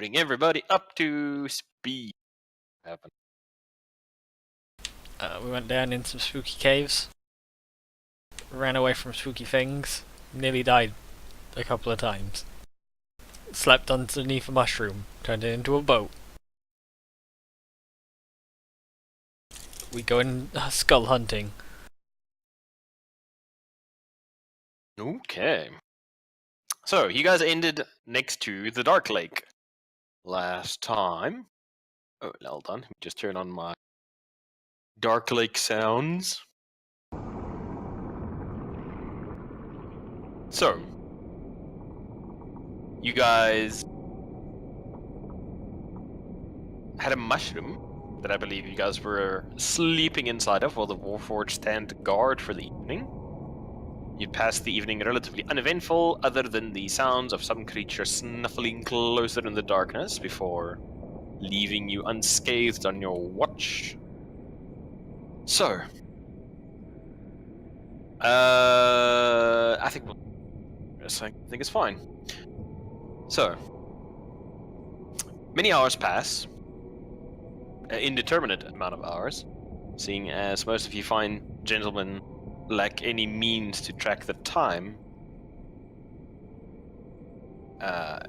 Bring everybody up to speed. What happened? We went down in some spooky caves, ran away from spooky things, nearly died a couple of times. Slept underneath a mushroom, turned it into a boat. We go in skull hunting. Okay. So, you guys ended next to the Dark Lake last time. Oh, hold on. Let me just turn on my Dark Lake sounds. So, you guys had a mushroom that I believe you guys were sleeping inside of while the Warforged stand guard for the evening. You passed the evening relatively uneventful, other than the sounds of some creature snuffling closer in the darkness before leaving you unscathed on your watch. So, I think it's fine. So, many hours pass, an indeterminate amount of hours, seeing as most of you fine gentlemen lack any means to track the time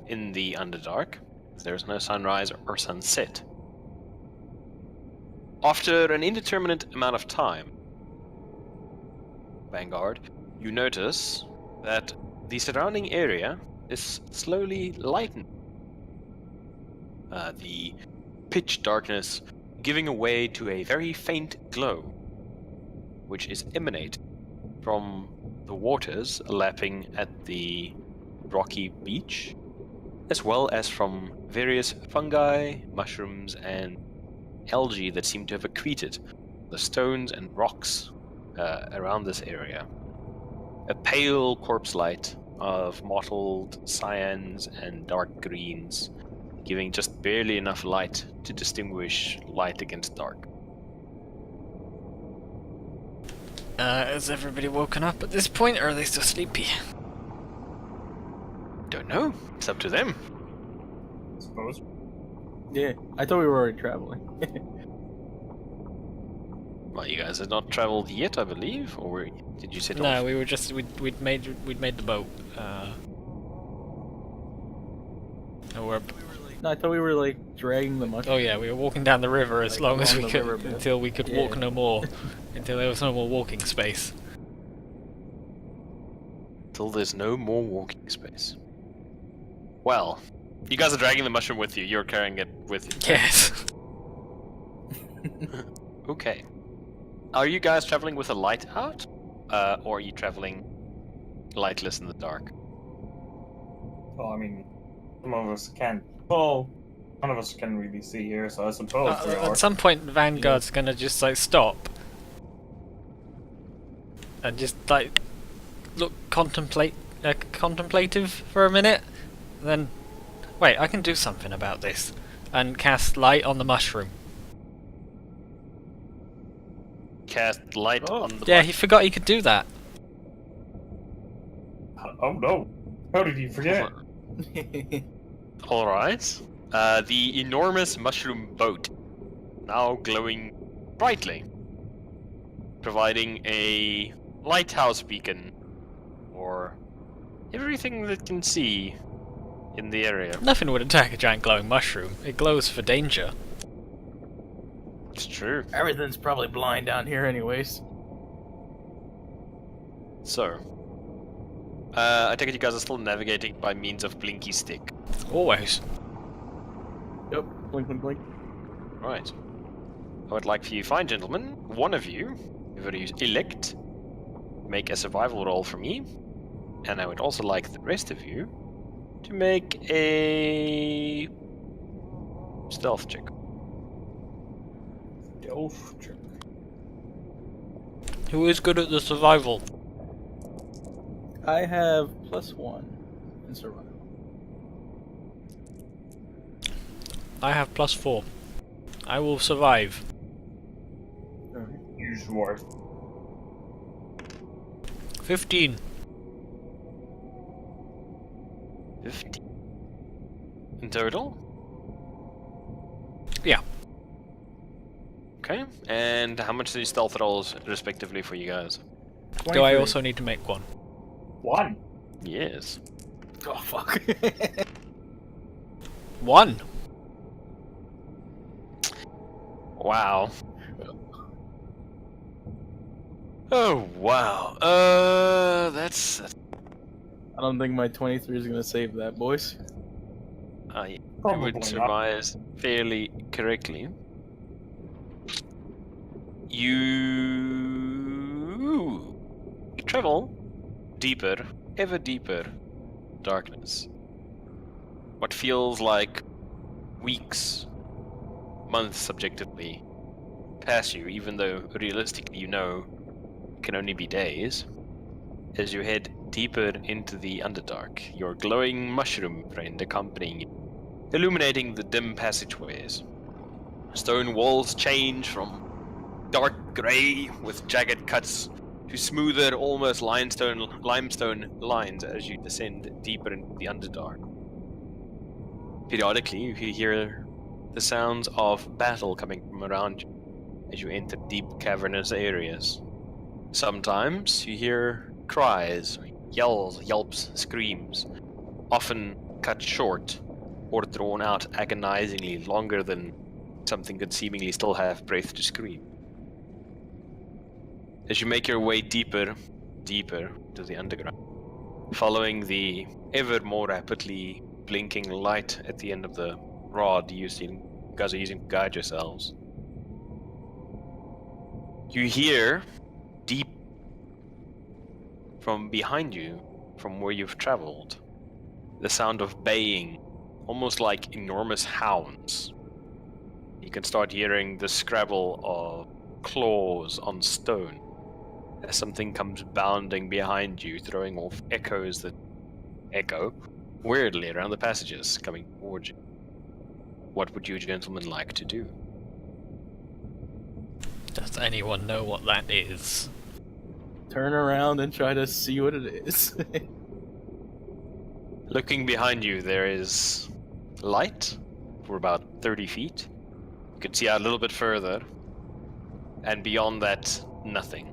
in the Underdark. There's no sunrise or sunset. After an indeterminate amount of time, Vanguard, you notice that the surrounding area is slowly lightened. The pitch darkness giving way to a very faint glow, which is emanate from the waters lapping at the rocky beach, as well as from various fungi, mushrooms, and algae that seem to have accreted the stones and rocks around this area. A pale corpse light of mottled cyans and dark greens, giving just barely enough light to distinguish light against dark. Has everybody woken up at this point, or are they still sleepy? Don't know. It's up to them. I suppose. Yeah, I thought we were already traveling. Well, you guys have not traveled yet, I believe, or did you set off? No, we were just we'd made the boat. No, I thought we were like dragging the mushroom. Oh yeah, we were walking down the river as long as we could river, until we could walk no more, until there was no more walking space. Till there's no more walking space. Well, you guys are dragging the mushroom with you. You're carrying it with you. Yes. Okay. Are you guys traveling with a light out? Or are you traveling lightless in the dark? Well, I mean, some of us can't. Well, none of us can really see here, so I suppose we are. At some point, Vanguard's gonna just like stop and just like look contemplative for a minute. Then, wait, I can do something about this, and cast light on the mushroom. Cast light on the Yeah, he forgot he could do that. Oh no! How did you forget? Alright. The enormous mushroom boat, now glowing brightly, providing a lighthouse beacon for everything that can see in the area. Nothing would attack a giant glowing mushroom. It glows for danger. It's true. Everything's probably blind down here anyways. So, I take it you guys are still navigating by means of Blinky Stick. Always. Yep, blink, blink, blink. Right. I would like for you fine gentlemen, one of you, whoever you elect, make a survival roll for me. And I would also like the rest of you to make a stealth check. Stealth check. Who is good at the survival? I have +1 in survival. I have +4. I will survive. Use worth. 15. 50 in total. Yeah. Okay, and how much are these stealth rolls respectively for you guys? Do I 23. also need to make one? 1. Yes. Oh, fuck. 1. Wow. Oh wow. That's I don't think my 23 is gonna save that, boys. I Probably would not. surmise fairly correctly. You travel deeper, ever deeper darkness. What feels like weeks, months subjectively pass you, even though realistically you know it can only be days. As you head deeper into the Underdark, your glowing mushroom friend accompanying you, illuminating the dim passageways. Stone walls change from dark grey with jagged cuts to smoother, almost limestone lines as you descend deeper into the Underdark. Periodically, you hear the sounds of battle coming from around you as you enter deep cavernous areas. Sometimes you hear cries, yells, yelps, screams, often cut short or drawn out agonizingly longer than something could seemingly still have breath to scream. As you make your way deeper to the underground, following the ever more rapidly blinking light at the end of the rod you guys are using to guide yourselves, you hear deep from behind you, from where you've traveled, the sound of baying, almost like enormous hounds. You can start hearing the scrabble of claws on stone as something comes bounding behind you, throwing off echoes that echo weirdly around the passages coming towards you. What would you gentlemen like to do? Does anyone know what that is? Turn around and try to see what it is. Looking behind you, there is light for about 30 feet. You can see out a little bit further, and beyond that, nothing.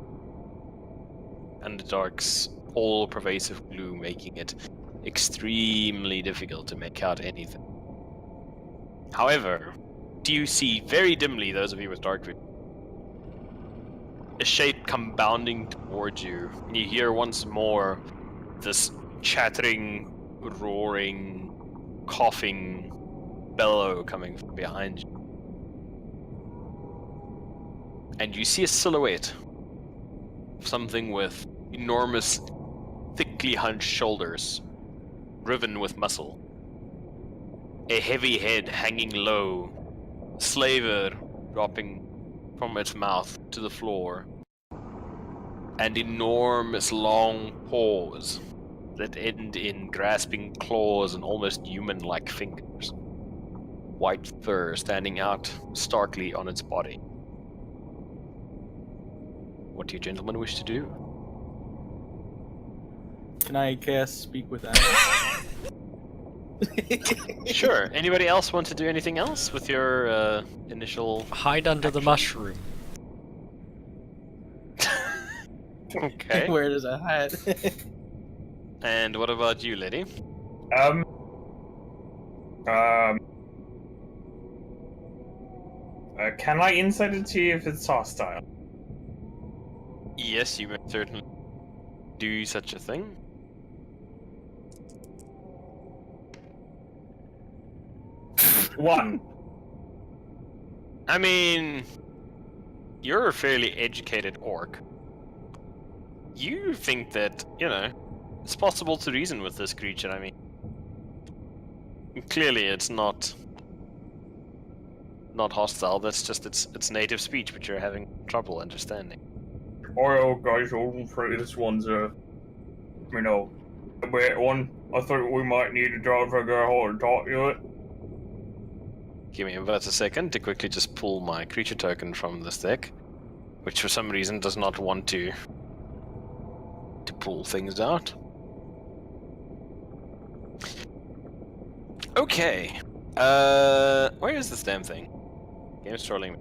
Underdark's all-pervasive gloom, making it extremely difficult to make out anything. However, do you see very dimly, those of you with dark vision, a shape come bounding towards you, and you hear once more this chattering, roaring, coughing bellow coming from behind you. And you see a silhouette of something with enormous, thickly hunched shoulders, riven with muscle. A heavy head hanging low, slaver dropping from its mouth to the floor, and enormous long paws that end in grasping claws and almost human-like fingers. White fur standing out starkly on its body. What do you gentlemen wish to do? Can I cast Speak with Animals? Sure. Anybody else want to do anything else with your initial... Hide under the action? mushroom. Okay. Where does that hide? And what about you, lady? Um. Can I insight it to see if it's hostile? Yes, you may certainly do such a thing. One. I mean, you're a fairly educated orc. You think that, it's possible to reason with this creature, I mean. Clearly it's not hostile, that's just its native speech, but you're having trouble understanding. Oh, guys, I'm afraid this one's a bad one. I thought we might need to try to figure out how to talk to it. Give me about a second to quickly just pull my creature token from this deck, which for some reason does not want to pull things out. Okay. Where is this damn thing? Game's trolling me.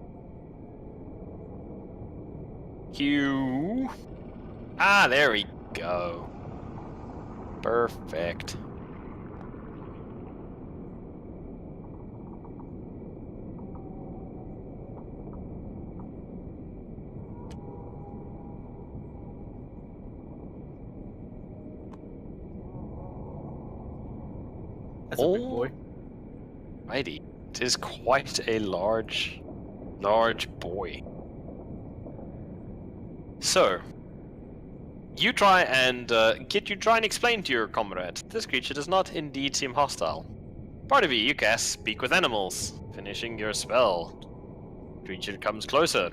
Q. Ah, there we go. Perfect. That's a big boy. Righty. It is quite a large boy. So, you try and explain to your comrade. This creature does not indeed seem hostile. Part of you cast Speak with Animals, finishing your spell. Creature comes closer.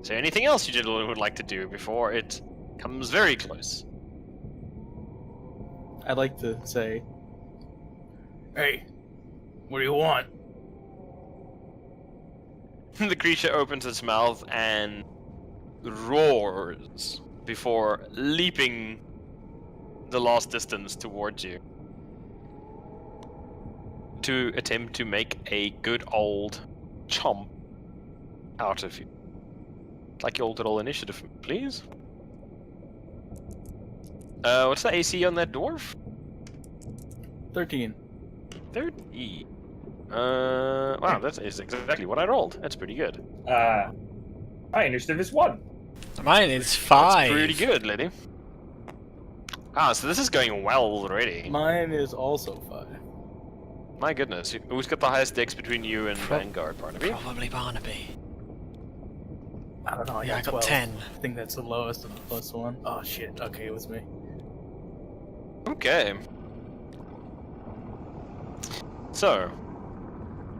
Is there anything else you gentlemen would like to do before it comes very close? I'd like to say, hey, what do you want? The creature opens its mouth and roars before leaping the last distance towards you to attempt to make a good old chomp out of you. I'd like you all to roll initiative, please. What's the AC on that dwarf? 13. 30. Wow, that is exactly what I rolled. That's pretty good. My initiative is 1. Mine is 5. That's pretty good, lady. Ah, so this is going well already. Mine is also 5. My goodness, who's got the highest dex between you and Vanguard, Barnaby? Probably Barnaby. I don't know, Yeah, I got 12. 10. I think that's the lowest of the +1. Oh shit, okay, it was me. Okay. So,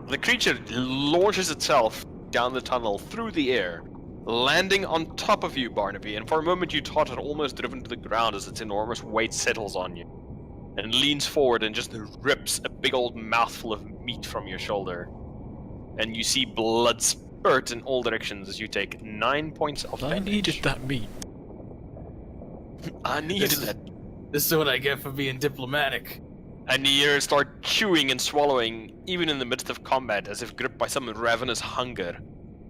the creature launches itself down the tunnel through the air, landing on top of you, Barnaby, and for a moment you thought it almost driven to the ground as its enormous weight settles on you, and leans forward and just rips a big old mouthful of meat from your shoulder. And you see blood spurt in all directions as you take 9 points of damage. I needed that meat. I needed that. This is what I get for being diplomatic. And you start chewing and swallowing, even in the midst of combat, as if gripped by some ravenous hunger.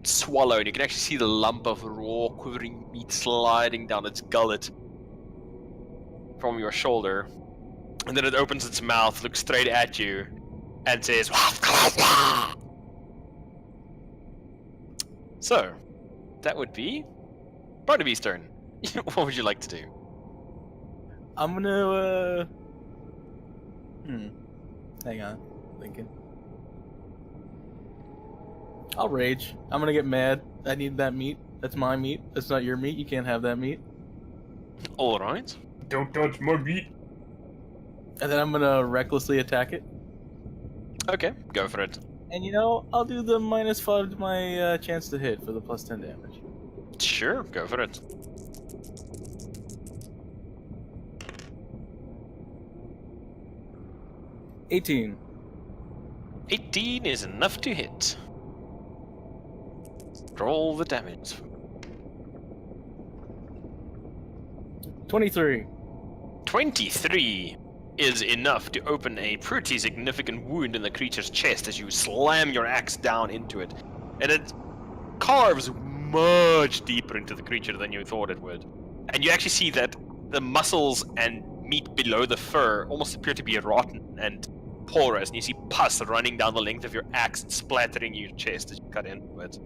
Swallow, and you can actually see the lump of raw, quivering meat sliding down its gullet from your shoulder. And then it opens its mouth, looks straight at you, and says, So, that would be Barnaby's turn. What would you like to do? I'm gonna, hang on, thinking. I'll rage. I'm gonna get mad. I need that meat. That's my meat. That's not your meat. You can't have that meat. Alright. Don't touch my meat. And then I'm gonna recklessly attack it. Okay, go for it. And you know, I'll do the -5 to my chance to hit for the +10 damage. Sure, go for it. $18. 18 is enough to hit. Roll the damage. 23. 23 is enough to open a pretty significant wound in the creature's chest as you slam your axe down into it. And it carves much deeper into the creature than you thought it would. And you actually see that the muscles and meat below the fur almost appear to be rotten and porous, and you see pus running down the length of your axe and splattering your chest as you cut into it.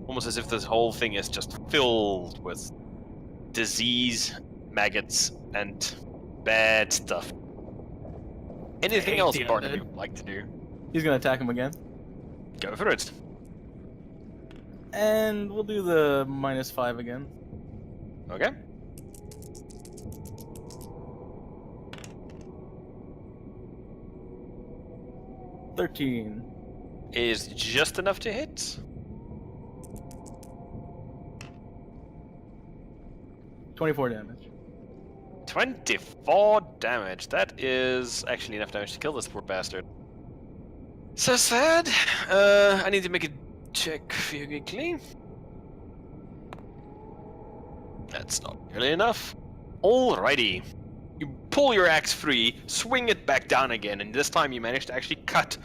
Almost as if this whole thing is just filled with disease, maggots, and bad stuff. Anything else Barnaby would like to do? He's gonna attack him again. Go for it. And we'll do the -5 again. Okay. $13. Is just enough to hit. 24 damage. 24 damage. That is actually enough damage to kill this poor bastard. So sad. I need to make a check for you quickly. That's not nearly enough. Alrighty. You pull your axe free, swing it back down again, and this time you manage to actually cut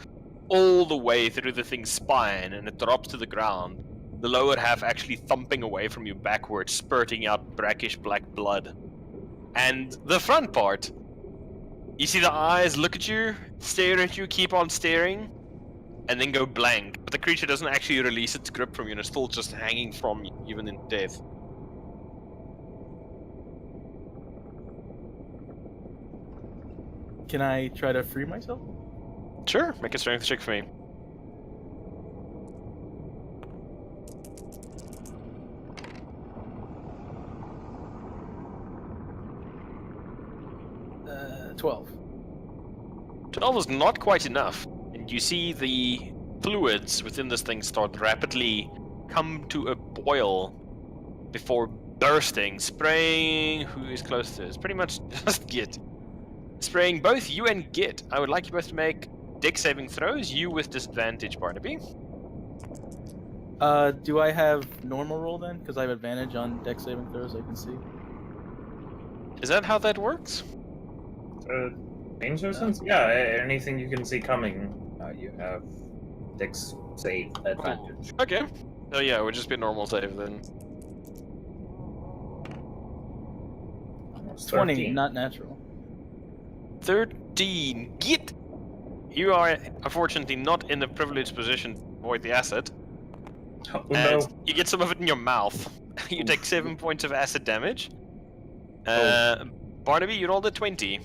all the way through the thing's spine, and it drops to the ground. The lower half actually thumping away from you backwards, spurting out brackish black blood. And the front part, you see the eyes look at you, stare at you, keep on staring, and then go blank. But the creature doesn't actually release its grip from you, and it's still just hanging from you, even in death. Can I try to free myself? Sure, make a strength check for me. Uh, 12. 12 is not quite enough, and you see the fluids within this thing start rapidly come to a boil before bursting, spraying who is close to it. It's pretty much just Git. Spraying both you and Git. I would like you both to make dex saving throws, you with disadvantage, Barnaby. Do I have normal roll then? Because I have advantage on dex saving throws, I can see. Is that how that works? Danger sense? Yeah, anything you can see coming, you have dex save advantage. Okay. So yeah, it would just be a normal save then. 20, 13. not natural. 13. Git! You are unfortunately not in a privileged position to avoid the acid. Oh, And no. you get some of it in your mouth. You take 7 points of acid damage. Barnaby, you rolled a 20.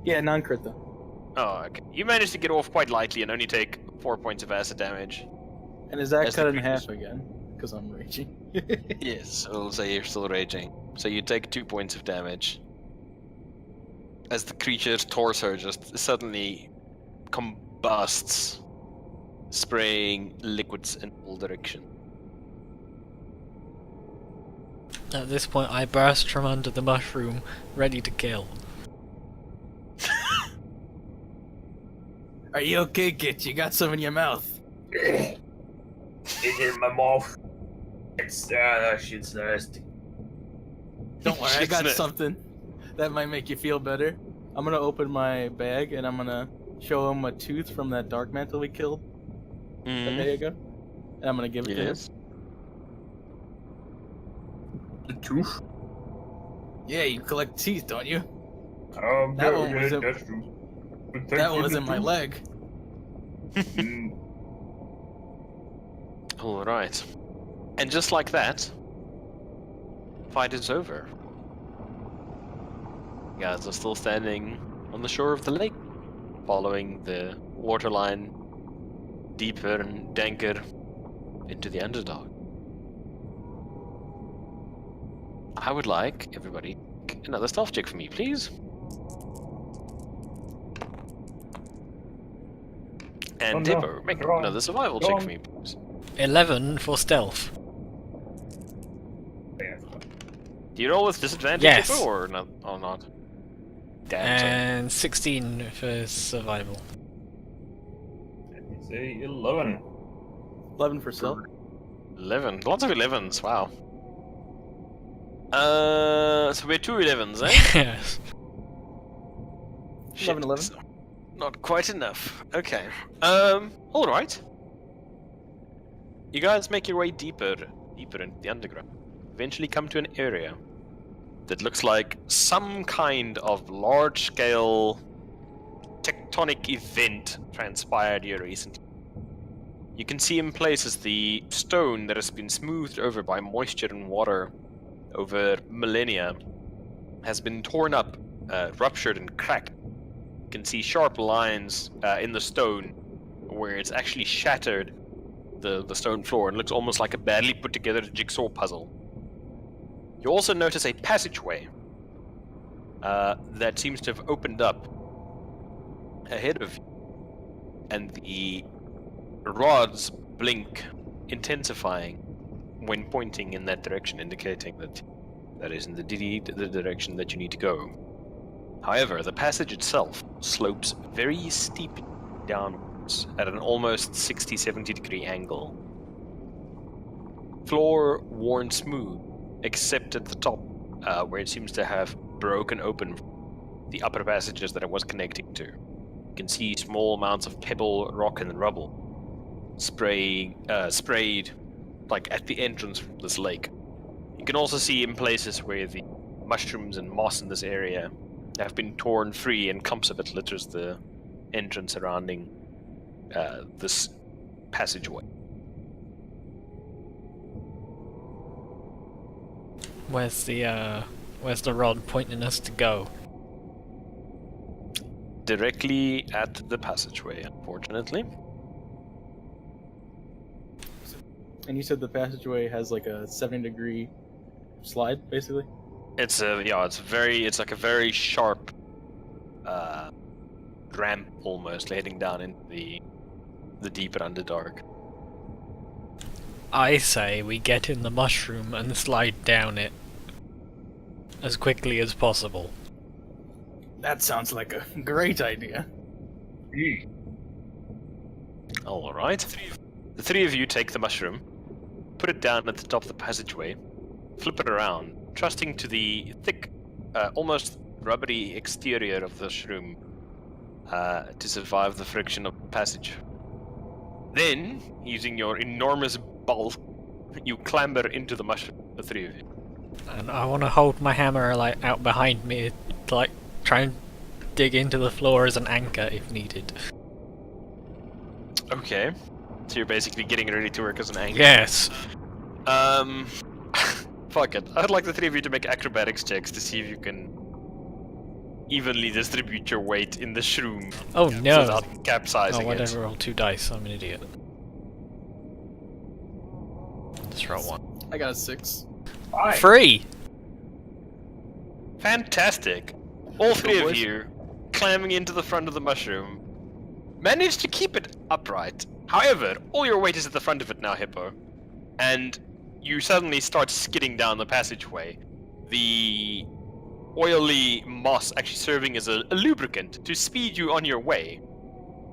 Yeah, non-crit though. Oh, okay. You managed to get off quite lightly and only take 4 points of acid damage. And is that As cut the in creatures- half again? Because I'm raging. Yes, it'll say you're still raging. So you take 2 points of damage. As the creature's torso just suddenly combusts, spraying liquids in all directions. At this point, I burst from under the mushroom, ready to kill. Are you okay, Git? You got some in your mouth. It's in my mouth. It's that shit's nasty. Don't worry, I Shit's got na- something that might make you feel better. I'm gonna open my bag and I'm gonna show him a tooth from that dark mantle we killed a day ago. And I'm gonna give it to him. Yes. The tooth? Yeah, you collect teeth, don't you? That one was in- that's true. But That thank one you, was the in my tooth. leg. Mm. Alright. And just like that, fight is over. You guys are still standing on the shore of the lake, following the waterline deeper and danker into the Underdark. I would like everybody to make another stealth check for me, please. And Oh, no. Dipper, make Go on. another survival Go check on. for me, please. 11 for stealth. Yeah. Do you roll with disadvantage, Yes. Dipper, or not? Or not? Damn. so- And 16 for survival. Let me say 11. 11 for self. 11. Lots of 11s, wow. So we're 2 11s, eh? Yes. Shit, 11, 11. so not quite enough. Okay. Alright. You guys make your way deeper into the underground. Eventually come to an area that looks like some kind of large-scale tectonic event transpired here recently. You can see in places the stone that has been smoothed over by moisture and water over millennia has been torn up, ruptured and cracked. You can see sharp lines in the stone where it's actually shattered the stone floor and looks almost like a badly put together jigsaw puzzle. You also notice a passageway that seems to have opened up ahead of you, and the rods blink, intensifying when pointing in that direction, indicating that that is in the direction that you need to go. However, the passage itself slopes very steeply downwards at an almost 60-70 degree angle. Floor worn smooth, except at the top, where it seems to have broken open the upper passages that it was connecting to. You can see small amounts of pebble, rock, and rubble sprayed like at the entrance from this lake. You can also see in places where the mushrooms and moss in this area have been torn free, and clumps of it litters the entrance surrounding this passageway. Where's the rod pointing us to go? Directly at the passageway, unfortunately. And you said the passageway has like a 70-degree slide, basically? It's like a very sharp ramp almost heading down into the deeper Underdark. I say we get in the mushroom and slide down it as quickly as possible. That sounds like a great idea. Alright. The three of you take the mushroom, put it down at the top of the passageway, flip it around, trusting to the thick, almost rubbery exterior of the shroom to survive the friction of the passage. Then, using your enormous bulk, you clamber into the mushroom, the three of you. And I want to hold my hammer like out behind me to like try and dig into the floor as an anchor if needed. Okay. So you're basically getting ready to work as an anchor. Yes. Fuck it. I'd like the three of you to make acrobatics checks to see if you can evenly distribute your weight in the shroom. Oh no. Without capsizing Oh, whatever. it. Roll 2 dice. I'm an idiot. Just roll 1. I got a 6. 3. Fantastic. All three of boys. you, climbing into the front of the mushroom, manage to keep it upright. However, all your weight is at the front of it now, Hippo. And you suddenly start skidding down the passageway. The oily moss actually serving as a lubricant to speed you on your way.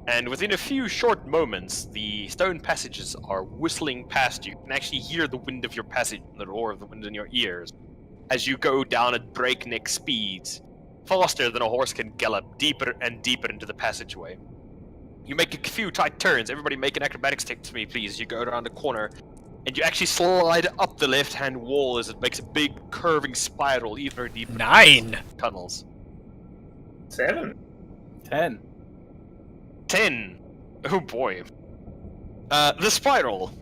And within a few short moments, the stone passages are whistling past you. You can actually hear the wind of your passage and the roar of the wind in your ears as you go down at breakneck speeds, faster than a horse can gallop, deeper and deeper into the passageway. You make a few tight turns. Everybody make an acrobatics check to me, please. You go around the corner, and you actually slide up the left-hand wall as it makes a big curving spiral even deeper 9. tunnels. 7. 10. 10. Oh boy. The spiral.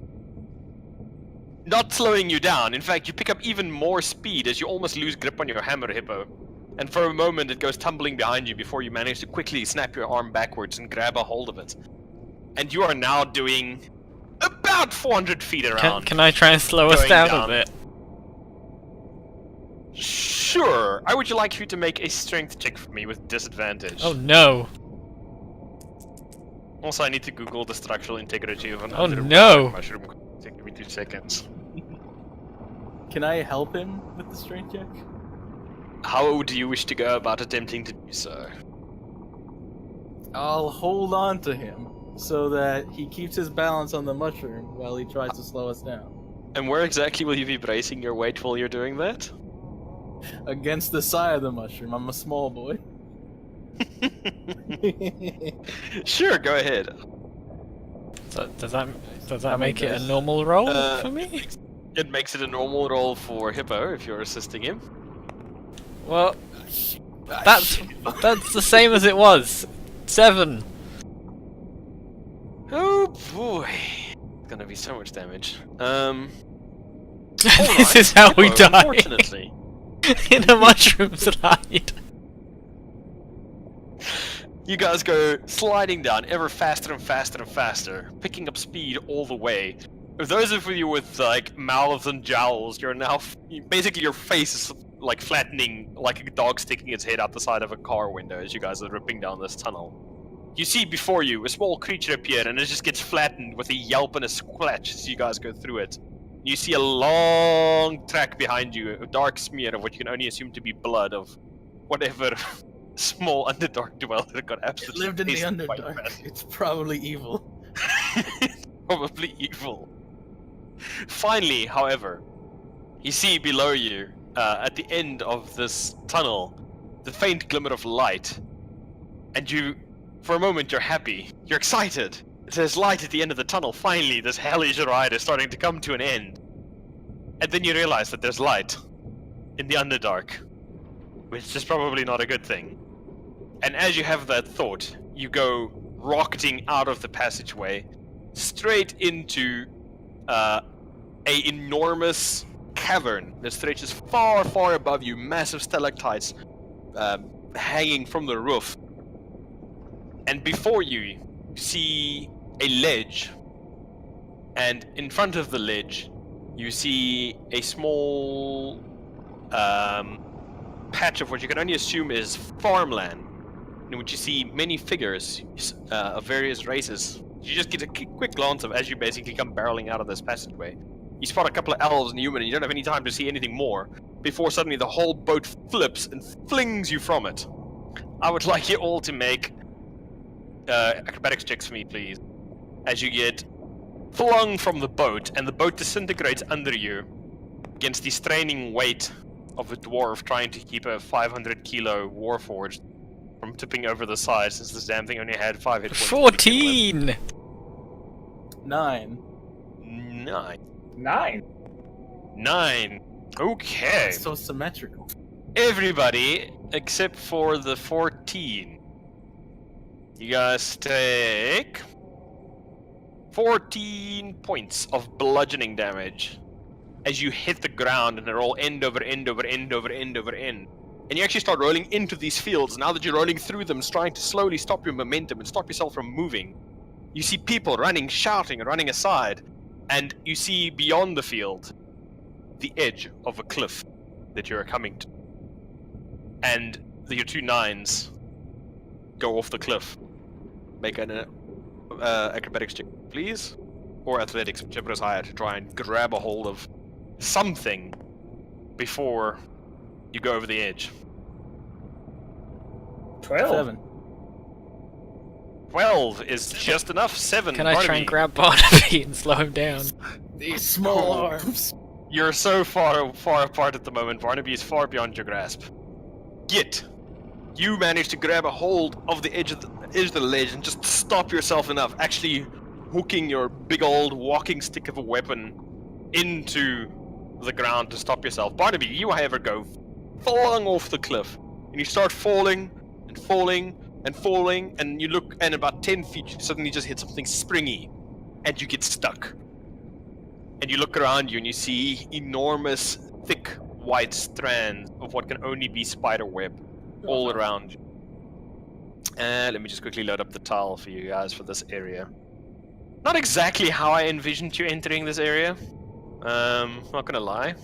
Not slowing you down. In fact, you pick up even more speed as you almost lose grip on your hammer, Hippo. And for a moment, it goes tumbling behind you before you manage to quickly snap your arm backwards and grab a hold of it. And you are now doing about 400 feet around. Can I try and slow us Going down down. a bit? Sure. I would you like you to make a strength check for me with disadvantage. Oh no. Also, I need to Google the structural integrity of an Oh, underwater no. mushroom. Give me 2 seconds. Can I help him with the strength check? How do you wish to go about attempting to do so? I'll hold on to him so that he keeps his balance on the mushroom while he tries to slow us down. And where exactly will you be bracing your weight while you're doing that? Against the side of the mushroom. I'm a small boy. Sure, go ahead. So, does that How many make it a dice? normal roll for me? It makes it a normal roll for Hippo if you're assisting him. Well, that's the same as it was. 7. Oh boy. It's gonna be so much damage. This is how we Hippo, die. Unfortunately. In a mushroom slide. You guys go sliding down ever faster and faster and faster, picking up speed all the way. For those of you with like mouths and jowls, you're now basically your face is like flattening like a dog sticking its head out the side of a car window as you guys are ripping down this tunnel. You see before you a small creature appear and it just gets flattened with a yelp and a splash as you guys go through it. You see a long track behind you, a dark smear of what you can only assume to be blood of whatever small Underdark dweller got It absolutely lived in the pasted by Underdark. death. It's probably evil. Probably evil. Finally, however, you see below you, at the end of this tunnel, the faint glimmer of light, and you For a moment, you're happy. You're excited. There's light at the end of the tunnel. Finally, this hellish ride is starting to come to an end. And then you realize that there's light in the Underdark, which is probably not a good thing. And as you have that thought, you go rocketing out of the passageway, straight into a enormous cavern that stretches far, far above you, massive stalactites hanging from the roof. And before you see a ledge, and in front of the ledge, you see a small patch of what you can only assume is farmland, in which you see many figures of various races. You just get a quick glance of as you basically come barreling out of this passageway. You spot a couple of elves and human, and you don't have any time to see anything more, before suddenly the whole boat flips and flings you from it. I would like you all to make acrobatics checks for me, please. As you get flung from the boat, and the boat disintegrates under you against the straining weight of a dwarf trying to keep a 500-kilo warforged from tipping over the side, since this damn thing only had 5 hit points. 14! 9. 9. Okay. It's so symmetrical. Everybody except for the 14. You guys take 14 points of bludgeoning damage as you hit the ground and roll end over end over end over end over end. And you actually start rolling into these fields. Now that you're rolling through them, trying to slowly stop your momentum and stop yourself from moving. You see people running, shouting, and running aside. And you see beyond the field the edge of a cliff that you're coming to. And your 2 9s go off the cliff. Make an acrobatics check, please. Or athletics, whichever is higher, to try and grab a hold of something before you go over the edge. 12. 7. 12 is just enough. 7. Can I try and grab Barnaby and slow him down? These small arms. You're so far apart at the moment. Barnaby is far beyond your grasp. Yet, you manage to grab a hold of the edge of the ledge and just stop yourself enough, actually hooking your big old walking stick of a weapon into the ground to stop yourself. Barnaby, you however go flung off the cliff, and you start falling and falling and falling, and you look, and about 10 feet, you suddenly just hit something springy, and you get stuck. And you look around you, and you see enormous, thick, white strands of what can only be spider web all around you. And let me just quickly load up the tile for you guys for this area. Not exactly how I envisioned you entering this area. Not gonna lie.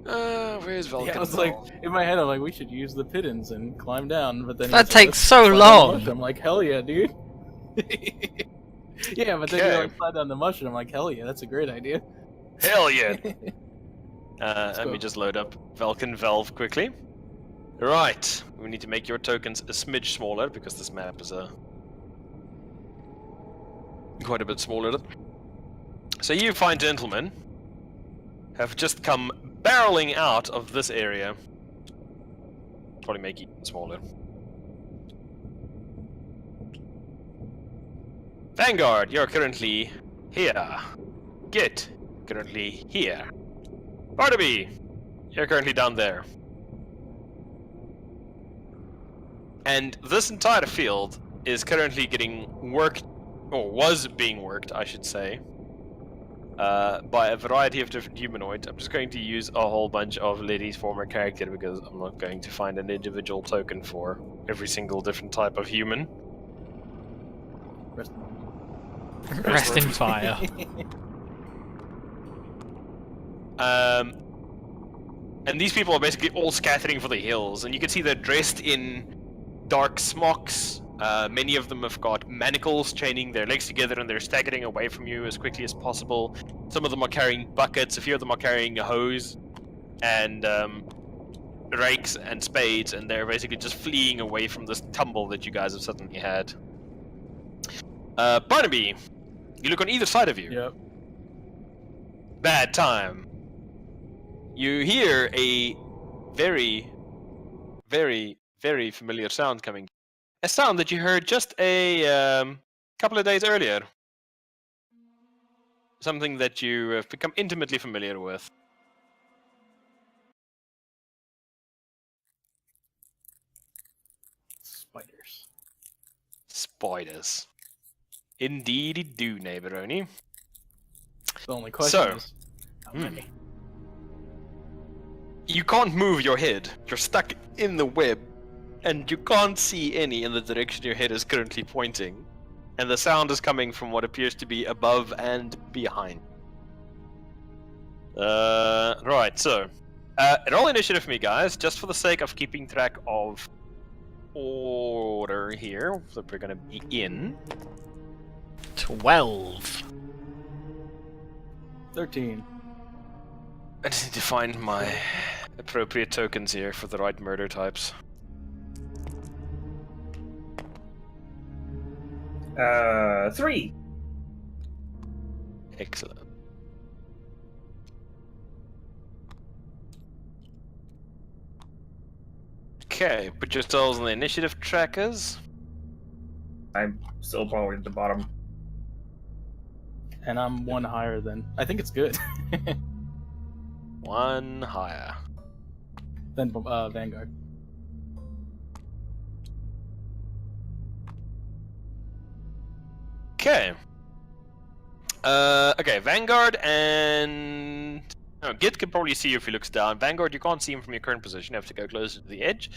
Where's Vulcan? Yeah, I was like, in my head, I'm like, we should use the pittons and climb down, but then That he's like, takes so "Let's climb down the long." mushroom." I'm like, hell yeah, dude. Yeah, but then Okay. you like slide down the mushroom. I'm like, hell yeah, that's a great idea. Hell yeah! Let go. me just load up Vulcan Valve quickly. Right, we need to make your tokens a smidge smaller because this map is quite a bit smaller. So you fine gentlemen have just come barreling out of this area. Probably make it smaller. Vanguard, you're currently here. Git, currently here. Barnaby, you're currently down there. And this entire field is currently getting worked, or was being worked, I should say, by a variety of different humanoids. I'm just going to use a whole bunch of Liddy's former character because I'm not going to find an individual token for every single different type of human. Rest in fire. And these people are basically all scattering for the hills, and you can see they're dressed in dark smocks. Many of them have got manacles chaining their legs together, and they're staggering away from you as quickly as possible. Some of them are carrying buckets, a few of them are carrying a hose, and rakes and spades, and they're basically just fleeing away from this tumble that you guys have suddenly had. Barnaby, you look on either side of you. Yep. Bad time. You hear a very, very, very familiar sound coming. a sound that you heard just a couple of days earlier. Something that you have become intimately familiar with. Spiders. Spiders. Indeedy do, neighboroni. The only question So, is, how many? You can't move your head. You're stuck in the web, and you can't see any in the direction your head is currently pointing. And the sound is coming from what appears to be above and behind. Right, so. Roll initiative for me, guys, just for the sake of keeping track of order here that we're gonna be in. 12. 13. I just need to find my appropriate tokens here for the right murder types. 3. Excellent. Okay, put yourselves on the initiative trackers. I'm still probably at the bottom. And I'm one higher than. I think it's good. One higher. Than Vanguard. Okay. Okay, Vanguard and... Oh, Git can probably see you if he looks down. Vanguard, you can't see him from your current position. You have to go closer to the edge.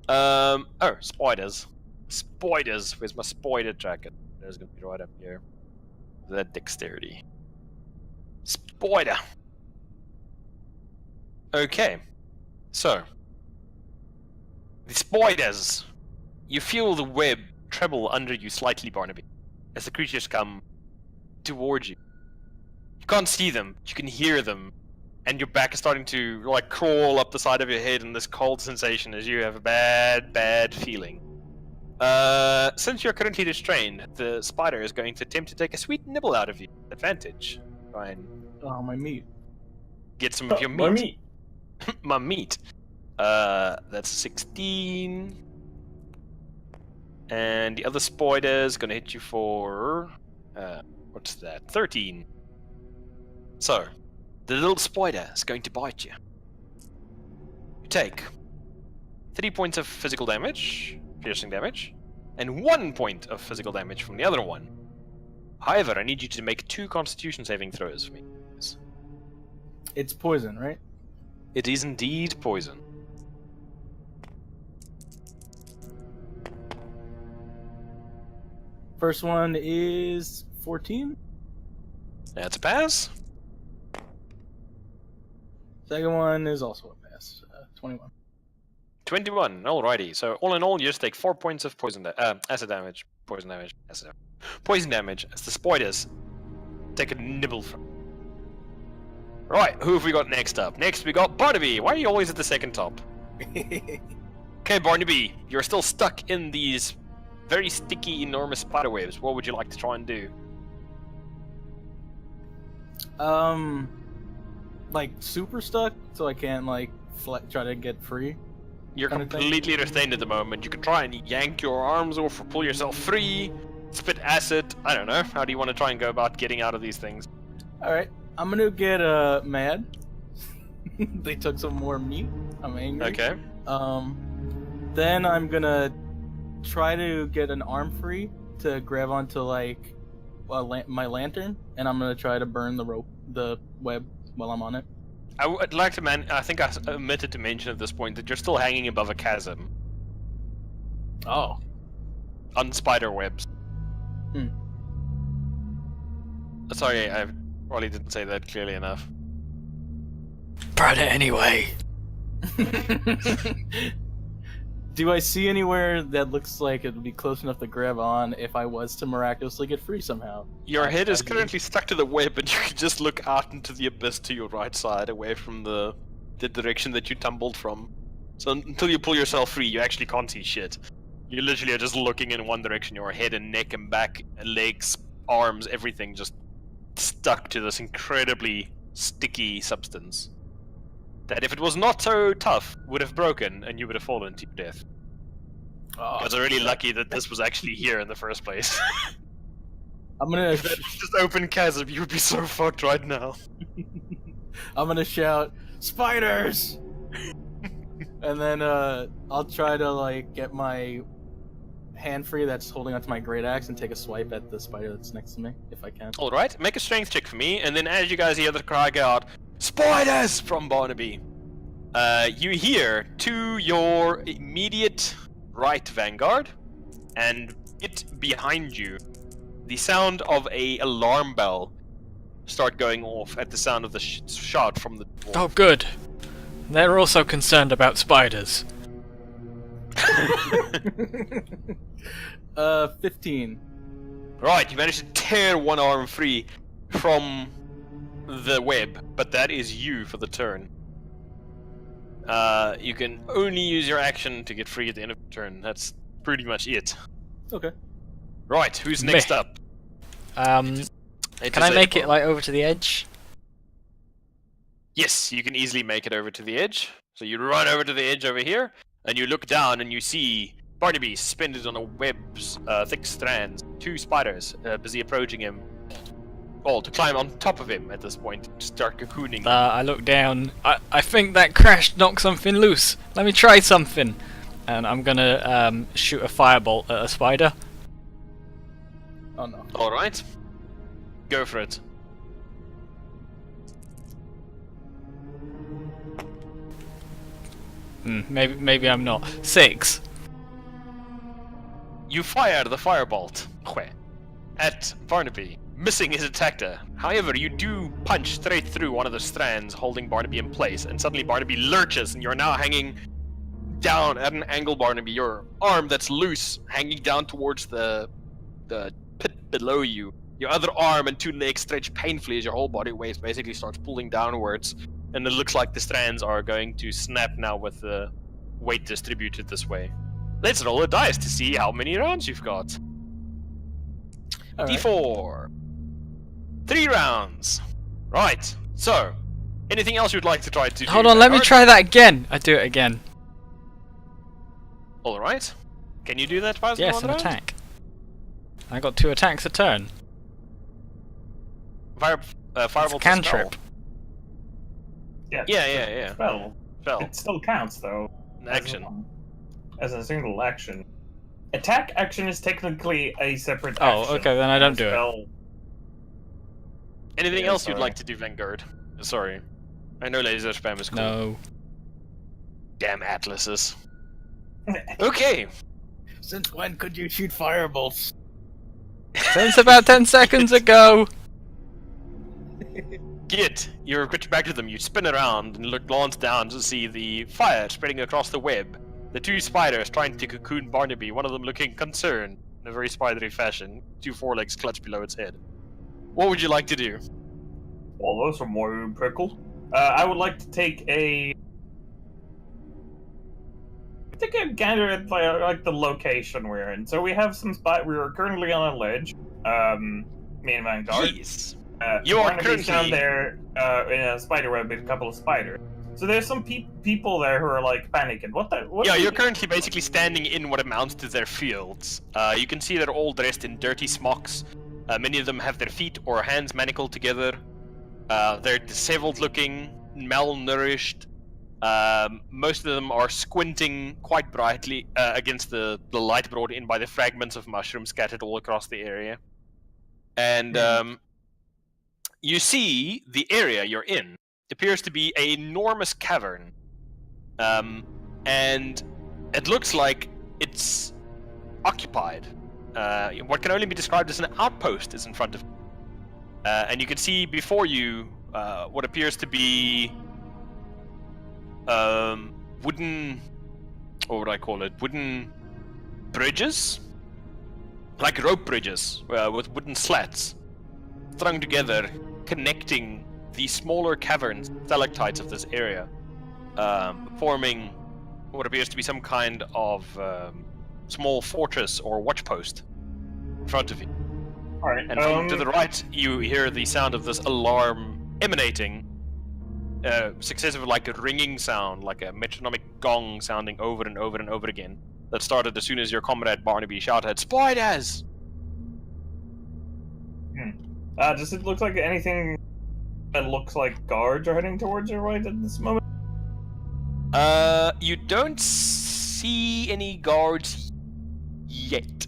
Oh, spiders. Spiders. Where's my spider tracker? There's gonna be right up here. That dexterity. Spider. Okay. So. The spiders. You feel the web tremble under you slightly, Barnaby, as the creatures come towards you. You can't see them, you can hear them, and your back is starting to like crawl up the side of your head in this cold sensation as you have a bad feeling. Since you're currently restrained, the spider is going to attempt to take a sweet nibble out of you. Advantage. Try and Oh, my meat. get some of your meat. My meat. My meat. That's 16. And the other spider's gonna hit you for... what's that? 13. So, the little spider is going to bite you. You take 3 points of physical damage, piercing damage, and 1 point of physical damage from the other one. However, I need you to make 2 constitution saving throws for me. It's poison, right? It is indeed poison. First one is 14. That's a pass. Second one is also a pass. 21. 21, alrighty. So all in all, you just take 4 points of acid damage. Poison damage. Acid damage. Poison damage as the spiders take a nibble from. Right, who have we got next up? Next we got Barnaby. Why are you always at the second top? Okay, Barnaby, you're still stuck in these very sticky, enormous spider webs. What would you like to try and do? Like super stuck, so I can't like try to get free. You're kind of thing? completely restrained at the moment. You can try and yank your arms off or pull yourself free, spit acid. I don't know. How do you want to try and go about getting out of these things? All right, I'm gonna get mad. They took some more meat. I'm angry. Okay. Then I'm gonna try to get an arm free to grab onto like my lantern, and I'm gonna try to burn the web while I'm on it. I would like to I think I omitted to mention at this point that you're still hanging above a chasm Oh. on spider webs. Hmm. Sorry, I probably didn't say that clearly enough. Burn it anyway. Do I see anywhere that looks like it would be close enough to grab on if I was to miraculously get free somehow? Your head is I'd be- currently stuck to the web, and you can just look out into the abyss to your right side, away from the direction that you tumbled from. So until you pull yourself free, you actually can't see shit. You literally are just looking in one direction. Your head and neck and back, and legs, arms, everything just stuck to this incredibly sticky substance. That if it was not so tough, would have broken, and you would have fallen to your death. Oh, You guys are really lucky that this was actually here in the first place. I'm gonna If that was just open chasm, you would be so fucked right now. I'm gonna shout spiders, and then I'll try to like get my hand free that's holding onto my great axe and take a swipe at the spider that's next to me if I can. Alright, make a strength check for me, and then as you guys hear the cry go out, spiders from Barnaby, you hear to your immediate right, Vanguard, and it behind you, the sound of a alarm bell start going off at the sound of the shot from the dwarf. Oh, good. They're also concerned about spiders. 15. Right, you managed to tear one arm free from the web, but that is you for the turn. You can only use your action to get free at the end of the turn. That's pretty much it. Okay. Right, who's next up? Can I make it like over to the edge? Yes, you can easily make it over to the edge. So you run over to the edge over here, and you look down and you see Barnaby suspended on a web's thick strands. 2 spiders busy approaching him. Well, to climb on top of him at this point, to start cocooning. I look down. I think that crash knocked something loose. Let me try something. And I'm gonna shoot a firebolt at a spider. Oh no. Alright. Go for it. Maybe I'm not. 6. You fire the firebolt at Barnaby, missing his attacker. However, you do punch straight through one of the strands holding Barnaby in place, and suddenly Barnaby lurches, and you're now hanging down at an angle, Barnaby. Your arm that's loose, hanging down towards the pit below you. Your other arm and 2 legs stretch painfully as your whole body weight basically starts pulling downwards, and it looks like the strands are going to snap now with the weight distributed this way. Let's roll a dice to see how many rounds you've got. All right. D4. 3 rounds. Right. So, anything else you'd like to try to do? Hold on, let me try that again. I do it again. All right. Can you do that twice in Yes, one an round? attack. I got 2 attacks a turn. Firebolt Cantrip. spell. Yeah. Yeah. Spell. Spell. It still counts though. Action. As a single action. Attack action is technically a separate Oh, action. okay, then I don't do it. Spell. Anything Yeah, else you'd sorry. like to do, Vanguard? Sorry. I know laser spam is cool. No. Damn atlases. Okay. Since when could you shoot firebolts? Since about 10 seconds ago. Git, you're back to them. You spin around and glance down to see the fire spreading across the web. The 2 spiders trying to cocoon Barnaby, one of them looking concerned in a very spidery fashion. 2 forelegs clutched below its head. What would you like to do? Well, those are more prickle. I would like to take a gander at like the location we're in. So we have some we are currently on a ledge. Me and Vanguard. Yes. You are currently down there in a spider web with a couple of spiders. So there's some people there who are like panicking. What Yeah, you're currently basically standing in what amounts to their fields. You can see they're all dressed in dirty smocks. Many of them have their feet or hands manacled together. They're disheveled looking, malnourished. Most of them are squinting quite brightly against the light brought in by the fragments of mushrooms scattered all across the area. And you see the area you're in appears to be an enormous cavern. And it looks like it's occupied. What can only be described as an outpost is in front of you. And you can see before you what appears to be wooden, what would I call it? Wooden bridges? Like rope bridges with wooden slats strung together, connecting the smaller caverns, stalactites of this area, forming what appears to be some kind of small fortress or watchpost in front of you. Alright, And from to the right, you hear the sound of this alarm emanating, successive like a ringing sound, like a metronomic gong sounding over and over and over again. that started as soon as your comrade Barnaby shouted, "Spiders!" Does it look like anything that looks like guards are heading towards you right at this moment? You don't see any guards yet.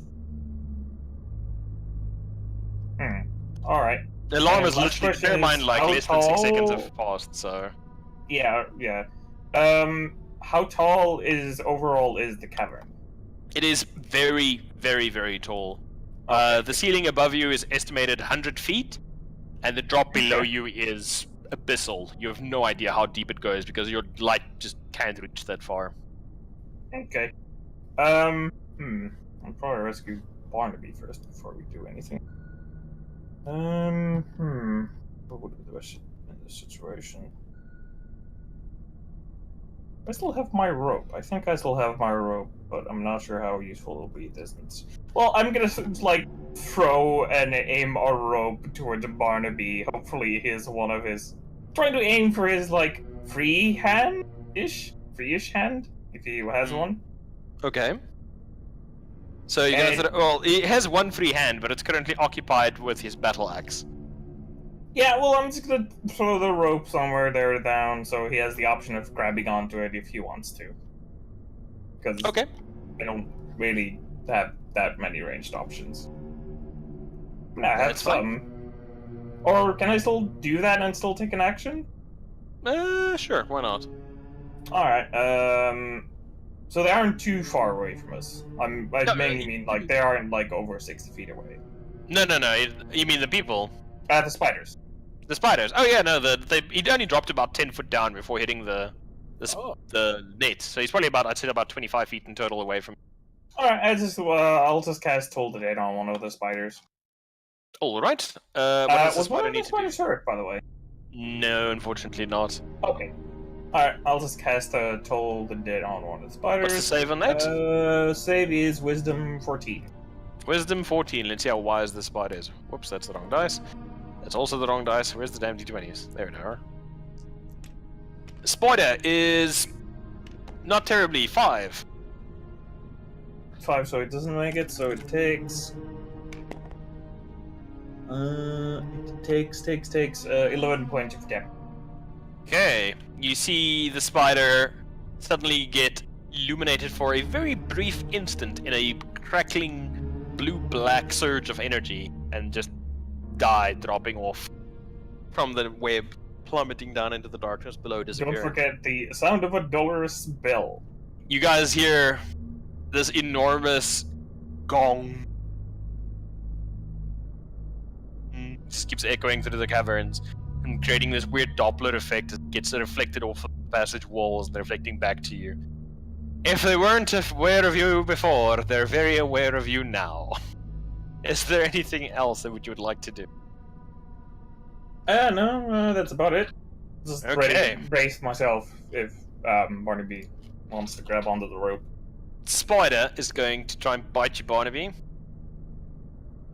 Alright. The alarm And is last literally, question bear in mind, is, like, how less than 6 seconds tall- have passed, so... Yeah. How tall is the cavern? It is very, very, very tall. Okay. The ceiling above you is estimated 100 feet, and the drop below Okay. you is abyssal. You have no idea how deep it goes because your light just can't reach that far. Okay. I'll probably rescue Barnaby first before we do anything. What would be the best in this situation? I still have my rope. I think I still have my rope, but I'm not sure how useful it'll be at distance. Well, I'm gonna, like, throw and aim a rope towards Barnaby. Hopefully he's one of his... Trying to aim for his, like, free hand-ish? Free-ish hand? If he has one. Okay. So you're gonna... And- Well, he has one free hand, but it's currently occupied with his battle axe. Yeah, well, I'm just gonna throw the rope somewhere there down, so he has the option of grabbing onto it if he wants to. Because Okay. I don't really have that many ranged options. I have That's fine. some. Or can I still do that and still take an action? Sure, why not? Alright, so they aren't too far away from us. I No, mainly mean, like, they aren't, like, over 60 feet away. No, you mean the people? The spiders. The spiders. Oh yeah, no, he only dropped about 10 foot down before hitting the net. So he's probably about, I'd say, about 25 feet in total away from... Alright, I'll just cast Toll the Dead on one of the spiders. Alright. What does the Was one spider of the need to do? spiders hurt, by the way? No, unfortunately not. Okay. Alright, I'll just cast Toll the Dead on one of the spiders. What's the save on that? Save is Wisdom 14. Wisdom 14. Let's see how wise the spider is. Whoops, that's the wrong dice. That's also the wrong dice. Where's the damn d20s? There they are. The spider is not terribly 5. 5, so it doesn't make it, so it takes... It takes 11 points of damage. Okay, you see the spider suddenly get illuminated for a very brief instant in a crackling blue-black surge of energy and just die, dropping off from the web, plummeting down into the darkness below, disappearing. Don't forget the sound of a dolorous bell. You guys hear this enormous gong. Just keeps echoing through the caverns and creating this weird Doppler effect that gets reflected off the passage walls and reflecting back to you. If they weren't aware of you before, they're very aware of you now. Is there anything else that you would like to do? No, that's about it. Just Okay. ready to brace myself if Barnaby wants to grab onto the rope. Spider is going to try and bite you, Barnaby.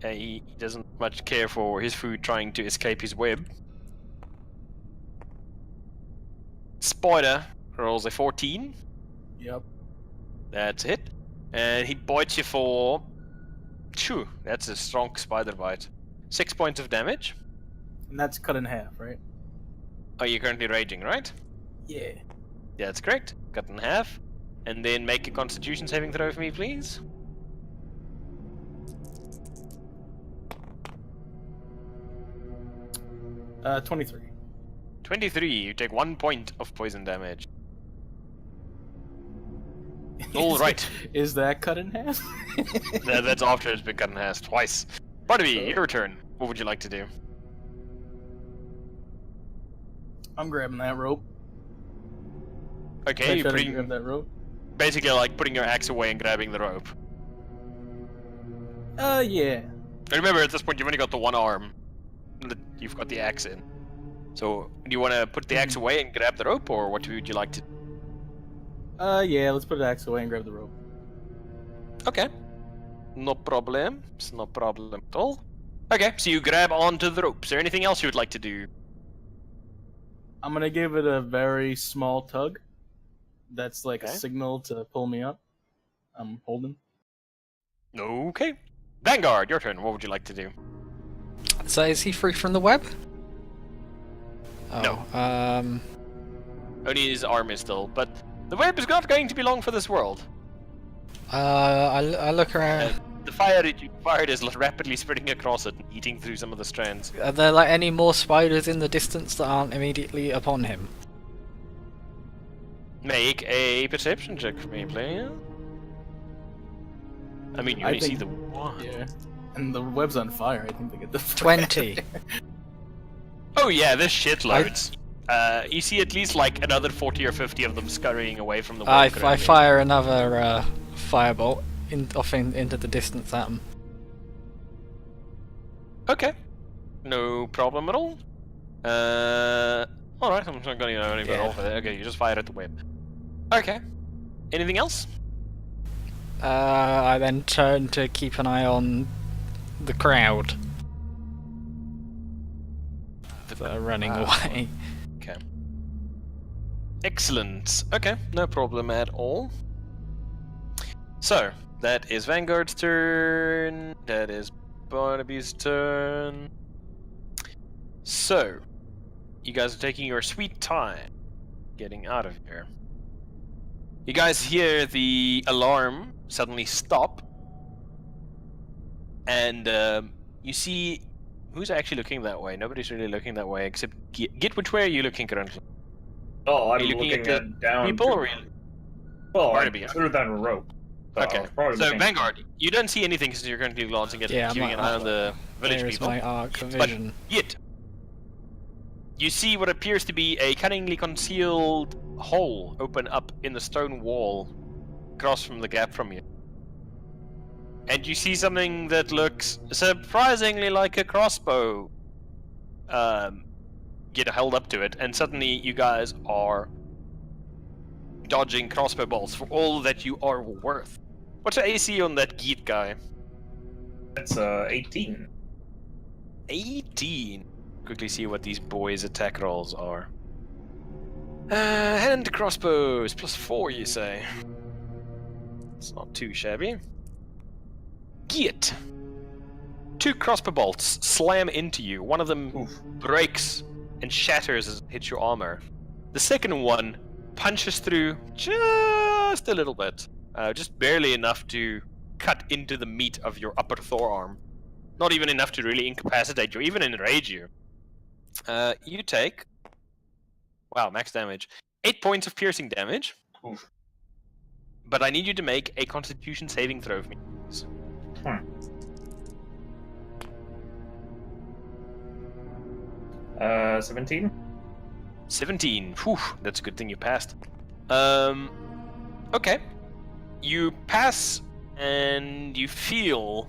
He doesn't much care for his food trying to escape his web. Spider rolls a 14. Yep. That's it. And he bites you for... Phew, that's a strong spider bite. 6 points of damage. And that's cut in half, right? Oh, you're currently raging, right? Yeah. Yeah, that's correct. Cut in half. And then make a constitution saving throw for me, please. Uh, 23. 23. You take 1 point of poison damage. All right. Is that cut in half? That's after it's been cut in half twice. Barnaby, So- your turn. What would you like to do? I'm grabbing that rope. Okay, I you're try to putting, grab that rope. basically like putting your axe away and grabbing the rope. Yeah. And remember, at this point, you've only got the one arm that you've got the axe in. So, do you want to put the axe away and grab the rope, or what would you like to? Yeah, let's put the axe away and grab the rope. Okay. No problem. It's no problem at all. Okay, so you grab onto the rope. Is there anything else you would like to do? I'm gonna give it a very small tug. That's like Okay. a signal to pull me up. I'm holding. Okay. Vanguard, your turn. What would you like to do? So is he free from the web? Oh, No. Only his arm is still, but the web is not going to be long for this world. I look around. The fire that you fired is rapidly spreading across it and eating through some of the strands. Are there like any more spiders in the distance that aren't immediately upon him? Make a perception check for me, please. I mean, you only see the one. Yeah. And the web's on fire. I think they get the 20. Oh yeah, there's shitloads. You see at least like another 40 or 50 of them scurrying away from the web. I fire another firebolt into the distance at him. Okay. No problem at all. Alright, I'm not going to even roll for that. Okay, you just fire at the web. Okay. Anything else? I then turn to keep an eye on the crowd that are running away. Okay. Excellent. Okay, no problem at all. So, that is Vanguard's turn. That is Barnaby's turn. So, you guys are taking your sweet time getting out of here. You guys hear the alarm suddenly stop, and you see who's actually looking that way. Nobody's really looking that way except Git. Which way are you looking currently? Oh, I'm Are you looking at down. people, or are you... Well, I Barnaby, threw down a rope. Okay, so Vanguard, you don't see anything since you're currently glancing at Yeah, keeping an eye on the village There's people. my arc of But vision. Git, you see what appears to be a cunningly concealed hole open up in the stone wall across from the gap from you. And you see something that looks surprisingly like a crossbow get held up to it, and suddenly you guys are dodging crossbow bolts for all that you are worth. What's the AC on that Geet guy? That's 18. 18. Quickly see what these boys' attack rolls are. Hand crossbows, +4, you say? It's not too shabby. Geet. 2 crossbow bolts slam into you. One of them breaks and shatters as it hits your armor. The second one punches through just a little bit. Just barely enough to cut into the meat of your upper forearm. Not even enough to really incapacitate you, even enrage you. You take... Wow, max damage. 8 points of piercing damage. Oof. But I need you to make a constitution saving throw for me. 17? 17. Whew, that's a good thing you passed. Okay. You pass and you feel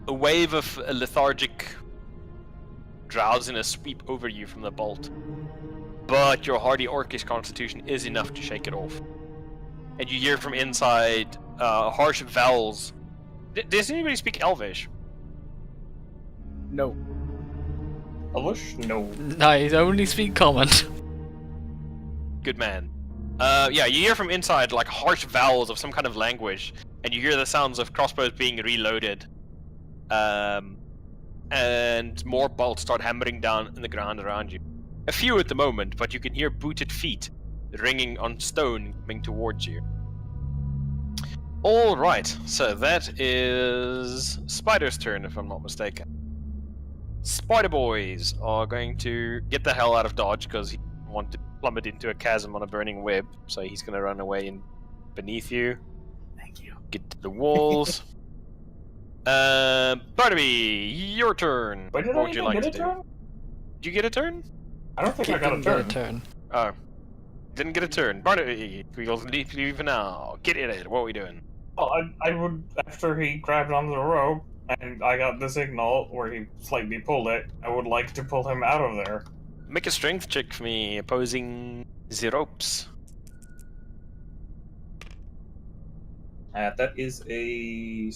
a wave of lethargic drowsiness sweep over you from the bolt. But your hardy orcish constitution is enough to shake it off. And you hear from inside harsh vowels. Does anybody speak Elvish? No. Elvish? No. No, I only speak common. Good man. Yeah, you hear from inside like harsh vowels of some kind of language, and you hear the sounds of crossbows being reloaded. And more bolts start hammering down in the ground around you. A few at the moment, but you can hear booted feet ringing on stone coming towards you. Alright, so that is Spider's turn, if I'm not mistaken. Spider Boys are going to get the hell out of Dodge because he wants to plummet into a chasm on a burning web, so he's going to run away in beneath you. Thank you. Get to the walls. Barnaby, your turn. Wait, did What I would you even like get to a do? turn? Did you get a turn? I don't think I got a Didn't turn. get Oh. Didn't get a turn. Barnaby, we'll leave for now. Get in it. What are we doing? Well, I would, after he grabbed onto the rope, and I got the signal where he slightly pulled it, I would like to pull him out of there. Make a strength check for me, opposing the ropes. That is a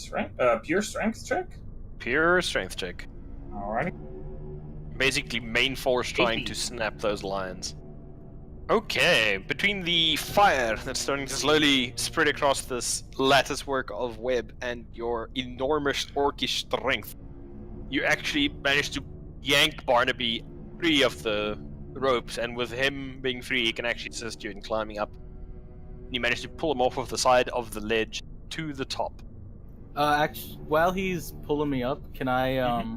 pure strength check. Pure strength check. Alrighty. Basically, main force trying 80. to snap those lines. Okay, between the fire that's starting to slowly spread across this lattice work of web and your enormous orcish strength, you actually managed to yank Barnaby free of the ropes, and with him being free, he can actually assist you in climbing up. You managed to pull him off of the side of the ledge to the top. Actually, while he's pulling me up, can I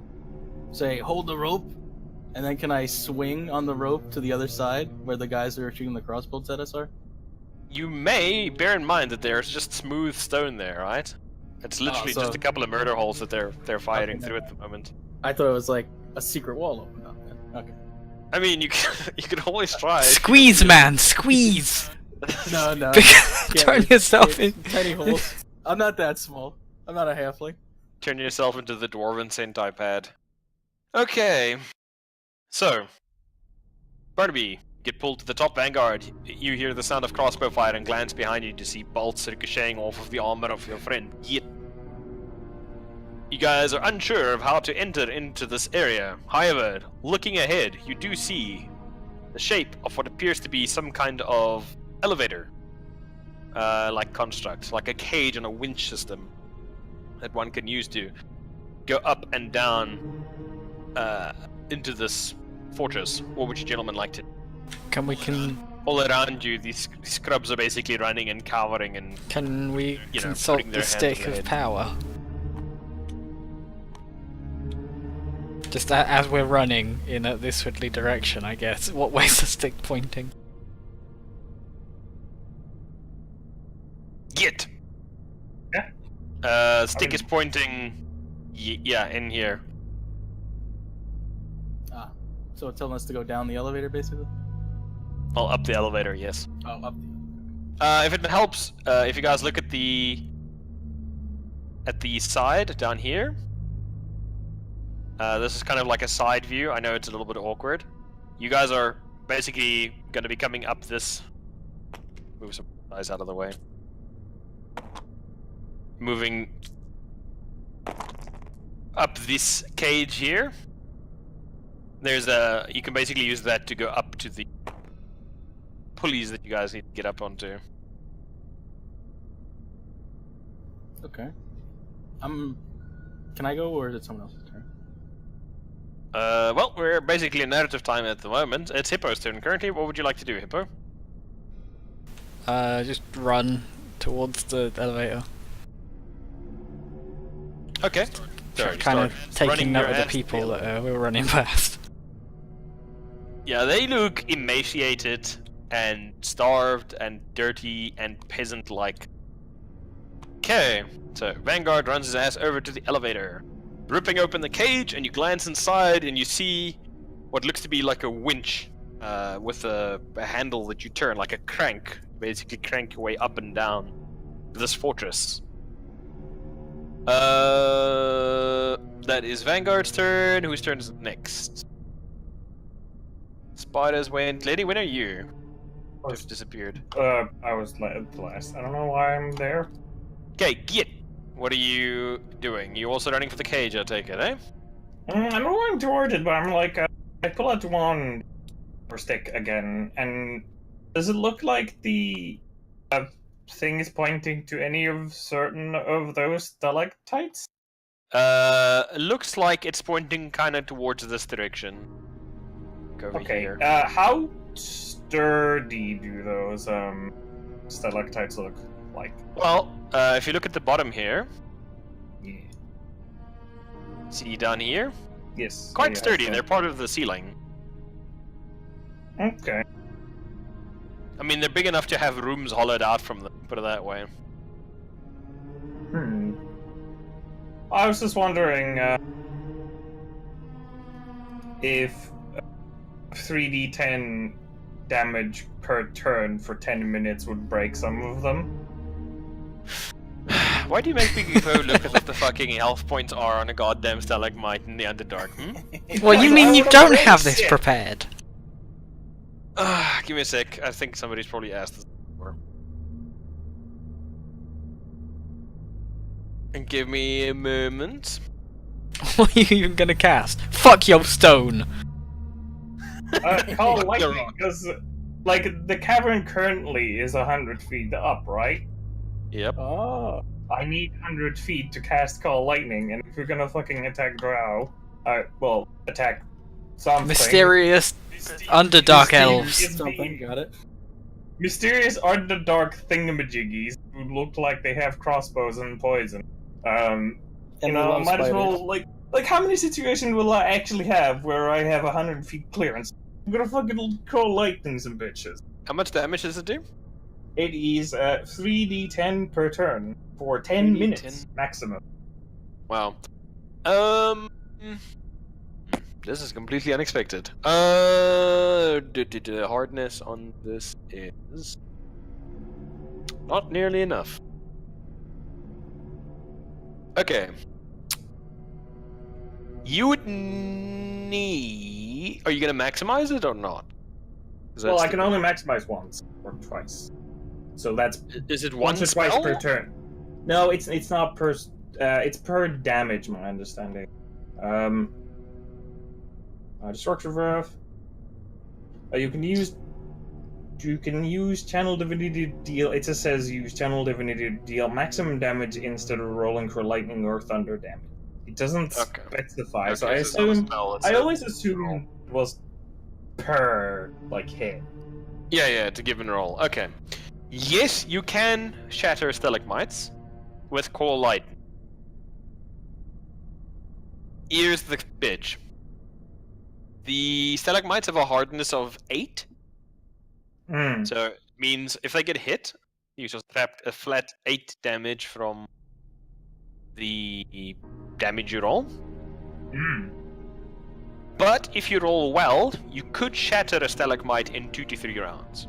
say hold the rope, and then can I swing on the rope to the other side where the guys who are shooting the crossbolts at us are? You may bear in mind that there's just smooth stone there, right? It's literally so- just a couple of murder holes that they're fighting Okay, through at the moment. I thought it was like a secret wall opened up. Then. Okay. I mean, you could always try. Squeeze, man, squeeze! No. Turn yourself in. Tiny holes. I'm not that small. I'm not a halfling. Turn yourself into the dwarven Sentai pad. Okay. So, Barnaby, get pulled to the top vanguard. You hear the sound of crossbow fire and glance behind you to see bolts ricocheting off of the armor of your friend. Yet, you guys are unsure of how to enter into this area. However, looking ahead, you do see the shape of what appears to be some kind of elevator, like construct, like a cage and a winch system that one can use to go up and down into this fortress. What would you gentlemen like to? Can All around you, these scrubs are basically running and cowering and we You know, consult putting their the hand stick on the of head. power? Just as we're running in this Woodley direction, I guess. What way's the stick pointing? get. Yeah. Stick is pointing. Yeah, in here. So it's telling us to go down the elevator, basically. Well, up the elevator. Yes. Oh, up the. If it helps, if you guys look at the side down here, this is kind of like a side view. I know it's a little bit awkward. You guys are basically going to be coming up this. Move some guys out of the way. Moving up this cage here. There's a. You can basically use that to go up to the pulleys that you guys need to get up onto. Okay. Can I go, or is it someone else's turn? Well, we're basically in narrative time at the moment. It's Hippo's turn currently. What would you like to do, Hippo? Just run towards the elevator. Okay. Sorry, Kind of start taking running note your of the ass to people elevator. that we're running past. Yeah, they look emaciated and starved and dirty and peasant-like. Okay, so Vanguard runs his ass over to the elevator, ripping open the cage, and you glance inside and you see what looks to be like a winch with a handle that you turn, like a crank. Basically crank your way up and down this fortress. That is Vanguard's turn. Whose turn is it next? Spiders went. Lady, when are you? Just disappeared. I was last. I don't know why I'm there. Okay, Git. What are you doing? You also running for the cage, I take it, eh? I'm going towards it, but I'm like, I pull out one stick again, and does it look like the thing is pointing to any of certain of those stalactites? Looks like it's pointing kind of towards this direction. Go over Okay. here. How sturdy do those stalactites look like? Well, if you look at the bottom here, Yeah. see down here, Yes. quite yeah, sturdy. so- They're part of the ceiling. Okay. I mean, they're big enough to have rooms hollowed out from them. Put it that way. I was just wondering if 3d10 damage per turn for 10 minutes would break some of them. Why do you make me go look at what the fucking health points are on a goddamn stalagmite in the Underdark? Well, you Like, mean I you would've don't already have this said- prepared? Give me a sec. I think somebody's probably asked this before. And give me a moment. What are you even gonna cast? Fuck your stone! Call You're lightning, wrong. because like the cavern currently is 100 feet up, right? Yep. Oh. I need 100 feet to cast Call Lightning, and if we're gonna fucking attack Drow, well, attack something. Mysterious Underdark elves. Something, got it. Mysterious Underdark thingamajiggies who look like they have crossbows and poison. And You we know, love might as spiders. well, like how many situations will I actually have where I have 100 feet clearance? I'm gonna fucking Call Lightning some bitches. How much damage does it do? It is 3d10 per turn for 10 3d10. minutes maximum. Wow. This is completely unexpected. The hardness on this is not nearly enough. Okay. You would need. Are you gonna maximize it or not? 'Cause Well, that's I can only maximize once or twice, so that's Is it one once or twice spell? per turn. No, it's not per. It's per damage, my understanding. Destructive Wrath. You can use Channel Divinity to deal. It just says use Channel Divinity to deal maximum damage instead of rolling for lightning or thunder damage. It doesn't specify, so I Okay, it's not a assume. spell, it's I a always roll. assumed it was per hit. Yeah, it's a given roll. Okay. Yes, you can shatter stalagmites with Call Light. Here's the bitch. The stalagmites have a hardness of 8, so it means if they get hit, you just subtract a flat 8 damage from the damage you roll. But if you roll well, you could shatter a stalagmite in 2 to 3 rounds,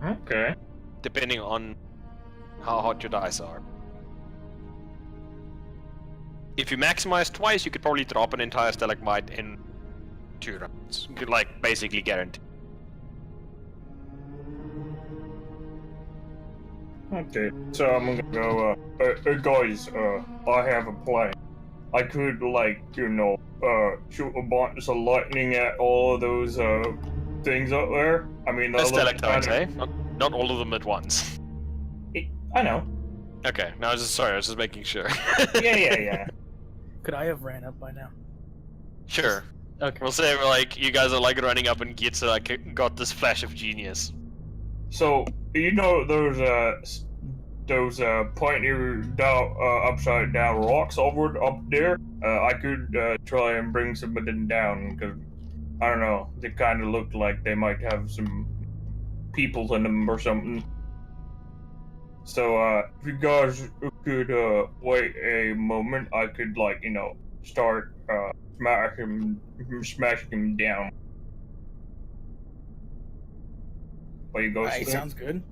Okay. depending on how hot your dice are. If you maximize twice, you could probably drop an entire stalagmite in 2 rounds. You could, basically guarantee. Okay, so I'm gonna go, guys, I have a plan. I could, shoot a bunch of lightning at all of those, things up there. I mean, The stalactites, eh? Not all of them at once. I know. Okay, no, I was just making sure. Yeah. Could I have ran up by now? Sure. Okay. We'll say, you guys are, running up and got this flash of genius. So, you know those pointy down, upside down rocks over up there? I could try and bring some of them down, because, I don't know, they kind of look like they might have some people in them or something. So, if you guys could wait a moment, I could, start smashing him down. What you go Alright, sounds good.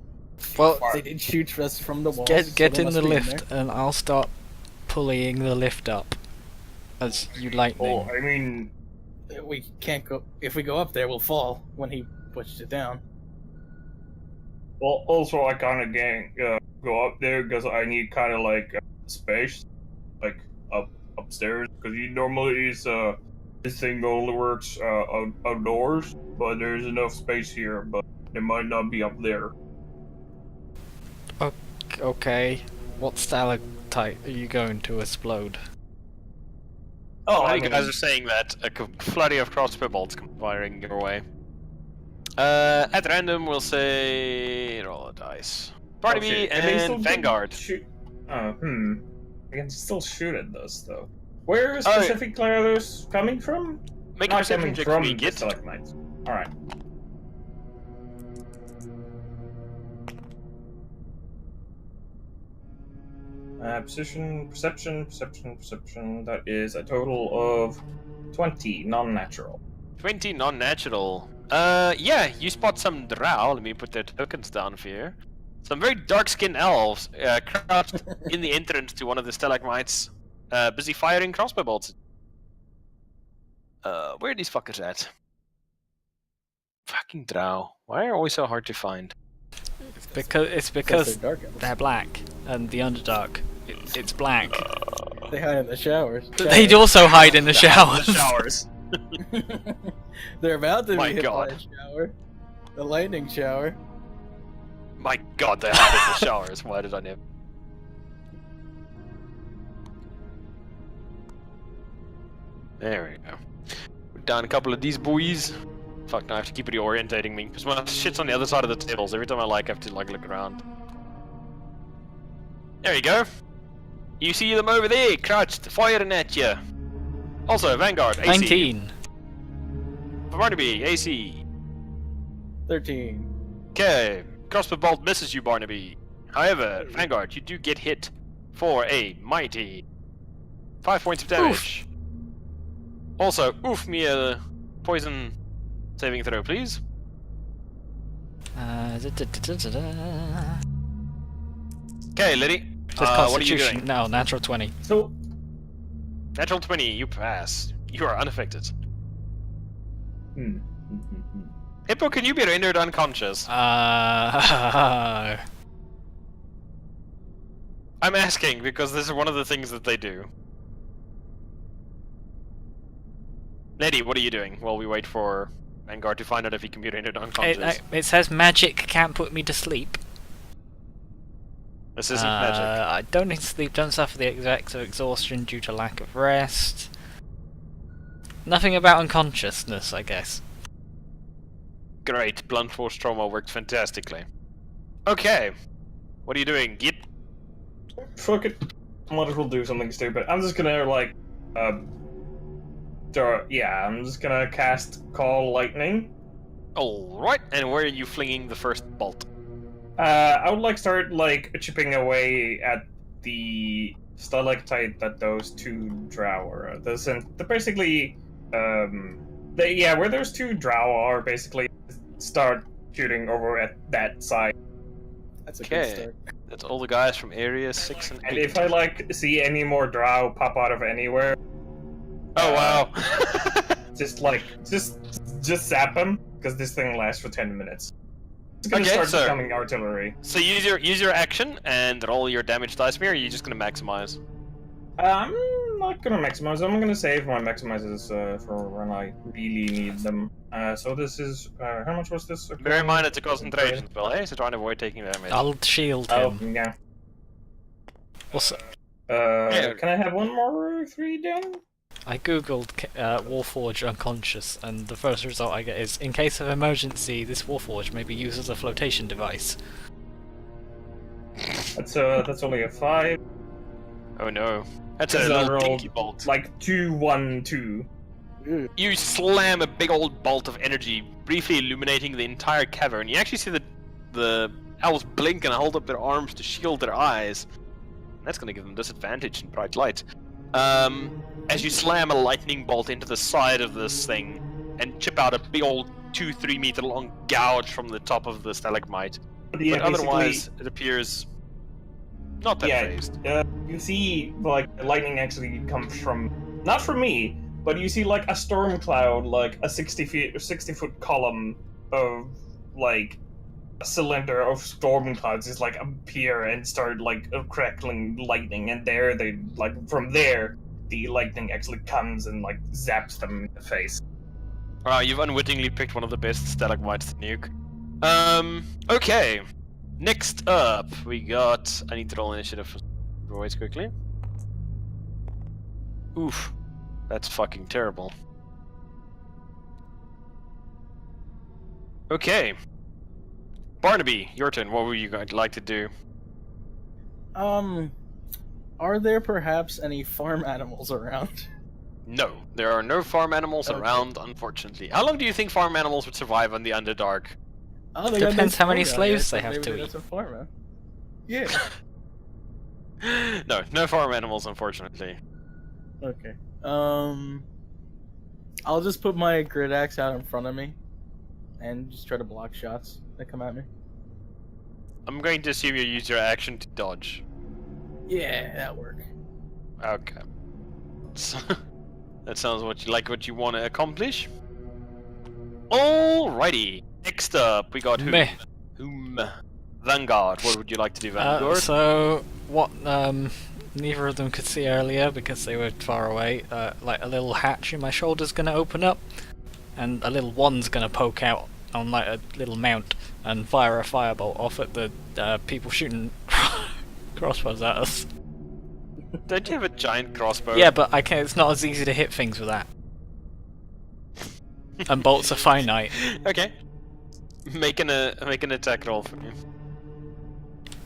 Well, They did shoot us from the wall. get in the lift, and I'll start pulling the lift up as you lightning. Oh, I mean, We can't go. If we go up there, we'll fall when he pushed it down. well, also I kind of go up there because I need kind of space, upstairs. Because you normally this thing only works outdoors, but there's enough space here, but it might not be up there. Okay, what stalactite are you going to explode? Oh, While I you mean, guys are saying that, a flurry of crossbow bolts come firing your way. At random, we'll say roll a dice. Party oh, shit. and they still Vanguard. Shoot. I can still shoot at those though. Where specifically are those coming from? Make a Not perception coming check from for me, the Git. stalagmites. All right. Perception. That is a total of 20 non-natural. 20 non-natural. Yeah, you spot some drow. Let me put their tokens down for you. Some very dark-skinned elves crouched in the entrance to one of the stalagmites, busy firing crossbow bolts. Where are these fuckers at? Fucking drow. Why are they always so hard to find? It's because they're dark elves. they're black, and the Underdark, it's black. They hide in the showers. They'd also hide in the showers. Showers. They're about to My be hit by God. a shower. The lightning shower. My god, they're having the showers. Why did I never? There we go. Put down a couple of these boys. Fuck, now I have to keep reorientating me, because my shit's on the other side of the tables. Every time I have to look around. There you go. You see them over there, crouched, firing at you. Also, Vanguard, AC. 19. Barnaby, AC. 13. Okay, crossbow bolt misses you, Barnaby. However, Vanguard, you do get hit for a mighty 5 points of damage. Also, oof me a poison saving throw, please. Okay, Liddy. What are you doing? No, natural 20. So, Natural 20, you pass. You are unaffected. Hippo, can you be rendered unconscious? I'm asking because this is one of the things that they do. Liddy, what are you doing while we wait for Vanguard to find out if he can be rendered unconscious? It says magic can't put me to sleep. This isn't magic. I don't need to sleep, don't suffer the effects of exhaustion due to lack of rest. Nothing about unconsciousness, I guess. Great, blunt force trauma worked fantastically. Okay, what are you doing, Git? fuck it. I might as well do something stupid. I'm just gonna, like, I'm just gonna cast Call Lightning. Alright, and where are you flinging the first bolt? I would like start like chipping away at the stalactite that those two drow are. They're basically, where those two drow are, basically start shooting over at that side. That's a good Okay, start. that's all the guys from Area 6 and 8. And if I like see any more drow pop out of anywhere, Oh wow! just zap them because this thing lasts for 10 minutes. It's gonna Okay, start so- becoming artillery. So use your action and roll your damage dice me, or are you just gonna maximize? I'm not gonna maximize. I'm gonna save my maximizes for when I really need them. So this is how much was this? Bear in mind it's a concentration spell, hey? So try and avoid taking damage. I'll shield Oh him. yeah. Also, Can I have one more 3 then? I googled Warforged unconscious, and the first result I get is, in case of emergency, this Warforged may be used as a flotation device. That's only a 5. Oh no. That's a Because I little rolled, dinky bolt. like 2, 1, 2. You slam a big old bolt of energy, briefly illuminating the entire cavern. You actually see the owls blink and hold up their arms to shield their eyes. That's gonna give them disadvantage in bright light. As you slam a lightning bolt into the side of this thing and chip out a big old 2-3 meter long gouge from the top of the stalagmite. Yeah, But otherwise, it appears not that phased. You see, like, the lightning actually comes from, not from me, but you see, like, a storm cloud, like, a 60-foot column of, like, a cylinder of storm clouds is, like, appear and start, like, crackling lightning, and from there, the lightning actually comes and, like, zaps them in the face. Wow, you've unwittingly picked one of the best stalagmites to nuke. Okay. Next up, we got... I need to roll initiative for Royce quickly. Oof. That's fucking terrible. Okay. Barnaby, your turn. What would you like to do? Are there perhaps any farm animals around? No, there are no farm animals Okay. around, unfortunately. How long do you think farm animals would survive on the Underdark? Oh, they got Depends how many food out slaves here, they have so to maybe eat. that's a farm, huh? Yeah. No farm animals, unfortunately. Okay. I'll just put my grid axe out in front of me, and just try to block shots that come at me. I'm going to assume you use your action to dodge. Yeah, that work. Okay. That sounds what you want to accomplish. Alrighty. Next up, we got Meh. Whom? Vanguard. What would you like to do, Vanguard? So, what neither of them could see earlier because they were far away, like a little hatch in my shoulder's gonna open up, and a little wand's gonna poke out on like a little mount and fire a firebolt off at the people shooting crossbows at us. Don't you have a giant crossbow? Yeah, but I can. It's not as easy to hit things with that. And bolts are finite. Okay. Make an attack roll for me.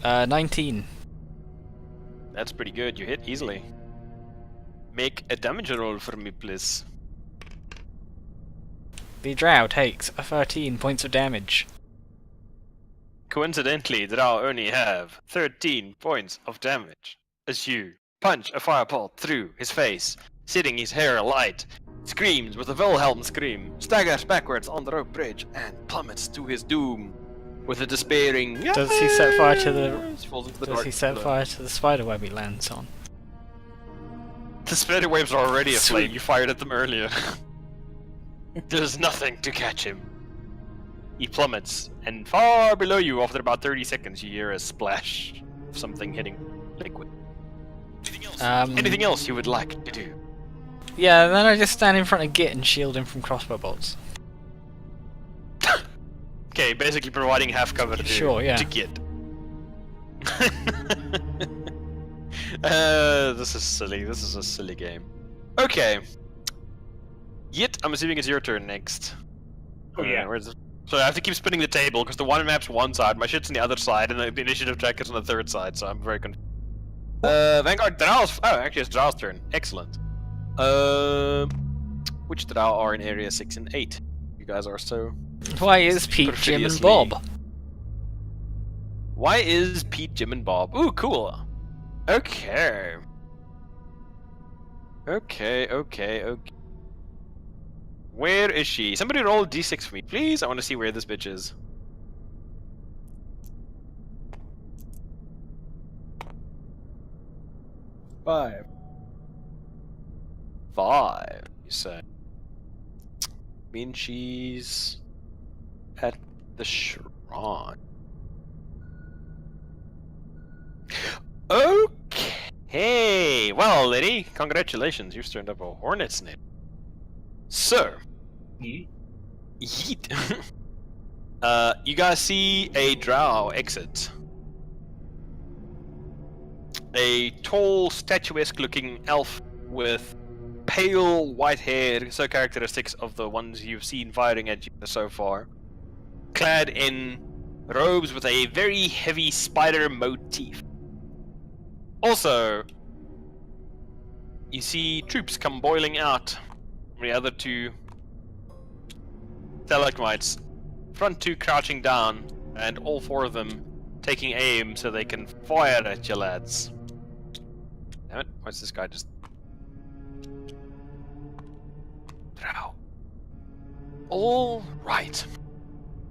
19. That's pretty good. You hit easily. Make a damage roll for me, please. The drow takes 13 points of damage. Coincidentally, the Drow only have 13 points of damage as you punch a firebolt through his face, setting his hair alight, screams with a Wilhelm scream, staggers backwards on the rope bridge, and plummets to his doom with a despairing. Does he set fire to the? Falls into the Does dark he set below. fire to the spiderweb he lands on? The spider webs are already aflame. Sweet. You fired at them earlier. There's nothing to catch him. He plummets, and far below you, after about 30 seconds, you hear a splash of something hitting liquid. Anything else you would like to do? Yeah, and then I just stand in front of Git and shield him from crossbow bolts. Okay, basically providing half cover to, Sure, yeah. to Git. This is silly. This is a silly game. Okay. Git, I'm assuming it's your turn next. Oh, yeah. So I have to keep spinning the table because the one map's one side, my shit's on the other side, and the initiative track is on the third side, so I'm very confused. Vanguard, Drow's. Oh, actually, it's Drow's turn. Excellent. Which Drow are in area 6 and 8? You guys are so. Why is Pete, Jim, and Perfidiously. Bob? Why is Pete, Jim, and Bob? Ooh, cool. Okay. Okay. Where is she? Somebody roll a d6 for me, please. I want to see where this bitch is. Five. 5, you say. Mean she's at the shrine. Okay. Well, lady, congratulations. You've turned up a hornet's nest. So, Yeet. yeet. You guys see a drow exit. A tall, statuesque-looking elf with pale white hair, so characteristics of the ones you've seen firing at you so far. Clad in robes with a very heavy spider motif. Also, you see troops come boiling out from the other two stalagmites. Front two crouching down, and all four of them taking aim so they can fire at you lads. Damn it, why's this guy just... Drow. All right.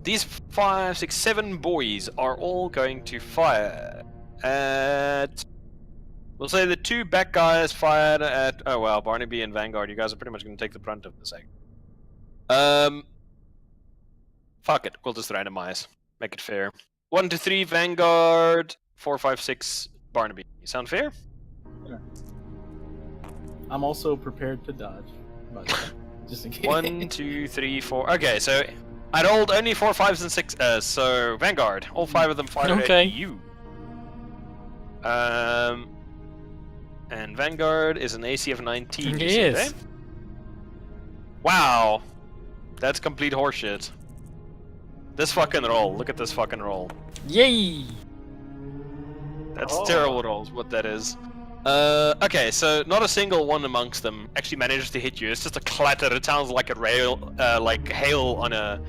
These 5, 6, 7 boys are all going to fire at... We'll say the two back guys fired at... Oh well, Barnaby and Vanguard, you guys are pretty much going to take the brunt of this egg. Fuck it, we'll just randomize. Make it fair. 1 to 3, Vanguard. 4, 5, 6, Barnaby. You sound fair? I'm also prepared to dodge, but just in case. 1, 2, 3, 4. Okay, so I rolled only 4, 5s, and 6. So Vanguard, all 5 of them fired Okay. at you. And Vanguard is an AC of 19. He you said, is. eh? Wow, that's complete horseshit. This fucking roll. Look at this fucking roll. Yay! That's Oh. terrible rolls. What that is. Okay, so not a single one amongst them actually manages to hit you. It's just a clatter. It sounds like a like hail on a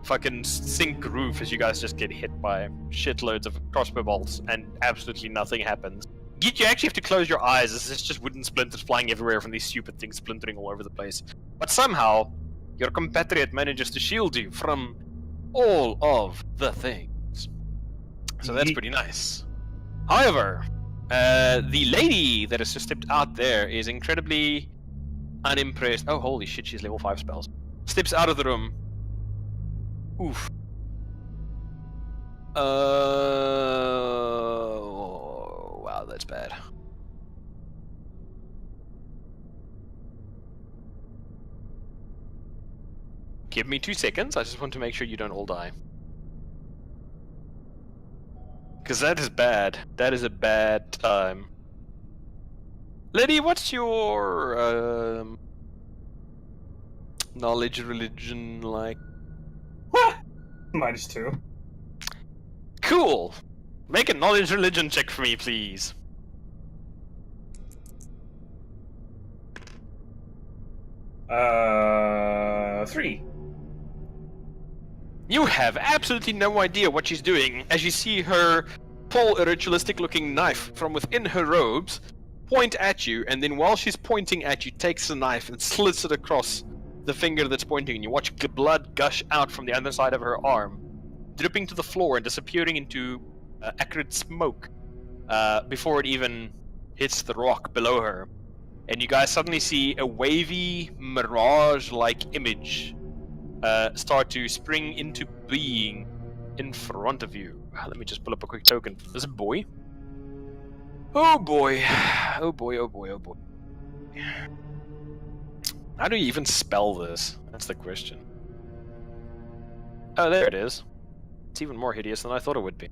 fucking sink roof as you guys just get hit by shitloads of crossbow bolts and absolutely nothing happens. You actually have to close your eyes as it's just wooden splinters flying everywhere from these stupid things splintering all over the place. But somehow, your compatriot manages to shield you from all of the things. So that's pretty nice. However, the lady that has just stepped out there is incredibly unimpressed. Oh, holy shit, she's level 5 spells. Steps out of the room. Oof. Wow, that's bad. Give me 2 seconds. I just want to make sure you don't all die. Because that is bad. That is a bad time. Lady, what's your knowledge religion like? -2. Cool. Make a knowledge religion check for me, please. Three. You have absolutely no idea what she's doing as you see her pull a ritualistic-looking knife from within her robes, point at you, and then while she's pointing at you, takes the knife and slits it across the finger that's pointing, and you watch blood gush out from the other side of her arm, dripping to the floor and disappearing into acrid smoke before it even hits the rock below her. And you guys suddenly see a wavy, mirage-like image start to spring into being in front of you. Let me just pull up a quick token. This is a boy. Oh boy. Oh boy, oh boy, oh boy. How do you even spell this? That's the question. Oh, there it is. It's even more hideous than I thought it would be.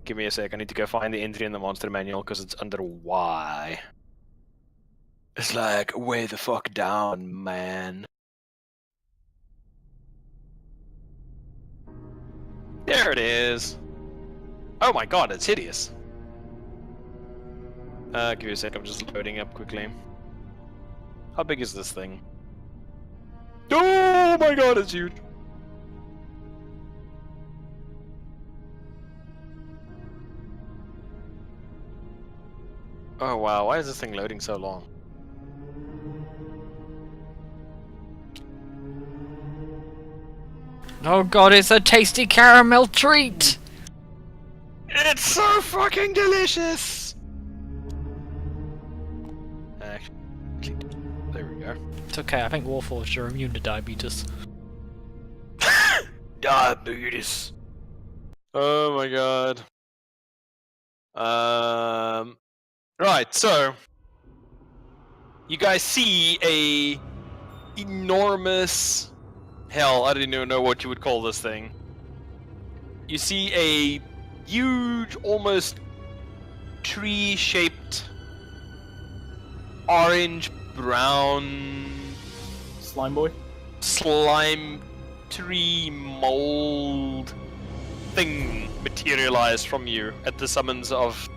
Give me a sec, I need to go find the entry in the monster manual because it's under Y. It's like, way the fuck down, man. There it is. Oh my god, it's hideous. Give me a sec, I'm just loading up quickly. How big is this thing? Oh my god, it's huge. Oh wow, why is this thing loading so long? Oh god, it's a tasty caramel treat! It's so fucking delicious! Actually, there we go. It's okay, I think Warforged are immune to diabetes. Diabetes. Oh my god. Right, so you guys see a enormous, hell, I didn't even know what you would call this thing. You see a huge, almost tree-shaped, orange-brown Slime boy. slime tree mold thing materialize from you at the summons of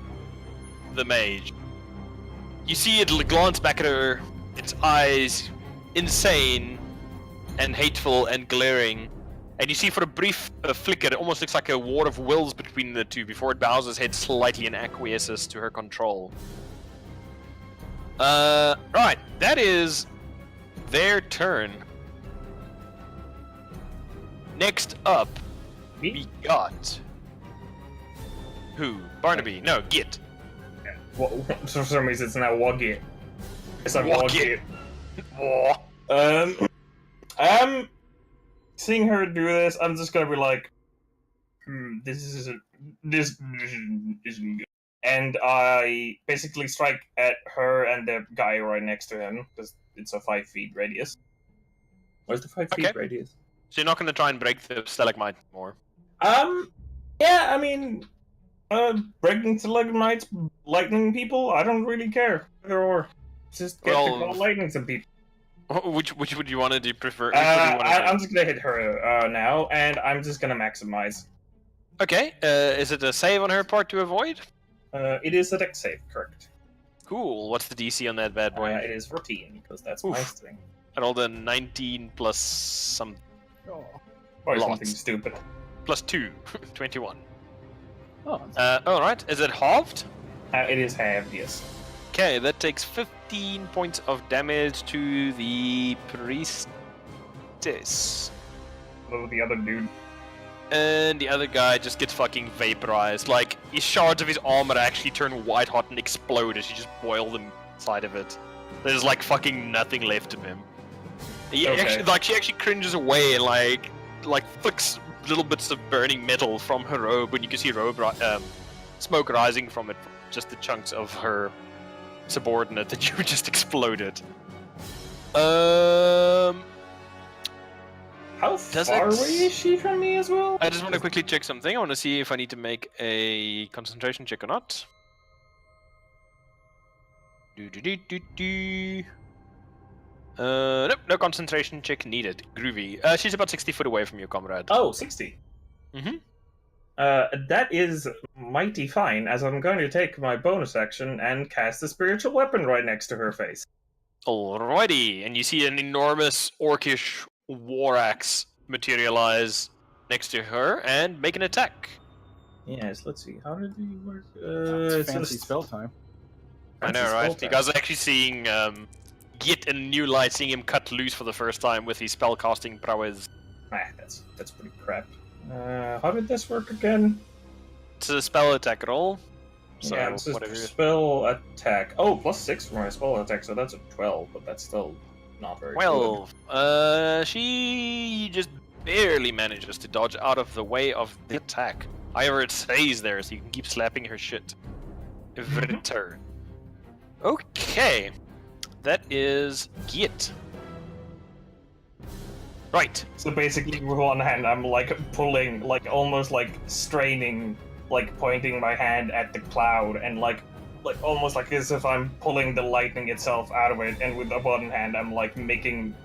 the mage. You see it glance back at her, its eyes insane and hateful and glaring, and you see for a brief flicker, it almost looks like a war of wills between the two before it bows its head slightly and acquiesces to her control. Right, that is their turn. Next up, we got who? Barnaby? No, Git. For some reason, it's now Wogit. It's like Wogit. Wogit. I'm seeing her do this. I'm just gonna be like, this isn't good. And I basically strike at her and the guy right next to him because it's a 5 feet radius. Where's the 5 feet radius? So you're not going to try and break the stalagmite more? Yeah, I mean, breaking stalagmites, lightning people, I don't really care. Either or. Just get to call lightning some people. Which would you want to do? Prefer? I'm just gonna hit her now, and I'm just gonna maximize. Okay, is it a save on her part to avoid? It is a dex save, correct. Cool, what's the DC on that bad boy? It is 14, because that's my thing. And all the 19 plus some... Or something stupid. Plus 2, 21. Oh. Alright, is it halved? It is halved, yes. Okay, that takes 15 points of damage to the priestess. Oh, the other dude. And the other guy just gets fucking vaporized. Like, his shards of his armor actually turn white hot and explode as you just boil them inside of it. There's like fucking nothing left of him. He actually, she actually cringes away and like flicks little bits of burning metal from her robe, and you can see smoke rising from it, just the chunks of her subordinate that you just exploded. How Does far it- away is she from me as well? I just want to quickly check something. I want to see if I need to make a concentration check or not. Nope, no concentration check needed. Groovy. She's about 60 foot away from you, comrade. Oh, 60. Mm-hmm. That is mighty fine, as I'm going to take my bonus action and cast a spiritual weapon right next to her face. Alrighty, and you see an enormous orcish war axe materialize next to her and make an attack. Yes, let's see. How did he work? It's fancy spell time. I know, right? You guys are actually seeing Git in a new light, seeing him cut loose for the first time with his spellcasting prowess. That's pretty crap. How did this work again? It's a spell attack roll. So Yeah, it's a whatever. spell attack. Oh, +6 for my spell attack, so that's a 12, but that's still not very good. Well, she just barely manages to dodge out of the way of the attack. However, it stays there, so you can keep slapping her shit every turn. Okay, that is Git. Right. So basically, with one hand, I'm like pulling, like almost like straining, like pointing my hand at the cloud, and like almost like as if I'm pulling the lightning itself out of it, and with the one hand, I'm like miming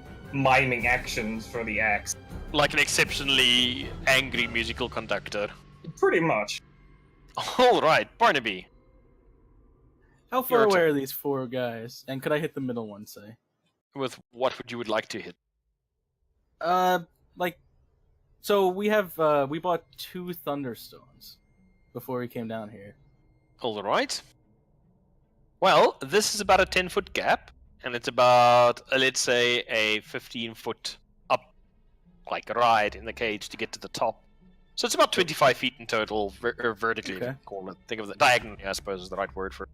actions for the axe. Like an exceptionally angry musical conductor. Pretty much. Alright, Barnaby. How far Your away turn. are these 4 guys? And could I hit the middle one, say? With what would you like to hit? So we have, we bought 2 Thunderstones before we came down here. Alright. Well, this is about a 10-foot gap, and it's about, let's say, a 15-foot up, like, ride in the cage to get to the top. So it's about 25 feet in total, vertically, if you Okay. call it. Think of it diagonally, I suppose, is the right word for it.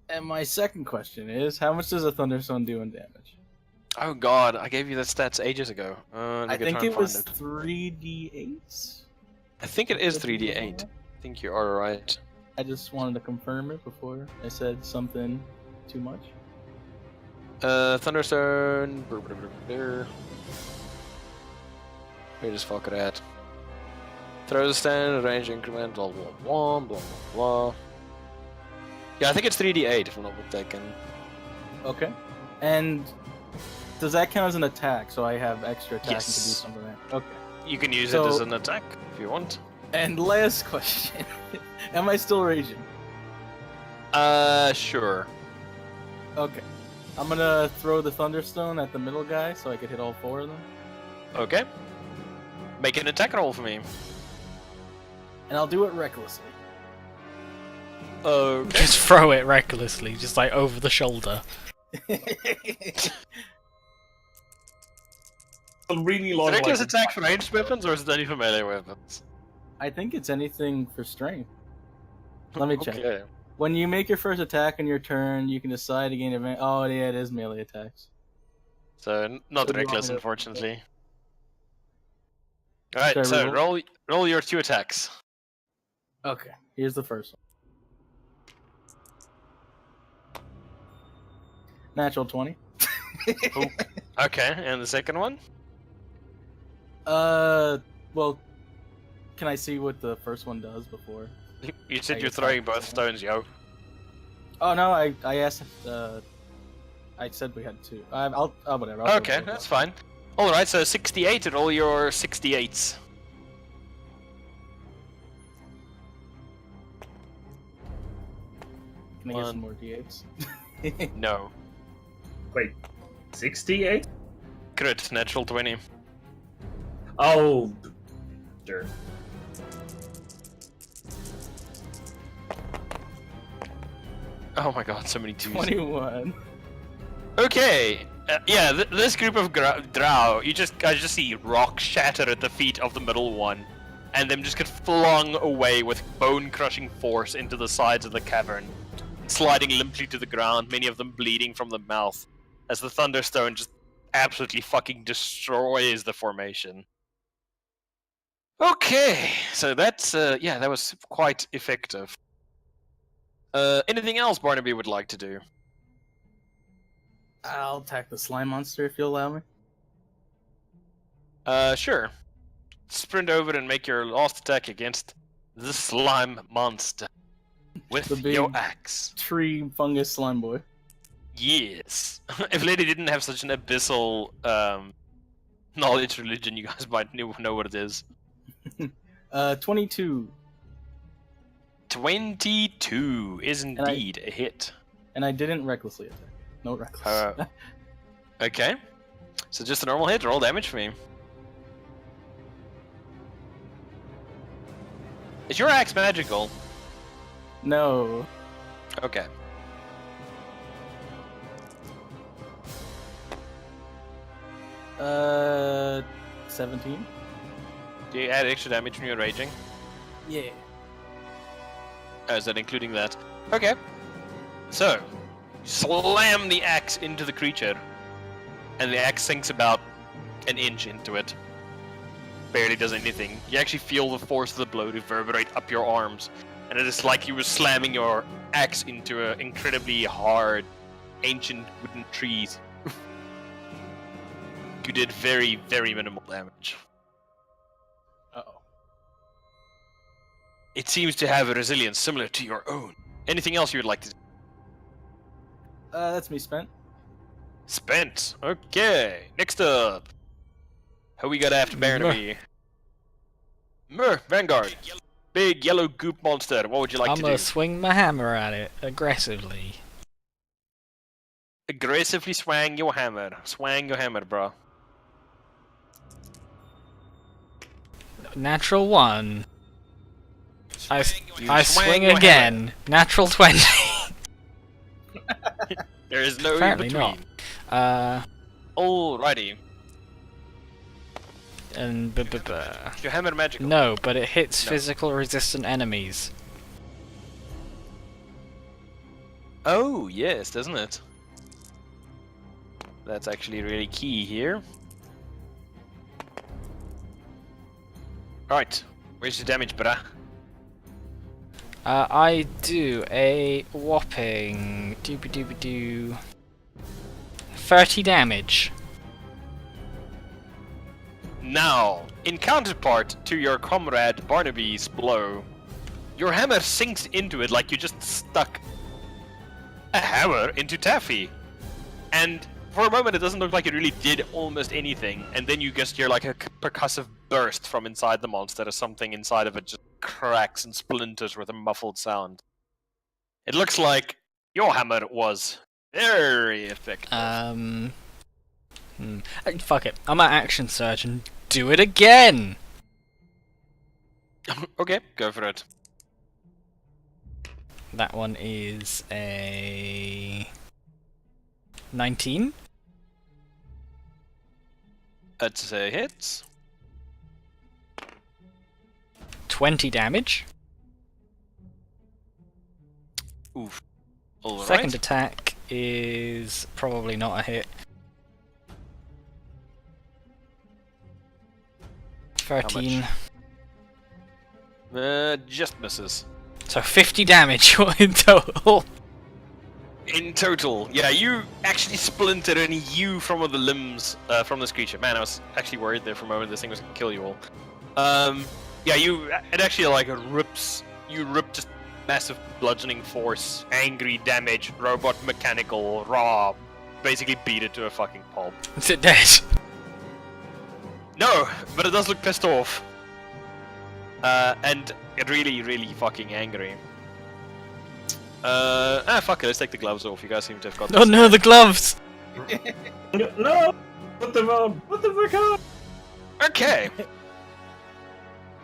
And my second question is, how much does a Thunderstone do in damage? Oh god, I gave you the stats ages ago. I think it was 3d8s? I think it is 3d8. I think you are right. I just wanted to confirm it before I said something too much. Thunderstone. Where does fuck it at? Throw the stand, range increment, blah blah blah, blah blah blah. Yeah, I think it's 3d8 if I'm not mistaken. Okay. And does that count as an attack? So I have extra attack and can do Yes. something like that? Okay. You can use So- it as an attack if you want. And last question. Am I still raging? Sure. Okay. I'm gonna throw the Thunderstone at the middle guy so I could hit all 4 of them. Okay. Make an attack roll for me. And I'll do it recklessly. Okay. Just throw it recklessly, just like over the shoulder. A really long. Reckless like, attack for ranged weapons, or is it only for melee weapons? I think it's anything for strength. Let me check. Okay. When you make your first attack on your turn, you can decide to gain advantage. Oh, yeah, it is melee attacks. So not So do you reckless, want me to- unfortunately. All right, Should I so reroll? roll your 2 attacks. Okay, here's the first one. Natural 20. Okay, and the second one? Well, can I see what the first one does before? You said I you're guess throwing I'll- both stones, yo. Oh no, I asked. I said we had 2. I'll whatever. I'll Okay, go that's fine. Alright, so 68 and roll your 68s. Can I get some more d8s? No. wait, 68? Crit, natural 20. Oh, sure. Oh my god, so many twos. 21. Okay, yeah, this group of drow, I just see rocks shatter at the feet of the middle one, and them just get flung away with bone-crushing force into the sides of the cavern, sliding limply to the ground, many of them bleeding from the mouth, as the Thunderstone just absolutely fucking destroys the formation. Okay, so that's, yeah, that was quite effective. Anything else Barnaby would like to do? I'll attack the slime monster if you'll allow me. Sure. Sprint over and make your last attack against the slime monster with The big your axe. tree fungus slime boy. Yes. If Lady didn't have such an abyssal knowledge religion, you guys might know what it is. 22. 22 is indeed a hit. And I didn't recklessly attack. No reckless. Okay. So just a normal hit. Roll damage for me. Is your axe magical? No. Okay. Uh, 17. Do you add extra damage when you're raging? Yeah. Is that including that? Okay. So, slam the axe into the creature, and the axe sinks about an inch into it. Barely does anything. You actually feel the force of the blow reverberate up your arms, and it is like you were slamming your axe into an incredibly hard, ancient wooden tree. You did very, very minimal damage. Uh-oh. It seems to have a resilience similar to your own. Anything else you would like to do? That's me spent. Spent. Okay. Next up. Who we got after Barnaby? Vanguard. Big yellow goop monster. What would you like I'm to gonna do? swing my hammer at it aggressively. Aggressively swang your hammer. Swang your hammer, bro. Natural 1. I swang swing your again. Natural 20. There is no Apparently in between. not. Alrighty. And Your hammer magical. no, but it hits No. physical resistant enemies. Oh, yes, doesn't it? That's actually really key here. Alright, where's your damage, brah? I do a whopping 30 damage. Now, in counterpart to your comrade Barnaby's blow, your hammer sinks into it like you just stuck a hammer into Taffy. And for a moment it doesn't look like it really did almost anything, and then you just hear like a percussive burst from inside the monster as something inside of it just cracks and splinters with a muffled sound. It looks like your hammer was very effective. Fuck it. I'm an action surge and do it again! Okay, go for it. That one is a 19. That's a hit. 20 damage. Oof. All Second right. attack is probably not a hit. 13. Just misses. So 50 damage in total. In total, yeah, you actually splinter and hew from one of the limbs from this creature. Man, I was actually worried there for a moment this thing was gonna kill you all. Yeah, it actually like rips. You rip just massive bludgeoning force, angry damage, robot mechanical, raw. Basically beat it to a fucking pulp. Is it dead? No, but it does look pissed off. And really, really fucking angry. Fuck it, let's take the gloves off. You guys seem to have got Oh no, the gloves! No! Put them on! Put them back on! Okay.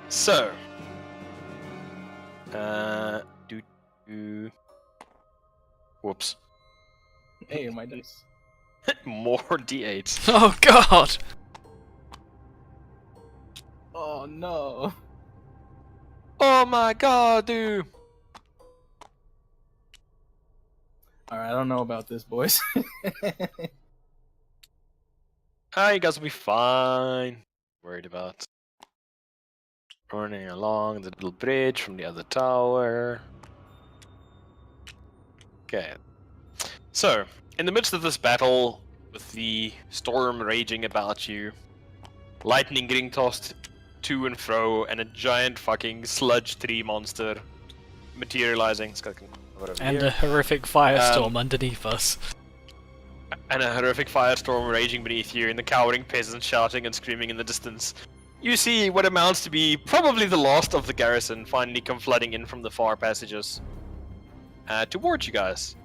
So. Whoops. Hey, my dice. More d8s. Oh god! Oh no. Oh my god, dude. Alright, I don't know about this, boys. You guys will be fine. Worried about running along the little bridge from the other tower. Okay. So, in the midst of this battle, with the storm raging about you, lightning getting tossed to and fro, and a giant fucking sludge tree monster materializing. It's got whatever And here. a horrific firestorm underneath us. And a horrific firestorm raging beneath you, and the cowering peasants shouting and screaming in the distance. You see what amounts to be probably the last of the garrison finally come flooding in from the far passages towards you guys.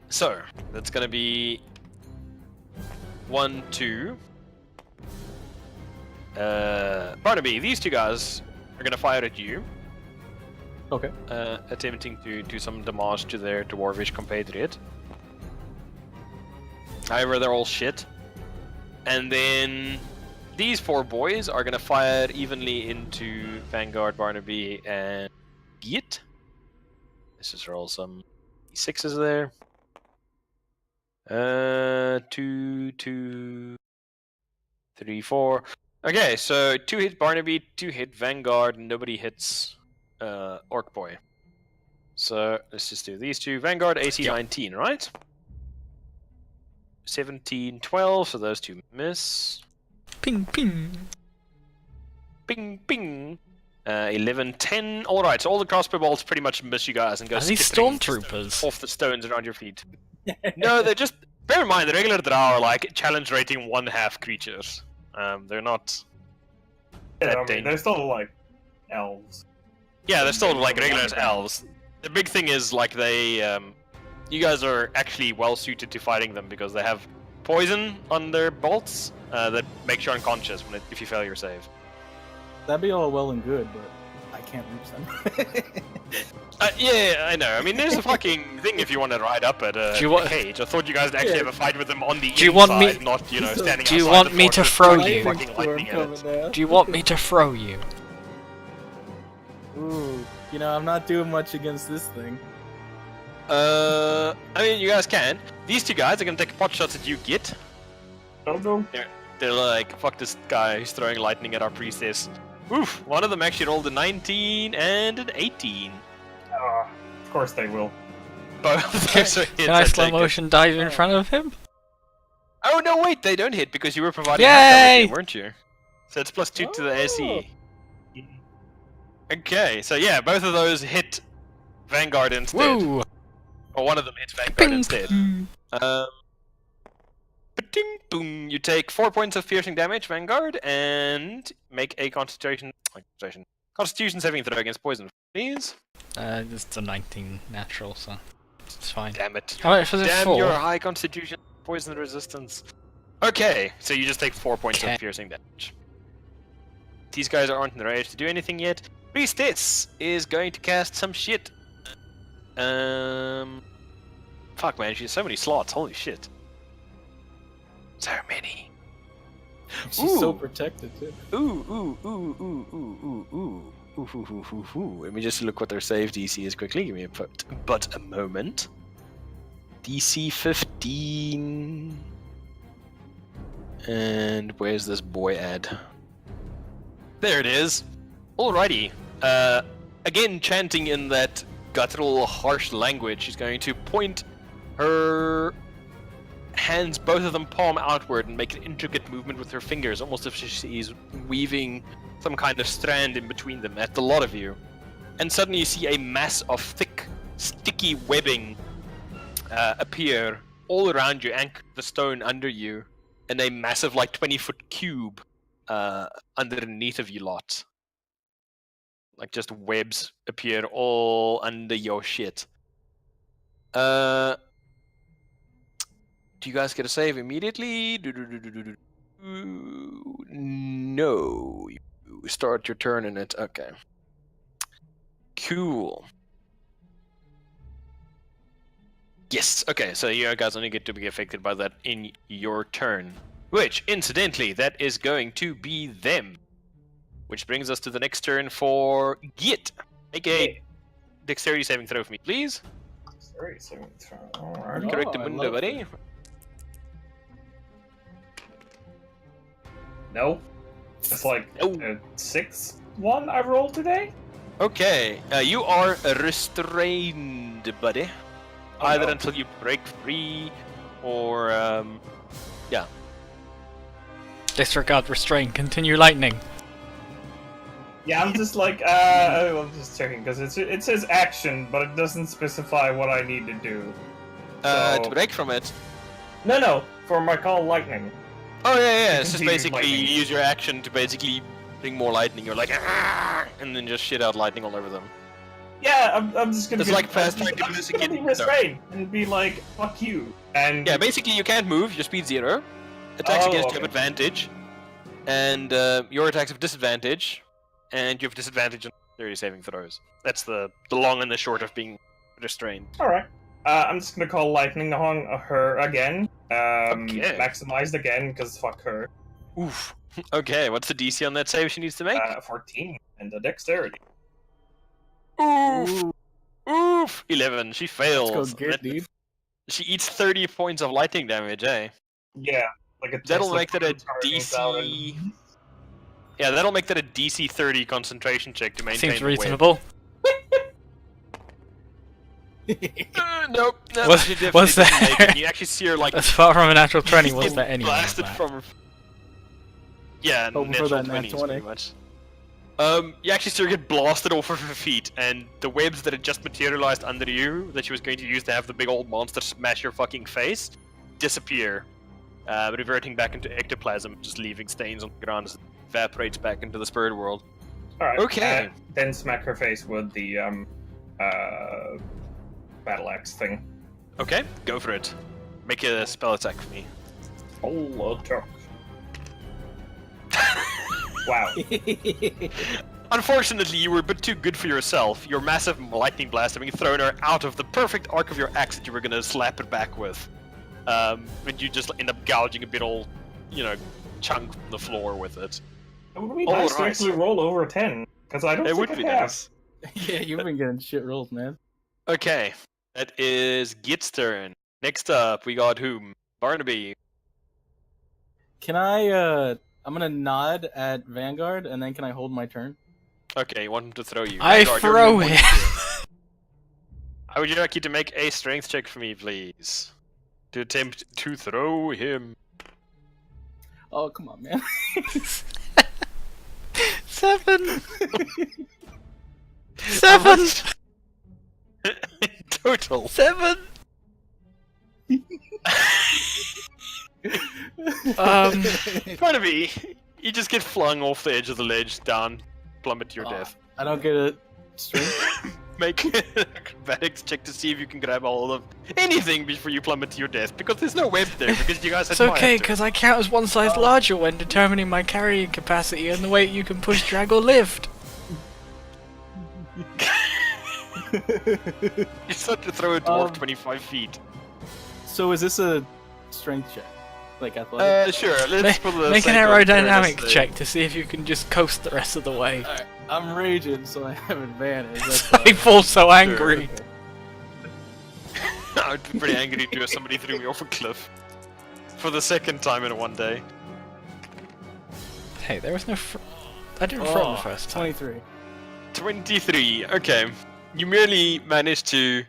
So, that's gonna be 1, 2. Barnaby, these two guys are gonna fire at you. Okay. Attempting to do some damage to their dwarvish compatriot. However, they're all shit. And then these 4 boys are gonna fire evenly into Vanguard, Barnaby, and Git. Let's just roll some 6s there. 2, 2, 3, 4. Okay, so 2 hit Barnaby, 2 hit Vanguard, nobody hits Orc Boy. So let's just do these two. Vanguard AC 19, right? 17, 12, so those two miss. Ping, ping. Ping, ping. 11, 10. Alright, so all the crossbow bolts pretty much miss you guys and go Are these skittering stormtroopers? off the stones around your feet. No, they're just... Bear in mind, the regular Drow are like challenge rating 1/2 creatures. They're not... Yeah, that I mean, dangerous. they're still like elves. Yeah, they're still like regular as elves. The big thing is like they... you guys are actually well suited to fighting them because they have poison on their bolts that makes you unconscious if you fail your save. That'd be all well and good, but I can't reach them. Yeah, I know. I mean, there's a fucking thing if you want to ride up at a cage. I thought you guys would actually have a fight with them on the Do you inside, want me- not, you know, standing Do you outside want the me to fortress throw fucking you? fucking lightning at it. Do you want me to throw you? Ooh, you know, I'm not doing much against this thing. I mean, you guys can. These two guys are gonna take pot shots at you, Git. Don't. They're like, fuck this guy who's throwing lightning at our priestess. Oof, one of them actually rolled a 19 and an 18. Of course they will. Both of those are hits, Can I slow take it. motion dive in front of him? Oh no, wait, they don't hit because you were providing Yay! half cover, weren't you? So it's +2 to the SE. Oh. Okay, so yeah, both of those hit Vanguard instead. Woo! Or one of them hits Vanguard Ping, instead. ping. Ba-ding, boom. You take 4 points of piercing damage, Vanguard, and make a Constitution saving throw against poison, please. It's a 19 natural, so it's fine. Damn it. How much was it Damn for? your high Constitution poison resistance. Okay, so you just take 4 points Okay. of piercing damage. These guys aren't in the range to do anything yet. Priestess is going to cast some shit. Fuck man, she has so many slots, holy shit. So many. She's so Ooh. protected too. Let me just look what their save DC is quickly. Give me but a moment. DC 15. And where's this boy at? There it is. Alrighty. Again, chanting in that guttural, harsh language, she's going to point her hands, both of them palm outward, and make an intricate movement with her fingers, almost as if she's weaving some kind of strand in between them at the lot of you. And suddenly you see a mass of thick, sticky webbing appear all around you, anchor the stone under you, and a massive, like, 20-foot cube underneath of you lot. Like, just webs appear all under your shit. Do you guys get a save immediately? No. You start your turn in it. Okay. Cool. Yes, okay, so you guys only get to be affected by that in your turn. Which, incidentally, that is going to be them. Which brings us to the next turn for Git. Make a dexterity saving throw for me, please. Sorry, saving throw. Alright. Correct, I window, love buddy. No. It's like No. the 6th one I rolled today? Okay, you are restrained, buddy. either no. until you break free, or yeah. Disregard restrain. Continue lightning. Yeah, I'm just like, I'm just checking, because it says action, but it doesn't specify what I need to do. So... To break from it. No, for my call lightning. Oh yeah. It's just Continue basically lightning. you use your action to basically bring more lightning. You're like, "Ah!" and then just shit out lightning all over them. Yeah, I'm just gonna It's like fast track to music be in- restrained and be like, fuck you. And Yeah, basically you can't move. Your speed 0. Attacks Oh, against you okay. have advantage, and your attacks have disadvantage, and you have disadvantage on 30 saving throws. That's the long and the short of being restrained. Alright. I'm just gonna call lightning on her again. Okay. Maximized again, because fuck her. Oof. Okay, what's the DC on that save she needs to make? 14 and the dexterity. Oof. Oof. 11. She fails. Let's go get That- dude. She eats 30 points of lightning damage, eh? Yeah, like a That'll Tesla make that a turns out and- DC. Yeah, that'll make that a DC 30 concentration check to maintain Seems the weight. reasonable. Nope. No, Was- she definitely was doesn't there- make it. You actually see her like As far from a natural 20, was get there anyone like blasted that? from her. Yeah, Hoping for natural that nat 20s 20. pretty much. You actually see her get blasted off of her feet, and the webs that had just materialized under you, that she was going to use to have the big old monster smash your fucking face, disappear, reverting back into ectoplasm, just leaving stains on the ground as it evaporates back into the spirit world. Alright. Okay. Then smack her face with the battle axe thing. Okay, go for it. Make a spell attack for me. Oh, attack. Wow. Unfortunately, you were a bit too good for yourself. Your massive lightning blast having thrown her out of the perfect arc of your axe that you were gonna slap it back with. And you just end up gouging a big old, chunk from the floor with it. It would be nice to Alright. actually roll over 10, because I don't It think would be have. nice. Yeah, you've been getting shit rolls, man. Okay, that is Git's turn. Next up, we got whom? Barnaby. Can I, I'm gonna nod at Vanguard, and then can I hold my turn? Okay, you want him to throw you. I Vanguard, you're throw the one him. to- I would like you to make a strength check for me, please. To attempt to throw him. Oh, come on, man. 7! 7! Total. 7! Barnaby, you just get flung off the edge of the ledge, down, plummet to your death. I don't get a strength. Make an acrobatics check to see if you can grab hold of anything before you plummet to your death, because there's no web there, because you guys had It's okay, fire. because I count as one size larger when determining my carrying capacity and the weight you can push, drag, or lift. You start to throw a dwarf Um, 25 feet. So is this a strength check? Like athletic? Sure, let's for the Make an sake of aerodynamic fairness, check to see if you can just coast the rest of the way. Alright, I'm raging, so I have advantage. That's I fall so angry. I'd be pretty angry too if somebody threw me off a cliff. For the second time in one day. Hey, there was no I didn't throw the first time. 23. 23, okay. You merely managed to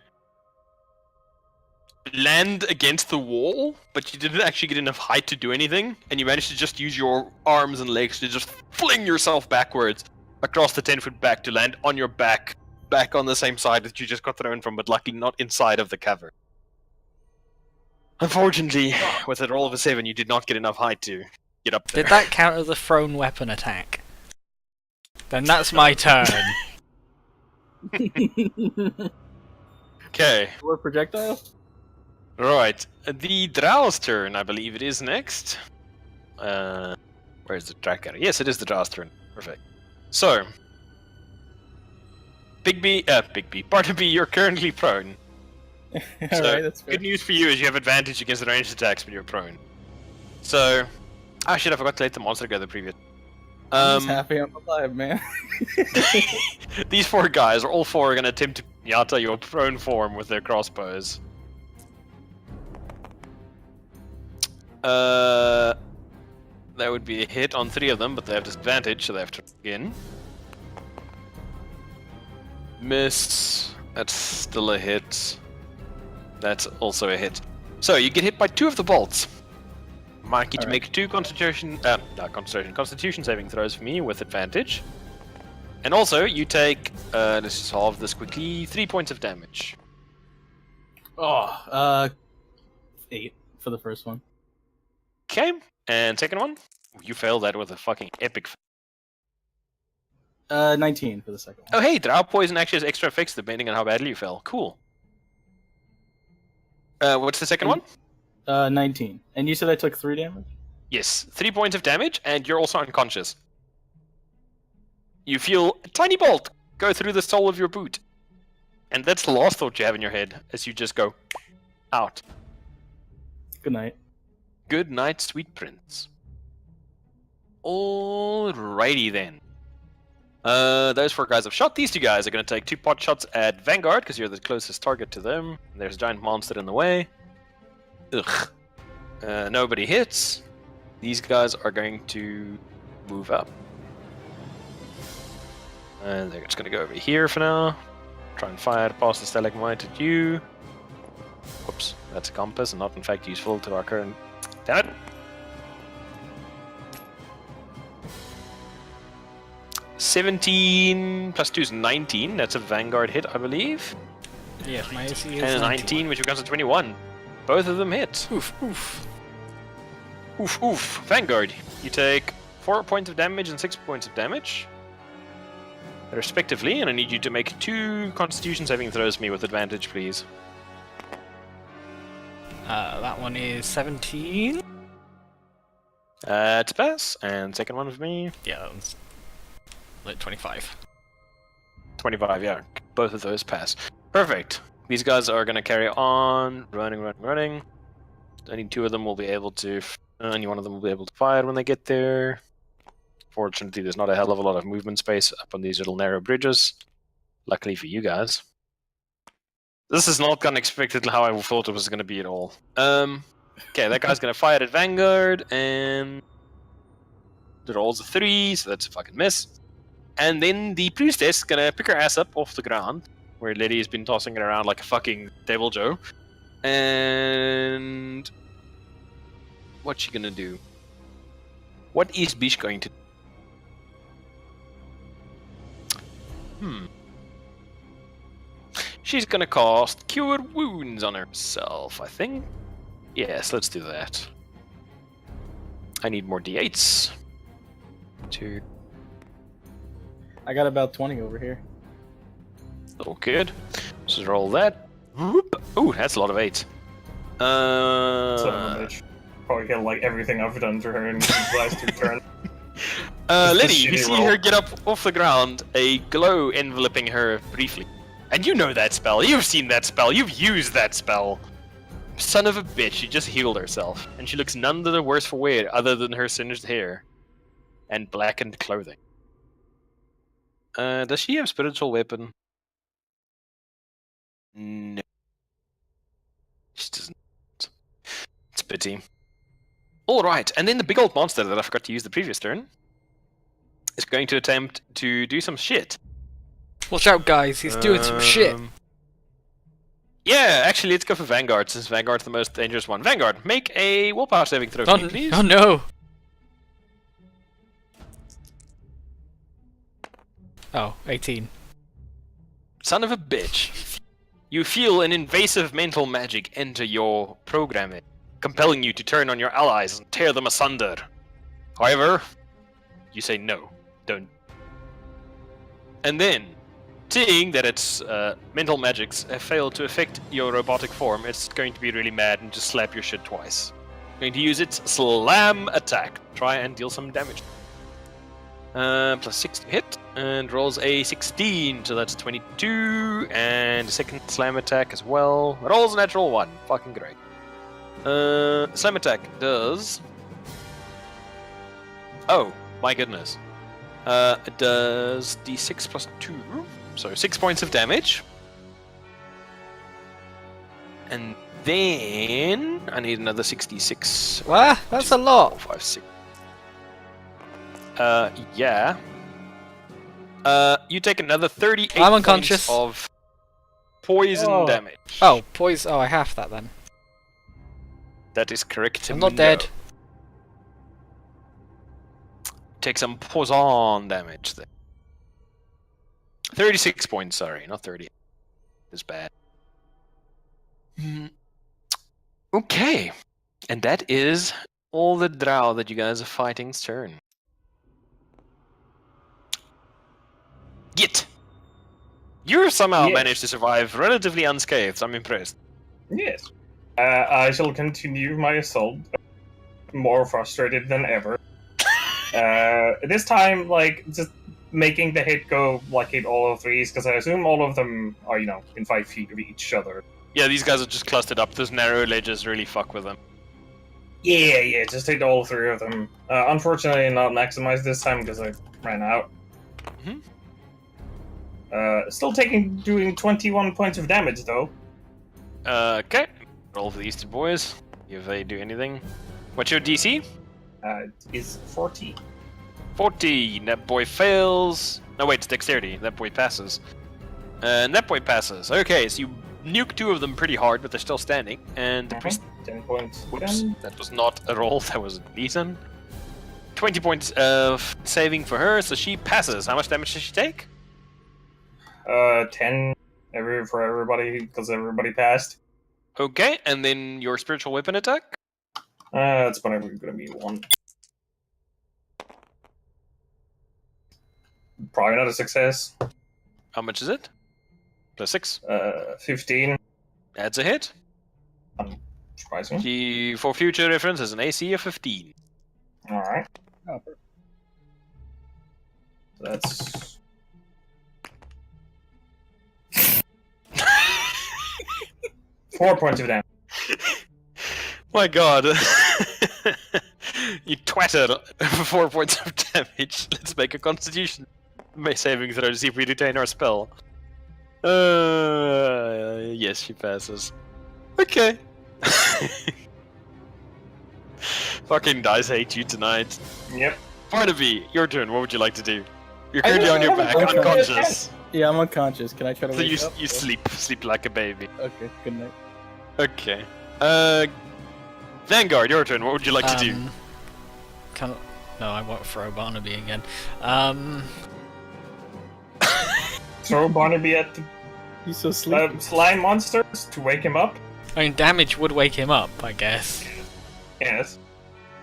land against the wall, but you didn't actually get enough height to do anything, and you managed to just use your arms and legs to just fling yourself backwards across the 10-foot back to land on your back on the same side that you just got thrown from, but luckily not inside of the cavern. Unfortunately, with a roll of a 7, you did not get enough height to get up there. Did that count as a thrown weapon attack? Then that's my turn. Okay, Or projectile? right. The Drow's turn, I believe it is next. Where's the tracker? Yes, it is the Drow's turn. Perfect. So, Barnaby, you're currently prone. Alright, that's fair. Good news for you is you have advantage against the ranged attacks when you're prone. So, shit, I forgot to let the monster go the previous. I'm just happy I'm alive, man. These four guys are all four gonna attempt to Yata your prone form with their crossbows. That would be a hit on 3 of them, but they have disadvantage, so they have to begin. Miss. That's still a hit. That's also a hit. So you get hit by 2 of the bolts. Mark you to make 2 Constitution saving throws for me with advantage. And also, you take, let's solve this quickly, 3 points of damage. 8 for the first one. Okay, and second one? You failed that with a fucking epic. 19 for the second one. Oh hey, Drow Poison actually has extra effects depending on how badly you fell. Cool. What's the second one? 19. And you said I took 3 damage? Yes, 3 points of damage, and you're also unconscious. You feel a tiny bolt go through the sole of your boot. And that's the last thought you have in your head, as you just go out. Good night. Good night, sweet prince. Alrighty then. Those 4 guys have shot. These 2 guys are going to take 2 pot shots at Vanguard, because you're the closest target to them. There's a giant monster in the way. Ugh. Nobody hits. These guys are going to move up. And they're just going to go over here for now. Try and fire past the stalagmite at you. Whoops, that's a compass and not in fact useful to our current... Damn it! 17 plus 2 is 19. That's a Vanguard hit, I believe. Yes, my AC is And a 19, which becomes a 21. Both of them hit. Oof, oof. Oof, oof. Vanguard, you take 4 points of damage and 6 points of damage, respectively, and I need you to make 2 Constitution saving throws for me with advantage, please. That one is 17. To pass, and second one for me. Yeah, that one's like 25. 25, yeah. Both of those pass. Perfect. These guys are going to carry on, running. Only 2 of them will be able to... Only one of them will be able to fire when they get there. Fortunately, there's not a hell of a lot of movement space up on these little narrow bridges. Luckily for you guys. This is not unexpected how I thought it was going to be at all. Okay, that guy's going to fire at Vanguard, and... the roll's a 3, so that's a fucking miss. And then the priestess is going to pick her ass up off the ground, where Letty has been tossing it around like a fucking Devil Joe. And... what's she going to do? What is Bish going to do? She's gonna cast Cure Wounds on herself, I think. Yes, let's do that. I need more d8s. 2. I got about 20 over here. Oh, good. Just roll that. Whoop. Ooh, that's a lot of 8. Son of a bitch. Probably get like everything I've done to her in these last 2 turns. Liddy, you see her get up off the ground, a glow enveloping her briefly. And you know that spell, you've seen that spell, you've used that spell. Son of a bitch, she just healed herself. And she looks none the worse for wear other than her singed hair. And blackened clothing. Does she have spiritual weapon? No. She doesn't. It's a pity. Alright, and then the big old monster that I forgot to use the previous turn is going to attempt to do some shit. Watch out, guys, he's doing some shit. Yeah, actually, let's go for Vanguard, since Vanguard's the most dangerous one. Vanguard, make a willpower saving throw for me, please. Oh no! Oh, 18. Son of a bitch. You feel an invasive mental magic enter your programming, compelling you to turn on your allies and tear them asunder. However, you say no, don't. And then, seeing that its mental magics have failed to affect your robotic form, it's going to be really mad and just slap your shit twice. Going to use its slam attack. Try and deal some damage. Plus 6 to hit, and rolls a 16, so that's 22, and a second slam attack as well. Rolls a natural 1, fucking great. Slam attack does... oh, my goodness. It does d6 plus 2, so 6 points of damage. And then I need another 66. What? That's a lot. 4, 5, 6. Yeah. You take another 38 I'm unconscious. points of... poison Oh. damage. Oh, poison. Oh, I have that then. That is correct. I'm not dead. Take some poison damage then. 36 points, sorry, not 30. It's bad. Okay. And that is all the drow that you guys are fighting's turn. Git! You somehow Yes. managed to survive relatively unscathed. I'm impressed. Yes. I shall continue my assault, more frustrated than ever. This time, like, just making the hit go, like, hit all of threes, because I assume all of them are, you know, in 5 feet of each other. Yeah, these guys are just clustered up. Those narrow ledges really fuck with them. Yeah, just hit all 3 of them. Unfortunately, not maximized this time, because I ran out. Mhm. Still doing 21 points of damage, though. Okay. Roll for these two boys. If they do anything. What's your DC? Is 40. 14. That boy fails. No, wait, it's dexterity. That boy passes. And that boy passes. Okay, so you nuke 2 of them pretty hard, but they're still standing. And the priest. 10 points. Whoops, Then, that was not a roll. That was a beaten. 20 points of saving for her, so she passes. How much damage does she take? 10 for everybody, because everybody passed. Okay, and then your spiritual weapon attack? It's probably gonna be 1. Probably not a success. How much is it? Plus 6. 15. Adds a hit. Surprising. She, for future reference, has an AC of 15. Alright. Oh, perfect. That's... Four points of damage. My god. You twatted 4 points of damage. Let's make a constitution saving throw to see if we retain our spell. Yes, she passes. Okay. Fucking dice hate you tonight. Yep. Barnaby, your turn. What would you like to do? You're currently on your back, Okay. unconscious. Yeah, I'm unconscious. Can I try to So wake you up? you sleep like a baby. Okay, good night. Okay. Vanguard, your turn. What would you like to do? No, I won't throw Barnaby again. Throw Barnaby at the He's so sleepy. slime monsters to wake him up? I mean, damage would wake him up, I guess. Yes.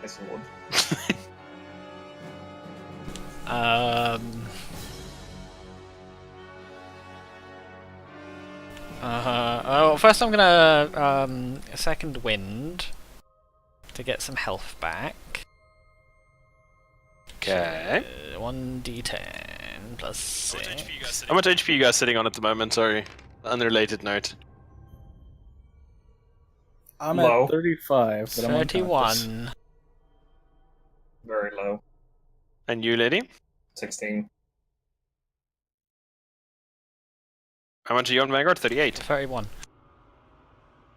Yes, it would. First I'm gonna second wind to get some health back. Okay. 1d10 plus 6. How much HP you guys sitting on at the moment? Sorry. Unrelated note. I'm Low. at 35, but I'm unconscious. 31. Very low. And you, lady? 16. How much are you on Vanguard? 38. 31.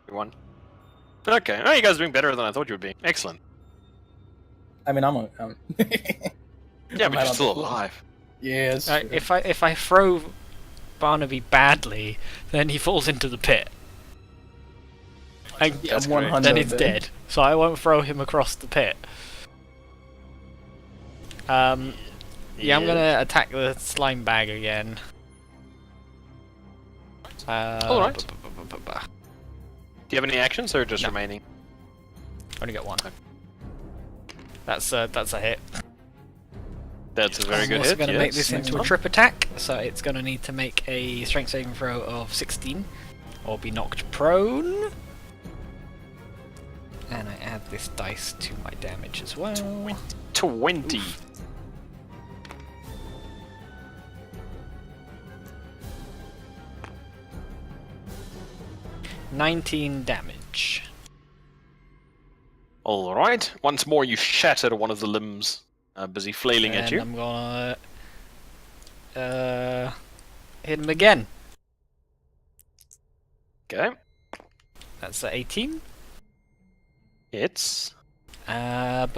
31. Okay. Oh, you guys are doing better than I thought you would be. Excellent. I mean, I'm Yeah, but out you're on still the floor. alive. Yeah, it's true. If I throw Barnaby badly, then he falls into the pit. And Yeah, That's 100 then he's then. dead. So I won't throw him across the pit. Yeah, I'm gonna attack the slime bag again. Alright. Do you have any actions or just No. remaining? Only got one. That's a hit. That's a very I'm good also hit. going to yes. make this into a trip attack, so it's going to need to make a strength saving throw of 16, or be knocked prone. And I add this dice to my damage as well. 20. Oof. $19 damage. Alright. Once more, you shatter one of the limbs. Busy flailing at And you. I'm gonna hit him again. Okay. That's 18. Hits. Let's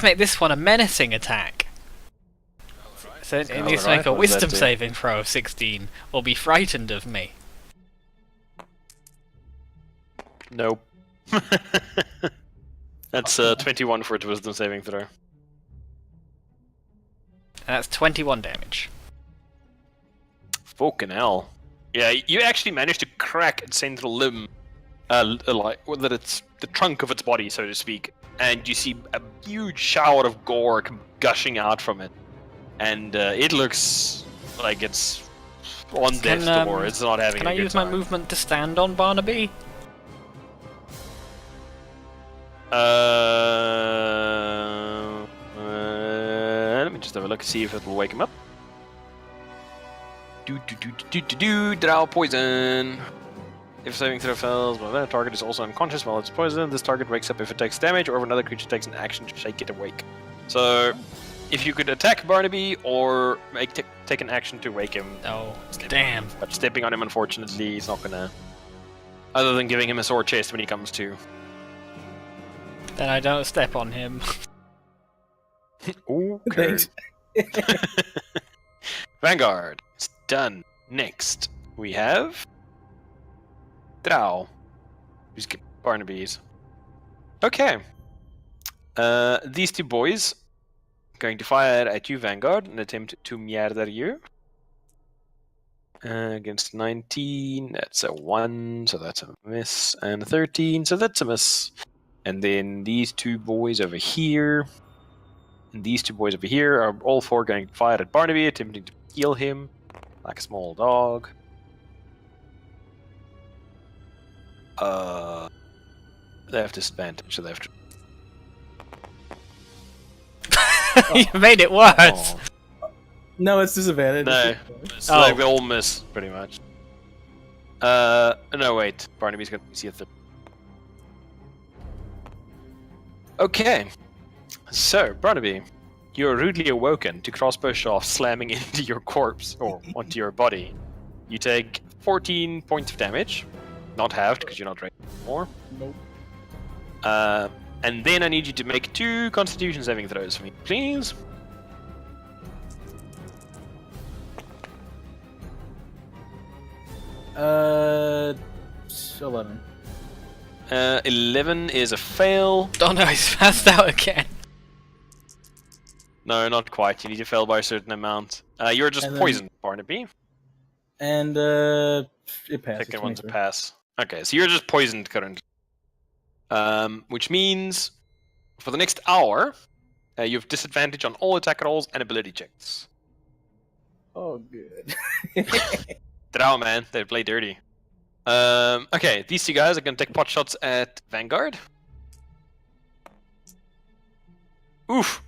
make this one a menacing attack. So it Sounds needs to right. make a What does that wisdom do? saving throw of 16, or be frightened of me. Nope. That's 21 for its wisdom saving throw. And that's 21 damage. Fucking hell. Yeah, you actually managed to crack its central limb, like that it's the trunk of its body, so to speak, and you see a huge shower of gore gushing out from it, and it looks like it's on death's door. It's not having Can a I good use time. my movement to stand on Barnaby? Let me just have a look, see if it will wake him up. Drow poison. If saving throw fails, well, the target is also unconscious while it's poisoned. This target wakes up if it takes damage, or if another creature takes an action to shake it awake. So, if you could attack Barnaby or take an action to wake him. Oh, damn. But stepping on him, unfortunately, is not gonna. Other than giving him a sore chest when he comes to. Then I don't step on him. Okay. Vanguard. It's done. Next, we have Drow. Who's Barnaby's. Okay. These two boys going to fire at you, Vanguard, and attempt to murder you. Against 19, that's a 1, so that's a miss, and a 13, so that's a miss. And then these two boys over here, and these two boys over here are all four going to fire at Barnaby, attempting to heal him like a small dog. They have disadvantage, so they have to. You made it worse! Oh. No, it's disadvantage. No, it's Oh. like they all miss, pretty much. No, wait. Barnaby's gonna see a third. Okay. So, Barnaby, you are rudely awoken to crossbow shafts slamming into your corpse, or onto your body. You take 14 points of damage. Not halved, because you're not ready anymore. Nope. And then I need you to make 2 constitution saving throws for me, please. Uh, 11. 11 is a fail. Oh no, he's passed out again. No, not quite. You need to fail by a certain amount. You're just And then- poisoned, Barnaby. And it passes. Second one's a 23. pass. Okay, so you're just poisoned currently. Which means for the next hour, you have disadvantage on all attack rolls and ability checks. Oh, good. Drow, man, they play dirty. Okay, these two guys are gonna take pot shots at Vanguard. Oof.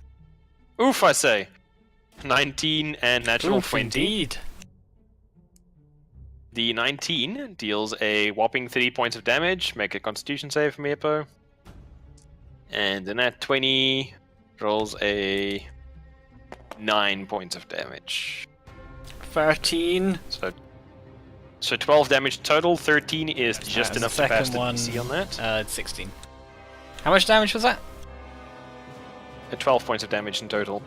Oof, I say. 19 and natural Oof, 20. indeed. The 19 deals a whopping 3 points of damage. Make a constitution save for me, Hippo. And the nat 20 rolls a 9 points of damage. 13. So 12 damage total. 13 is just the enough to pass second the one. DC on that. It's 16. How much damage was that? 12 points of damage in total.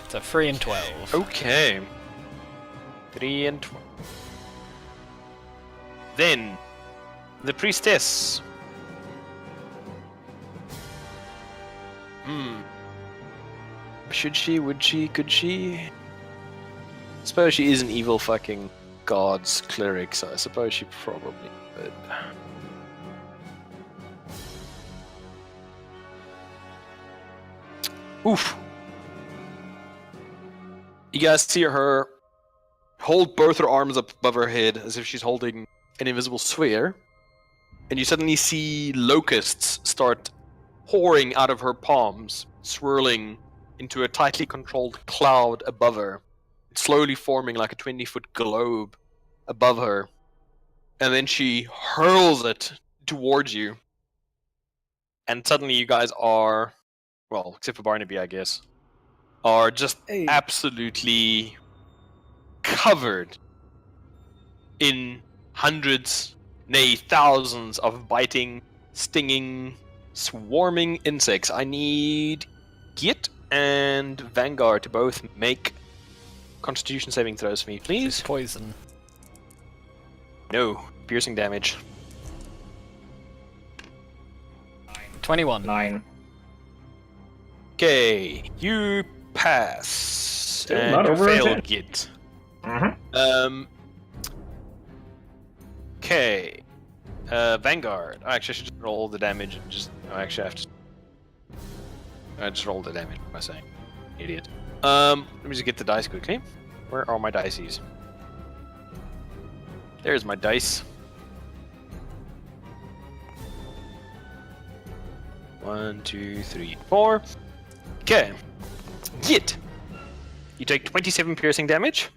So 3 and 12. Okay. 3 and 12. Then, the priestess. Should she? Would she? Could she? I suppose she is an evil fucking god's cleric, so I suppose she probably would. Oof. You guys see her hold both her arms up above her head as if she's holding an invisible sphere, and you suddenly see locusts start pouring out of her palms, swirling into a tightly controlled cloud above her, slowly forming like a 20-foot globe above her. And then she hurls it towards you. And suddenly you guys are, well, except for Barnaby, I guess, are just Hey. absolutely covered in hundreds, nay thousands of biting, stinging, swarming insects. I need Git and Vanguard to both make Constitution saving throws for me, It's please. poison. No, piercing damage. 21. 9. Okay, you pass. Still and not you over a fail 10. Git. Mm-hmm. Okay. Vanguard. Actually, I should just roll the damage and just. No, actually, I have to. I just roll the damage. What am I saying? Idiot. Let me just get the dice quickly. Where are my dices? There's my dice. 1, 2, 3, 4. Okay. Git. You take 27 piercing damage.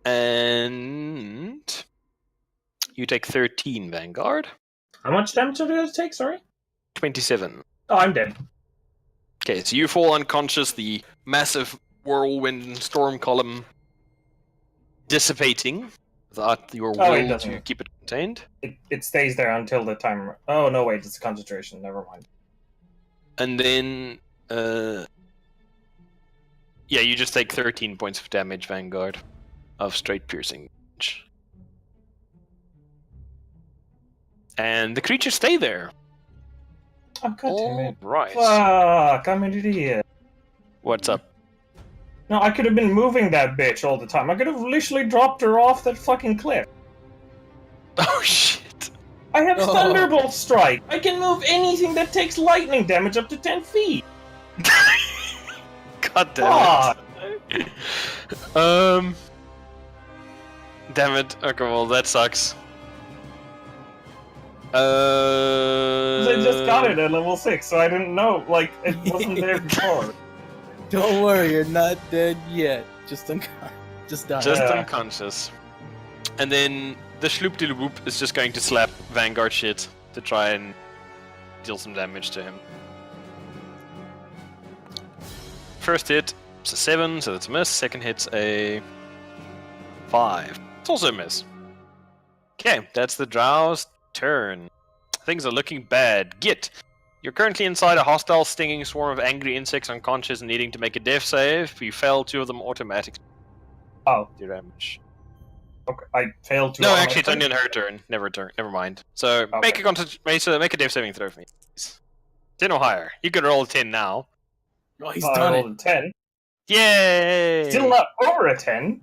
And you take 13 Vanguard. How much damage did it take? Sorry. 27. Oh, I'm dead. Okay, so you fall unconscious, the massive whirlwind storm column dissipating without your Oh, it will doesn't. to keep it contained. It stays there until the timer. Oh no, wait, it's concentration. Never mind. And then, yeah, you just take 13 points of damage, Vanguard, of straight piercing damage. And the creatures stay there. Oh, god damn it. Right. Fuck, I'm an idiot. What's up? No, I could have been moving that bitch all the time. I could have literally dropped her off that fucking cliff. Oh shit. I have Oh. Thunderbolt Strike. I can move anything that takes lightning damage up to 10 feet. God damn Fuck. it. Damn it. Okay, well that sucks. I just got it at level 6, so I didn't know. Like, it wasn't there before. Don't worry, you're not dead yet. Just died. Just Yeah. unconscious. And then the Schloop de Whoop is just going to slap Vanguard shit to try and deal some damage to him. First hit, it's a 7, so that's a miss. Second hit's a 5. It's also a miss. Okay, that's the Drow's turn. Things are looking bad. Git, you're currently inside a hostile stinging swarm of angry insects unconscious and needing to make a death save. You fail 2 of them automatically. Oh, Do damage. okay. I failed to. No, actually, it's only on her turn. Never mind. So Okay. make a death saving throw for me. Please. 10 or higher. You could roll a 10 now. Oh, he's I done rolled it. a 10. Yay! Still not over a 10.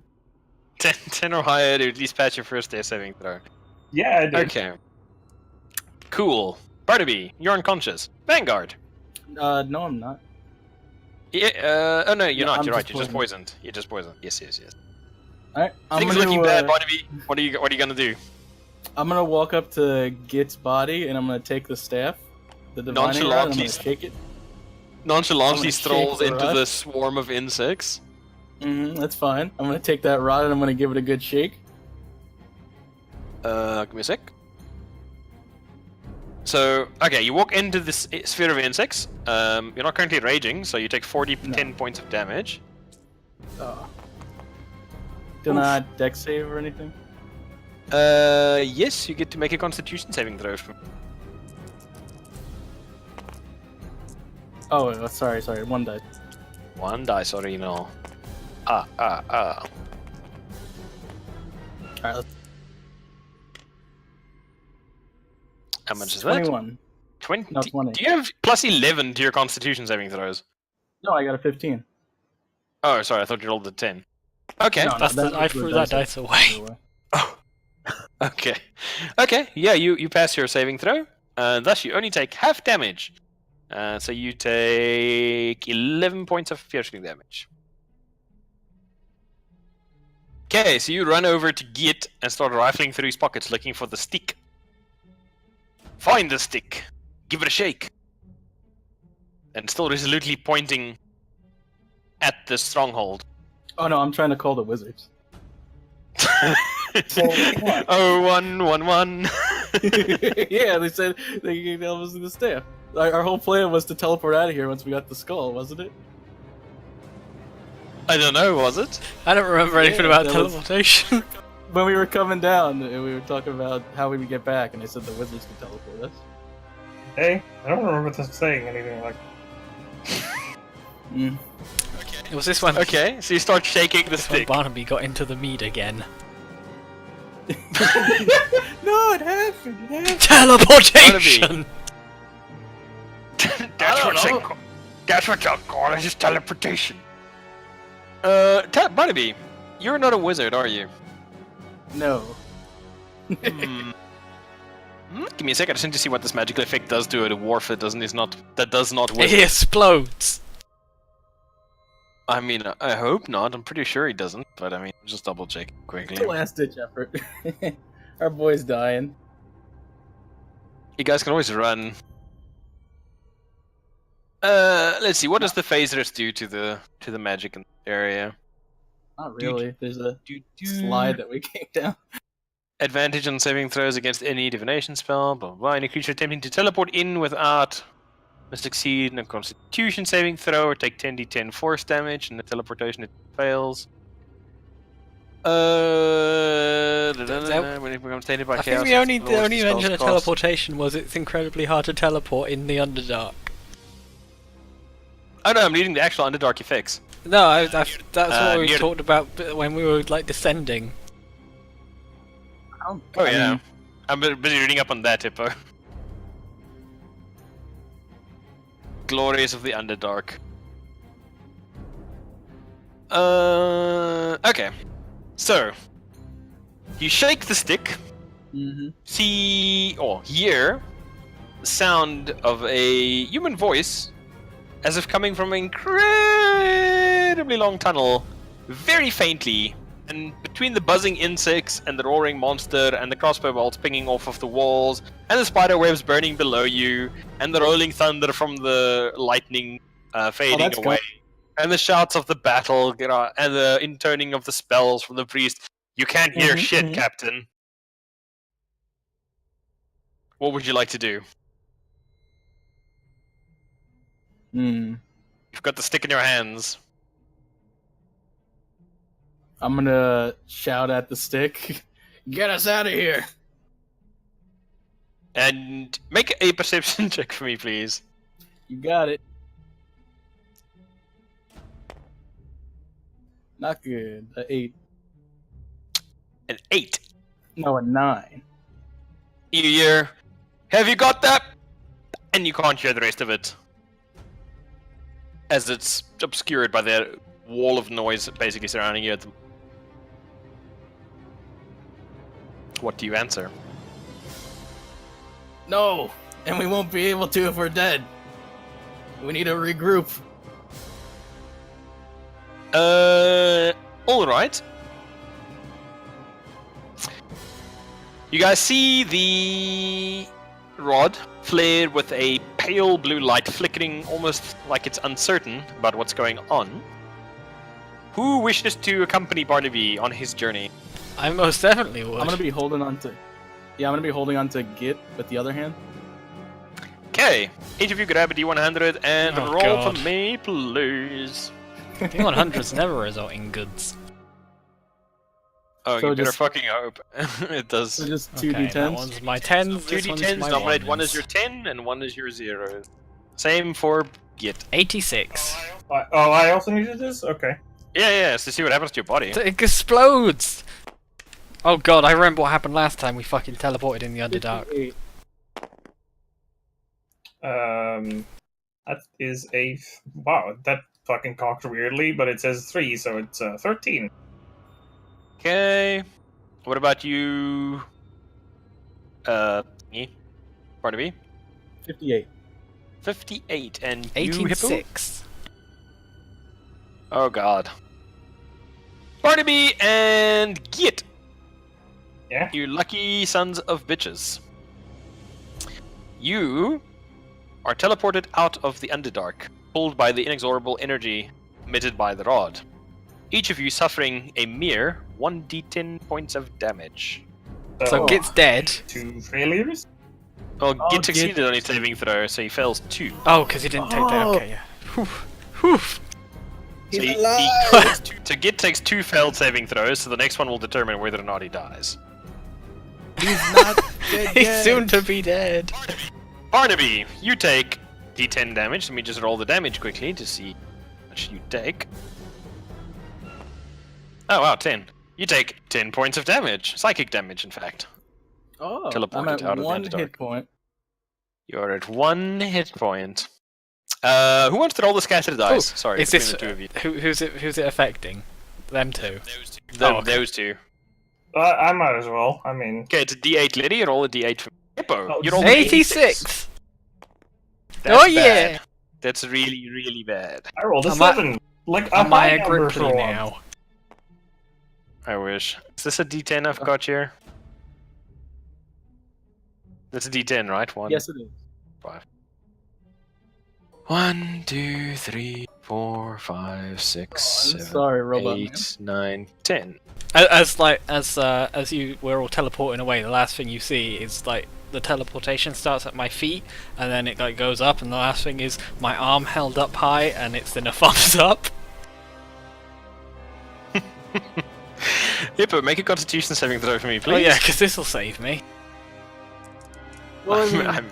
10 or higher to at least pass your first death saving throw. Yeah, I did. Okay. Cool. Barnaby, you're unconscious. Vanguard. No, I'm not. Yeah. Oh no, you're No, not. I'm You're right. just You're just poisoned. You're just poisoned. Yes. Alright, I'm Things are gonna, looking bad, Barnaby. What are you gonna do? I'm gonna walk up to Git's body and I'm gonna take the staff, the divining rod, and I'm Nonchalantly gonna shake it. Nonchalantly I'm gonna strolls shake the into rod. the swarm of insects. That's fine. I'm gonna take that rod and I'm gonna give it a good shake. Give me a sec. So, okay, you walk into this sphere of insects. You're not currently raging, so you take 10 points of damage. Do not dex save or anything? Yes, you get to make a Constitution saving throw. Oh, sorry, 1 die. 1 dice, Orino. Alright, let's How much is that? 21. 20. No, 20. Do you have plus 11 to your Constitution saving throws? No, I got a 15. Oh, sorry, I thought you rolled a 10. Okay. No, That's that I was threw the that dice dice away. Oh. Okay. Okay, yeah, you pass your saving throw. Thus, you only take half damage. So you take 11 points of piercing damage. Okay, so you run over to Git and start rifling through his pockets looking for the stick. Find the stick. Give it a shake. And still resolutely pointing at the stronghold. Oh no, I'm trying to call the wizards. what? Oh, 111. Yeah, they said they gave us the staff. Our whole plan was to teleport out of here once we got the skull, wasn't it? I don't know, was it? I don't remember anything Yeah, about that was- teleportation. When we were coming down, we were talking about how we would get back, and they said the wizards could teleport us. Hey, I don't remember them saying anything like. Mm. It was this one. Okay, so you start shaking the This one stick. Barnaby got into the mead again. No, it happened. It happened. Teleportation. That's what you call it, just teleportation. Barnaby, you're not a wizard, are you? No. Give me a second, I just need to see what this magical effect does to a dwarf that does not He wizard. explodes. I mean, I hope not. I'm pretty sure he doesn't, but I mean, just double check It's a quickly. last ditch effort. Our boy's dying. You guys can always run. Let's see. What does the phasers do to the magic in the area? Not really. There's a slide that we came down. Advantage on saving throws against any divination spell. Blah blah. Blah. Any creature attempting to teleport in without must succeed in a Constitution saving throw or take 10d10 force damage, and the teleportation it fails. When it becomes tainted by I think chaos, the only lowers mention spell's of cost. teleportation was it's incredibly hard to teleport in the Underdark. Oh no, I'm reading the actual Underdark effects. No, that's what we near- talked about when we were like descending. Oh yeah, I'm busy reading up on that, Hippo. Glories of the Underdark. Okay. So, you shake the stick, Mm-hmm. see or hear the sound of a human voice, as if coming from an incredibly long tunnel, very faintly. And between the buzzing insects and the roaring monster and the crossbow bolts pinging off of the walls and the spider webs burning below you and the rolling thunder from the lightning fading that's away and the shouts of the battle and the intoning of the spells from the priest, you can't hear shit, Captain. What would you like to do? Hmm. You've got the stick in your hands. I'm gonna shout at the stick. Get us out of here! And make a perception check for me, please. You got it. Not good. A 8. An 8. No, a 9. You hear, have you got that? And you can't hear the rest of it. As it's obscured by the wall of noise basically surrounding you. What do you answer? No! And we won't be able to if we're dead. We need to regroup. Alright. You guys see the rod flare with a pale blue light flickering almost like it's uncertain about what's going on. Who wishes to accompany Barnaby on his journey? I most definitely would. I'm gonna be holding on to... Yeah, I'm gonna be holding on to Git with the other hand. Okay, each of you grab a D100 and Oh, roll God. for me, please. D100s never result in goods. Oh, So you better just- fucking hope. It does. So just Okay, 2d10s. that one's my 10s, Two this one's D10s, my nominate one ones. is your 10 and one is your 0. Same for Git. 86. I also needed this? Okay. Yeah, so see what happens to your body. It explodes! Oh god, I remember what happened last time we fucking teleported in the Underdark. 58. That is a... Wow, that fucking cocked weirdly, but it says 3, so it's 13. Okay. What about you? Me? Barnaby? 58. 58. And you, Hippo? 86. Oh god. Barnaby and Git. Yeah? You lucky sons of bitches. You are teleported out of the Underdark, pulled by the inexorable energy emitted by the rod. Each of you suffering a mere 1d10 points of damage. So Git's dead. 2 failures? Well, Oh, Git Git- succeeded on his saving throw, so he fails 2. Oh, because he didn't take that. Oh. Okay, yeah. Whew. Whew. So He's he alive! takes so Git takes 2 failed saving throws, so the next one will determine whether or not he dies. He's not dead He's yet. soon to be dead. Barnaby, you take D10 damage. Let me just roll the damage quickly to see how much you take. Oh wow, 10. You take 10 points of damage. Psychic damage, in fact. Oh, Teleported I'm at out of the one Underdark. hit point. You're at 1 hit point. Who wants to roll the scattered dice? Sorry, Is between this the two of you. who's it affecting? Them two. Okay. Those two. I might as well. I mean, Okay, it's a D8 Liddy, you roll a D8 for Hippo. Oh, You roll 86. That's Oh, yeah. bad. That's really, really bad. I rolled a Am I- 7. Like a Am I high a number Gripply for now? once. I wish. Is this a D10 I've got here? That's a D10, right? One. Yes, it is. 5. 1, 2, 3, 4, 5, 6, I'm 7, sorry, Robot 8, 9, 10. As you were all teleporting away, the last thing you see is like the teleportation starts at my feet, and then it like goes up, and the last thing is my arm held up high, and it's in a thumbs up. Hippo, make a Constitution saving throw for me, please. Oh yeah, because this will save me. Well, I mean, I'm-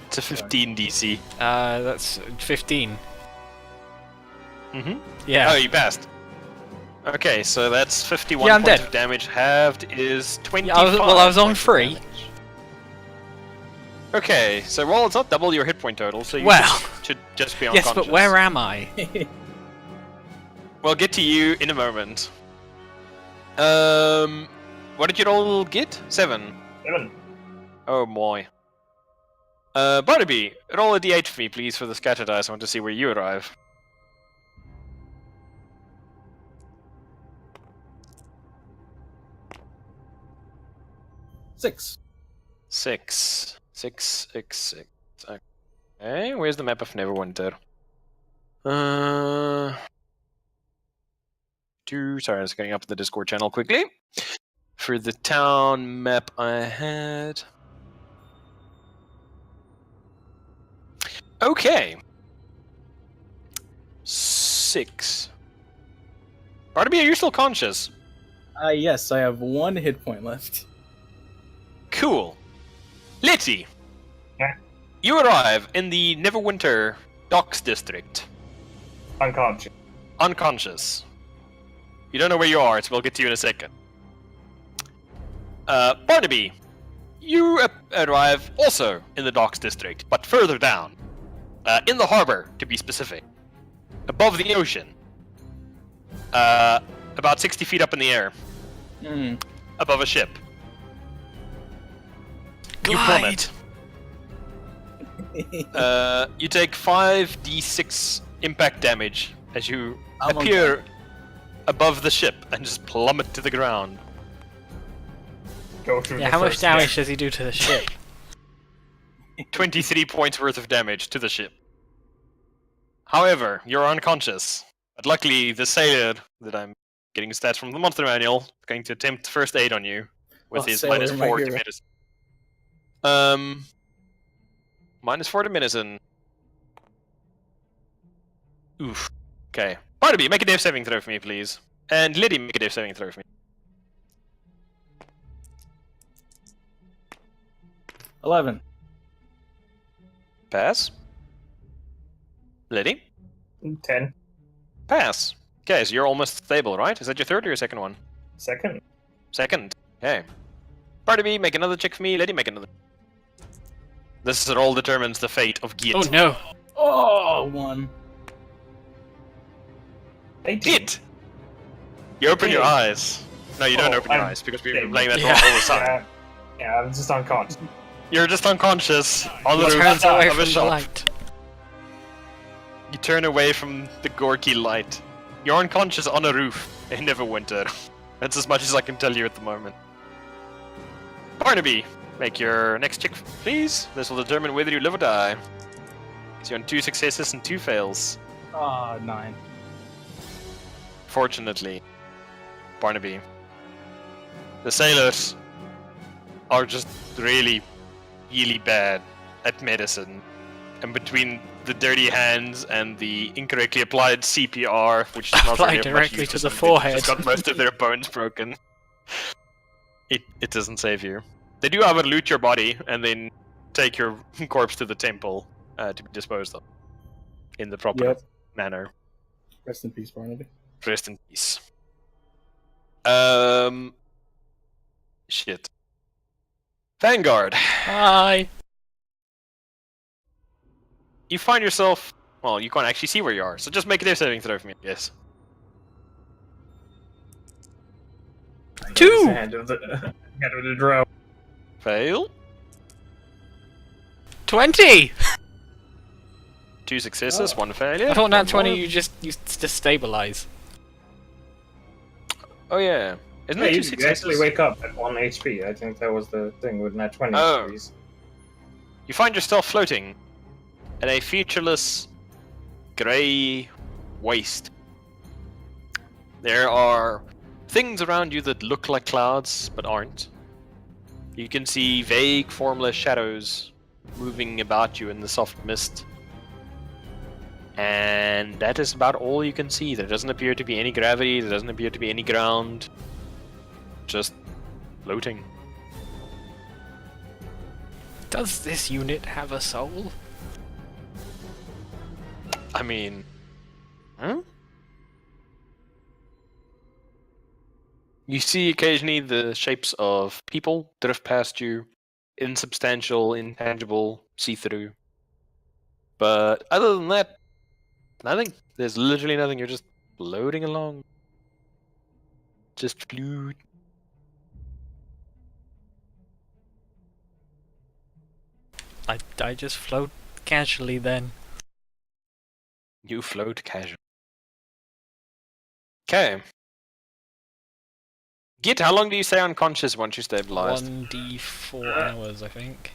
It's a 15 DC. That's 15. Mm-hmm. Yeah. Oh, you passed. Okay, so that's 51 Yeah, I'm points dead. of damage. Halved is 25. I was on points of 3. damage. Okay, so well, it's not double your hit point total, so you Well. should just be Yes, unconscious. but where am I? We'll get to you in a moment. What did you all get? 7. 7. Oh boy. Barnaby, roll a d8 for me, please, for the scatter dice. I want to see where you arrive. Six. 6. 6, 6, 6. Okay, where's the map of Neverwinter? 2. Sorry, I was getting up the Discord channel quickly. For the town map I had. Okay. 6. Barnaby, are you still conscious? Yes, I have 1 hit point left. Cool. Litty. Yeah. You arrive in the Neverwinter Docks District. Unconscious. Unconscious. You don't know where you are, so we'll get to you in a second. Barnaby, you arrive also in the Docks District, but further down. In the harbor, to be specific. Above the ocean. About 60 feet up in the air. Hmm. Above a ship. You Glide. plummet. You take 5d6 impact damage as you I'm appear above the ship and just plummet to the ground. Go through Yeah, the how much first damage deck. does he do to the ship? 23 points worth of damage to the ship. However, you're unconscious. But luckily, the sailor that I'm getting stats from the monster manual is going to attempt first aid on you with Oh, his sailor, minus my 4 to hero. medicine. Minus 4 to medicine. Oof. Okay. Barnaby, make a death saving throw for me, please. And Liddy, make a death saving throw for me. 11. Pass. Liddy? 10. Pass. Okay, so you're almost stable, right? Is that your third or your second one? Second. Second. Okay. Barnaby, make another check for me. Liddy, make another. This all determines the fate of Git. Oh no! Oh, 1. 18. Git! You open your Hey. eyes. No, you don't Oh, open your I'm eyes because we've been stable. playing that Yeah. all the time. Yeah, I'm just unconscious. You're just unconscious on the He roof turns away of a from the shop. light. You turn away from the Gorky light. You're unconscious on a roof in Neverwinter. That's as much as I can tell you at the moment. Barnaby, make your next check, please. This will determine whether you live or die. So you're on 2 successes and 2 fails. Ah, 9. Fortunately, Barnaby. The sailors are just really, really bad at medicine. And between the dirty hands and the incorrectly applied CPR, which is not Applied really of much directly use to to the somebody who's forehead. just got most of their bones broken. It doesn't save you. They do, however, loot your body and then take your corpse to the temple, to be disposed of in the proper Yep. manner. Rest in peace, Barnaby. Rest in peace. Shit. Vanguard. Hi. You find yourself. Well, you can't actually see where you are, so just make a saving throw for me, yes. Two. Hand of the drow. Fail. 20. 2 successes, 1 failure. I thought nat one 20 more. you just stabilize. Oh yeah. Isn't Yeah, it 2 you successes? actually wake up at 1 HP. I think that was the thing with nat 20 Oh. HPs. You find yourself floating in a featureless grey waste. There are things around you that look like clouds, but aren't. You can see vague, formless shadows moving about you in the soft mist. And that is about all you can see. There doesn't appear to be any gravity, there doesn't appear to be any ground. Just floating. Does this unit have a soul? I mean... Huh? You see occasionally the shapes of people drift past you. Insubstantial, intangible, see-through. But other than that, nothing. There's literally nothing. You're just floating along. Just float. I just float casually then. You float casual. Okay. Git, how long do you stay unconscious once you stabilized? 1d4 hours, I think.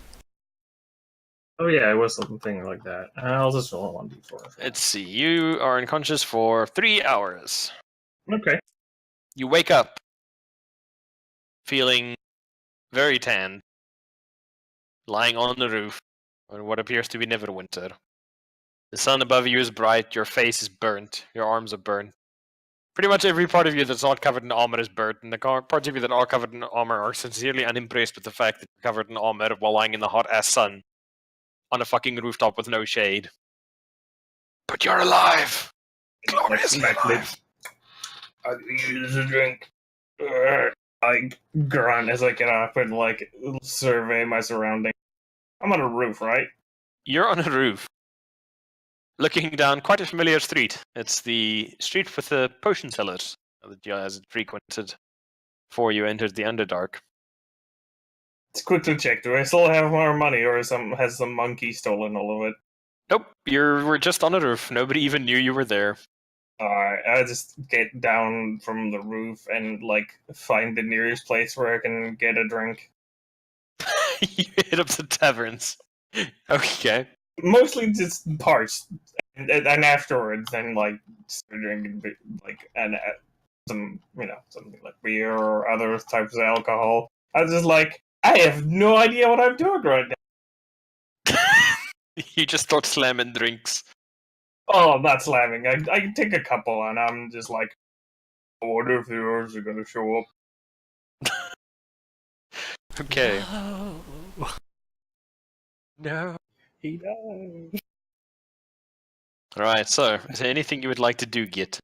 Oh yeah, it was something like that. I'll just roll 1d4. Let's see. You are unconscious for 3 hours. Okay. You wake up feeling very tanned, lying on the roof on what appears to be Neverwinter. The sun above you is bright, your face is burnt, your arms are burnt. Pretty much every part of you that's not covered in armor is burnt, and the parts of you that are covered in armor are sincerely unimpressed with the fact that you're covered in armor while lying in the hot-ass sun on a fucking rooftop with no shade. But you're alive! Gloriously alive! I'll use a drink. I grunt as I get up and like survey my surroundings. I'm on a roof, right? You're on a roof, looking down quite a familiar street. It's the street with the potion sellers that you guys had frequented before you entered the Underdark. Let's quickly check. Do I still have more money, or has some monkey stolen all of it? Nope, we're just on a roof. Nobody even knew you were there. Alright, I just get down from the roof and like find the nearest place where I can get a drink. You hit up the taverns. Okay. Mostly just parts, and afterwards, then like start drinking like some something like beer or other types of alcohol. I was just like, I have no idea what I'm doing right now. You just start slamming drinks. Oh, I'm not slamming. I take a couple and I'm just like, I wonder if the others are gonna show up. Okay. No. No. He does. Alright, so, is there anything you would like to do, Git?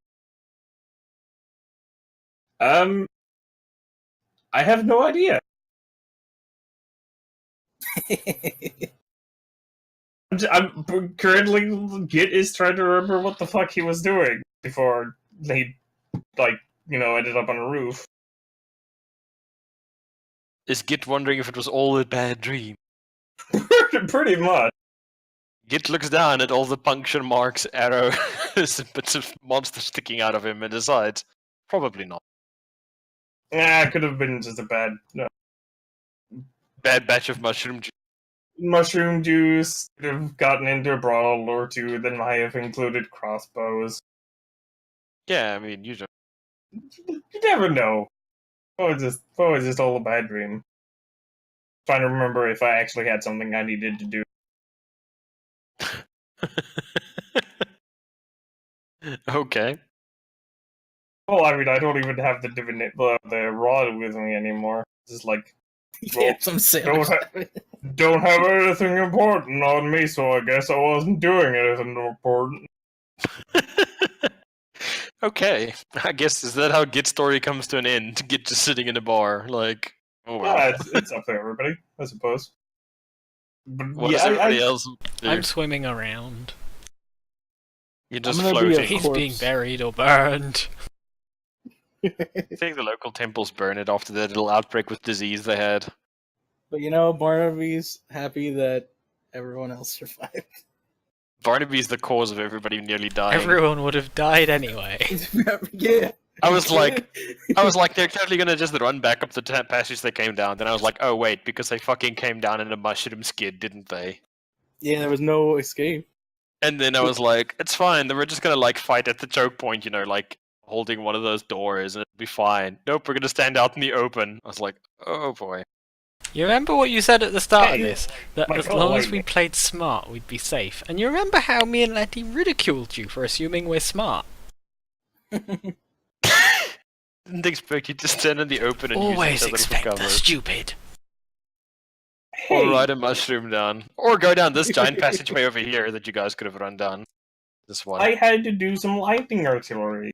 I have no idea. I'm currently Git is trying to remember what the fuck he was doing before he ended up on a roof. Is Git wondering if it was all a bad dream? Pretty much. Git looks down at all the puncture marks, arrows, and bits of monster sticking out of him and decides, probably not. Yeah, it could have been just a Bad batch of mushroom juice. mushroom juice. Could have gotten into a brawl or two that might have included crossbows. Yeah, I mean, you You never know. It was just all a bad dream. Trying to remember if I actually had something I needed to do. Okay. Well, I mean, I don't even have the rod with me anymore. Just like Yeah, some sailors. Don't have anything important on me, so I guess I wasn't doing anything important. Okay, I guess is that how Git story comes to an end? Git just sitting in a bar, like, oh well. Yeah, it's up to everybody, I suppose. But What yeah, does everybody else do? I'm swimming around. You're just I'm gonna be a floating. He's corpse. being buried or burned. I think the local temples burn it after that little outbreak with disease they had. But you know, Barnaby's happy that everyone else survived. Barnaby's the cause of everybody nearly dying. Everyone would have died anyway. Yeah. I was like, they're totally gonna just run back up the passage they came down. Then I was like, oh wait, because they fucking came down in a mushroom skid, didn't they? Yeah, there was no escape. And then I was like, it's fine. They were just gonna like fight at the choke point, you know, like holding one of those doors, and it'll be fine. Nope, we're gonna stand out in the open. I was like, oh boy. You remember what you said at the start of Hey, this? That my as God, long as wait. we played smart, we'd be safe. And you remember how me and Letty ridiculed you for assuming we're smart? Didn't expect you to stand in the open and Always use each other for expect cover. the stupid. Or Hey, ride a mushroom down. Or go down this giant passageway over here that you guys could have run down. This one. I had to do some lightning artillery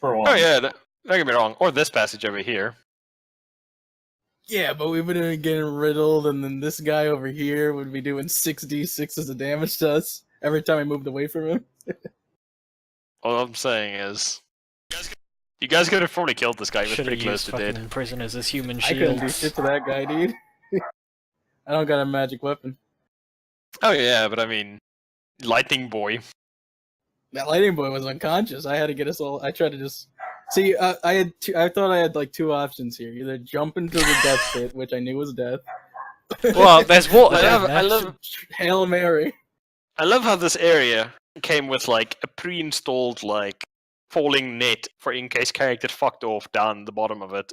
for one. Oh yeah, don't get me wrong. Or this passage over here. Yeah, but we would have been getting riddled, and then this guy over here would be doing 6d6s of damage to us every time we moved away from him. All I'm saying is, you guys could have probably killed this guy. He was Should have pretty close used to dead. fucking prisoners as human I couldn't do shields. shit to that guy, dude. I don't got a magic weapon. Oh yeah, but I mean, Lightning Boy. That lightning boy was unconscious. I had to get us all. I tried to just see. I thought I had like two options here: either jump into the death pit, which I knew was death. Well, there's water I down love, there. I love, Hail Mary. I love how this area came with like a pre-installed like falling net for in case character fucked off down the bottom of it.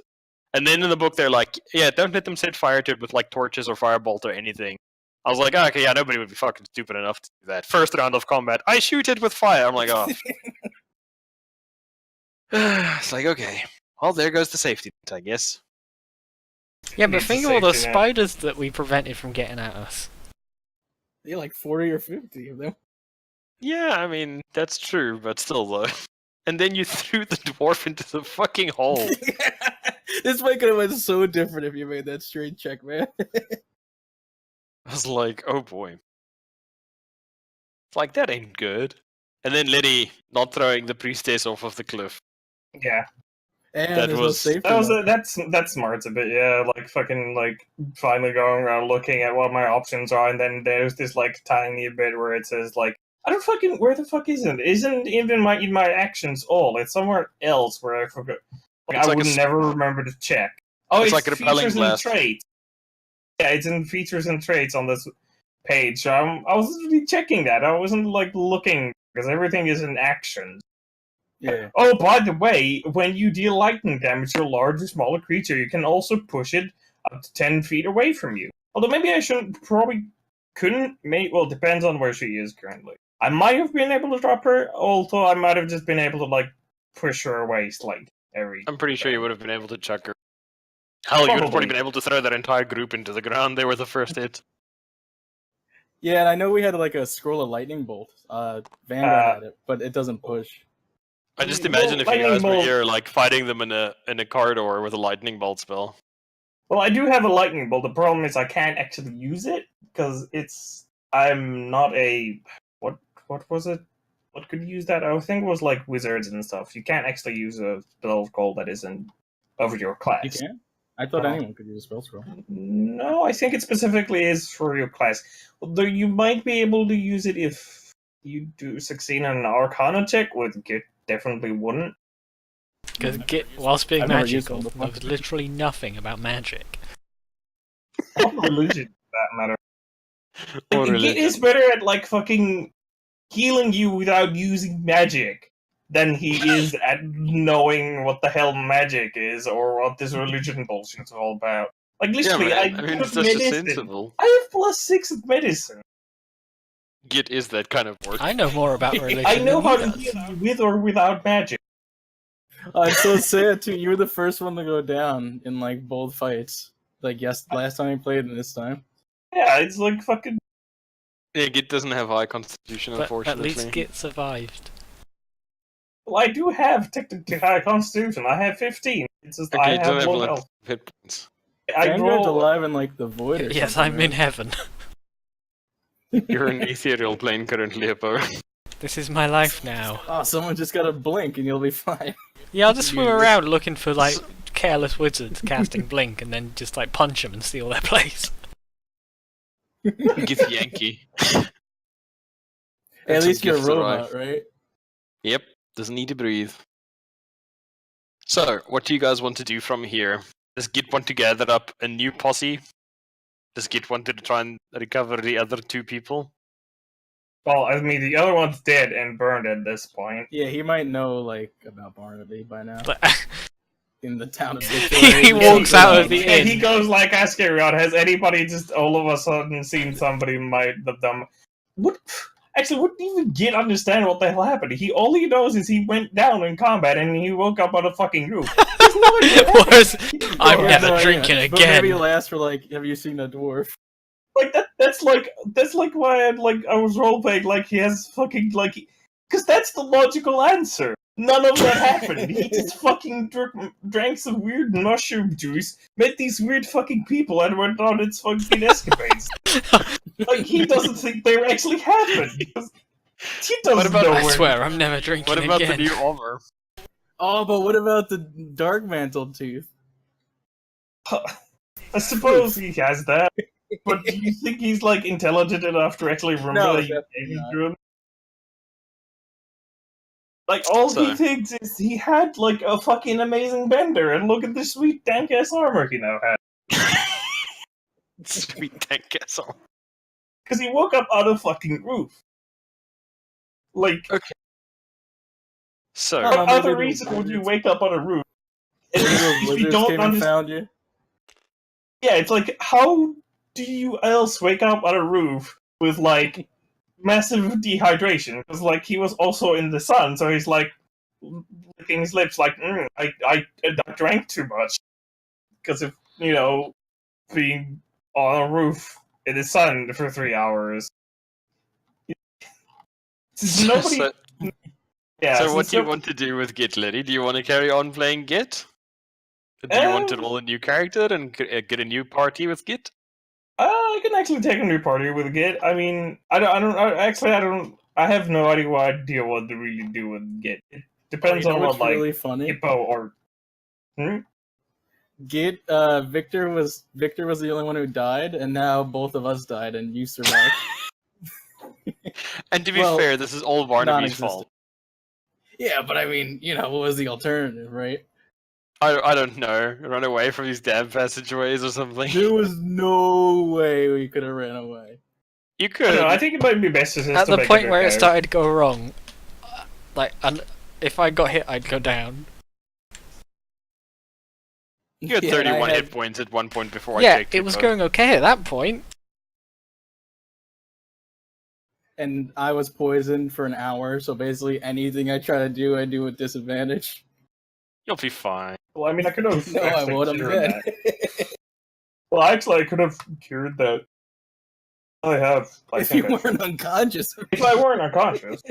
And then in the book they're like, yeah, don't let them set fire to it with like torches or firebolt or anything. I was like, oh, okay, yeah, nobody would be fucking stupid enough to do that. First round of combat, I shoot it with fire. I'm like, oh. It's like, okay. Well, there goes the safety net, I guess. Yeah, but Needs a think of all the safety net. spiders that we prevented from getting at us. Yeah, like 40 or 50 of them. Yeah, I mean, that's true, but still though. And then you threw the dwarf into the fucking hole. This fight could have been so different if you made that straight check, man. I was like, oh boy. It's like, that ain't good. And then Liddy not throwing the priestess off of the cliff. Yeah, And That there's was- no safety. that was net. that's smart a bit. Yeah, like fucking like finally going around looking at what my options are, and then there's this like tiny bit where it says like I don't fucking where the fuck isn't even in my actions all. It's somewhere else where I forgot. Like It's I like would a never remember to check. Oh, it's it's like a repelling features blast. and traits. Yeah, it's in features and traits on this page. So I was really checking that. I wasn't like looking because everything is in actions. Yeah. Oh, by the way, when you deal lightning damage to a large or smaller creature, you can also push it up to 10 feet away from you. Although maybe I shouldn't, probably couldn't, well, depends on where she is currently. I might have been able to drop her, although I might have just been able to, like, push her away, like, every... I'm pretty sure you would have been able to chuck her. Hell, you would have probably Probably. been able to throw that entire group into the ground. They were the first hit. Yeah, and I know we had like a scroll of lightning bolt. Vanguard had it, but it doesn't push. I just Well, imagine if you lightning guys were bolt- here, like, fighting them in a corridor with a lightning bolt spell. Well, I do have a lightning bolt. The problem is I can't actually use it, because I'm not a... What was it? What could use that? I think it was, like, wizards and stuff. You can't actually use a spell call that isn't of your class. You can? I thought Oh. anyone could use a spell scroll. No, I think it specifically is for your class. Although you might be able to use it if you do succeed on an Arcana check, with Git definitely wouldn't. Because whilst being I've never used magical, them before. knows literally nothing about magic. Or religion, for that matter. Or Git religion. is better at, like, fucking healing you without using magic than he is at knowing what the hell magic is or what this religion bullshit's all about. Like, Yeah, literally, man. I mean, it's just medicine. sensible. I have +6 of medicine. Git is that kind of work. I know more about religion I know than how he to does. heal you with or without magic. I'm so sad too. You were the first one to go down in like both fights. Like last time I played and this time. Yeah, it's like fucking. Yeah, Git doesn't have high constitution, But unfortunately. at least Git survived. Well, I do have technically high constitution. I have 15. It's just Okay, I you don't have have low lots health. of hit points. I Vanguard's roll. alive in like the void or Yes, something. I'm in right? heaven. You're in ethereal plane currently, Hippo. This is my life now. Oh, someone just gotta blink and you'll be fine. Yeah, I'll just swim You- around looking for like careless wizards casting blink, and then just like punch them and steal their place. Git Yankee. At That's least some you're a gifts robot, arrive. right? Yep, doesn't need to breathe. So, what do you guys want to do from here? Does Git want to gather up a new posse? Does Git want to try and recover the other two people? Well, I mean, the other one's dead and burned at this point. Yeah, he might know like about Barnaby by now. But In the town of He Victoria. walks out of the And he inn. goes like, asking around, has anybody just all of a sudden seen somebody might of them? What? Actually, wouldn't even Git understand what the hell happened. All he knows is he went down in combat and he woke up on a fucking roof. There's no idea what Whereas happened. I'm Yeah, never no, drinking yeah. But maybe again. he'll ask for like, have you seen a dwarf? Like that's like why I was role playing like he has fucking like because that's the logical answer. None of that happened. He just fucking drank some weird mushroom juice, met these weird fucking people, and went on its fucking escapades. Like he doesn't think they actually happened. Because he doesn't What about- know I where. swear, I'm never drinking What about again. the new armor? Oh, but what about the dark mantle tooth? I suppose he has that. But do you think he's like intelligent enough to actually remember No, that he definitely gave not. to him? Like all So- he thinks is he had like a fucking amazing bender, and look at the sweet dank ass armor he now has. Sweet tank castle. Because he woke up on a fucking roof. Like, So, Oh, what maybe other the reason would you wizards- wake up on a roof? Maybe the If you wizards don't came and understand. found you. Yeah, it's like, how do you else wake up on a roof with like massive dehydration? Because like he was also in the sun, so he's like licking his lips, like I drank too much because of being on a roof in the sun for 3 hours. Since nobody, so, yeah. so what since do you no- want to do with Git, Liddy? Do you want to carry on playing Git? Or do you want to roll a new character and get a new party with Git? I can actually take a new party with Git. I mean, I have no idea what to really do with Git. It depends Oh, you know on what's what like really funny? Hippo or. Victor was the only one who died, and now both of us died, and you survived. And to be Well, fair, this is all Barnaby's non-existent. fault. Yeah, but I mean, what was the alternative, right? I don't know. Run away from these damn passageways or something. There was no way we could have ran away. You I could. don't know, I think it might be best just At to the make point where it okay. started to go wrong, and if I got hit, I'd go down. You had Yeah, and I 31 had- hit points at one point before I Yeah, checked. it was Hippo. going okay at that point. And I was poisoned for an hour, so basically anything I try to do, I do with disadvantage. You'll be fine. Well, I mean, I could have. No, I actually would have cured been. that. Well, actually, I could have cured that. I have. I If you think I weren't unconscious. if I weren't unconscious.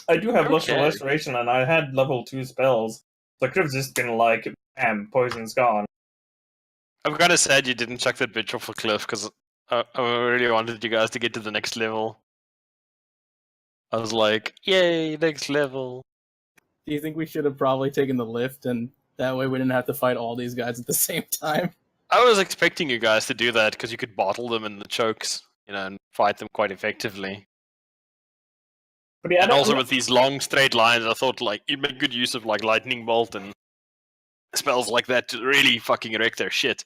I do have Luster Okay. Restoration, and I had level 2 spells, so I could have just been like, bam, poison's gone. I'm kind of sad you didn't chuck that bitch off a cliff because I really wanted you guys to get to the next level. I was like, yay, next level. Do you think we should have probably taken the lift, and that way we didn't have to fight all these guys at the same time? I was expecting you guys to do that because you could bottle them in the chokes, and fight them quite effectively. But yeah, I And don't, also with these long straight lines, I thought like you'd make good use of like lightning bolt and spells like that to really fucking wreck their shit,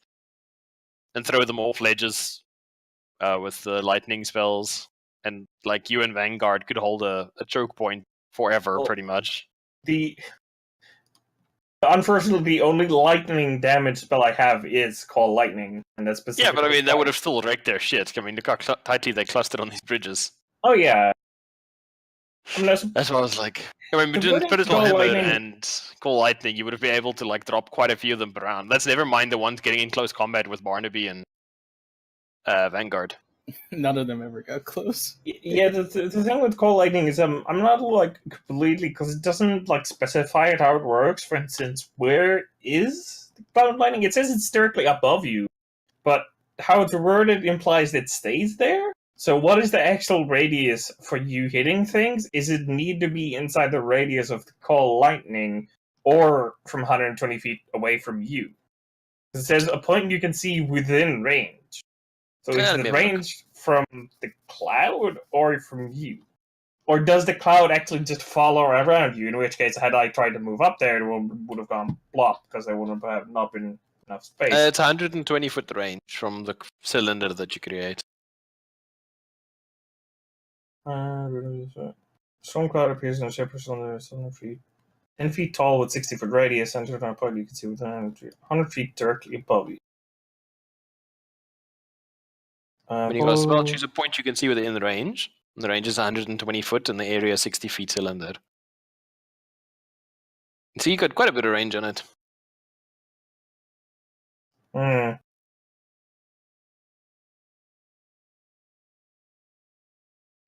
and throw them off ledges with the lightning spells. And like you and Vanguard could hold a choke point forever, Well, pretty much. Unfortunately, the only lightning damage spell I have is called lightning, and that's specific. Yeah, but I mean that would have still wrecked their shit. I mean look how tightly they clustered on these bridges. Oh yeah. I mean, That's why I was like, I mean, between Converting Spiritual Call Hammer Lightning- and Call Lightning, you would have been able to like drop quite a few of them around. Let's never mind the ones getting in close combat with Barnaby and Vanguard. None of them ever got close. Yeah, the thing with Call Lightning is I'm not like completely, because it doesn't like specify how it works. For instance, where is the Cloud Lightning? It says it's directly above you, but how it's worded implies it stays there. So what is the actual radius for you hitting things? Is it need to be inside the radius of the Call Lightning, or from 120 feet away from you? It says a point you can see within range. So Yeah, is let me the have a look. range from the cloud or from you? Or does the cloud actually just follow around you? In which case, had I tried to move up there, it would have gone blop, because there would have not been enough space. It's 120 foot range from the cylinder that you create. Storm cloud appears in a shape of 7 feet. 10 feet tall with 60 foot radius, centered on a point you can see within 100 feet directly above you. When you cast a spell, choose a point you can see within the range. The range is 120 foot and the area is 60 feet cylinder. So you got quite a bit of range on it.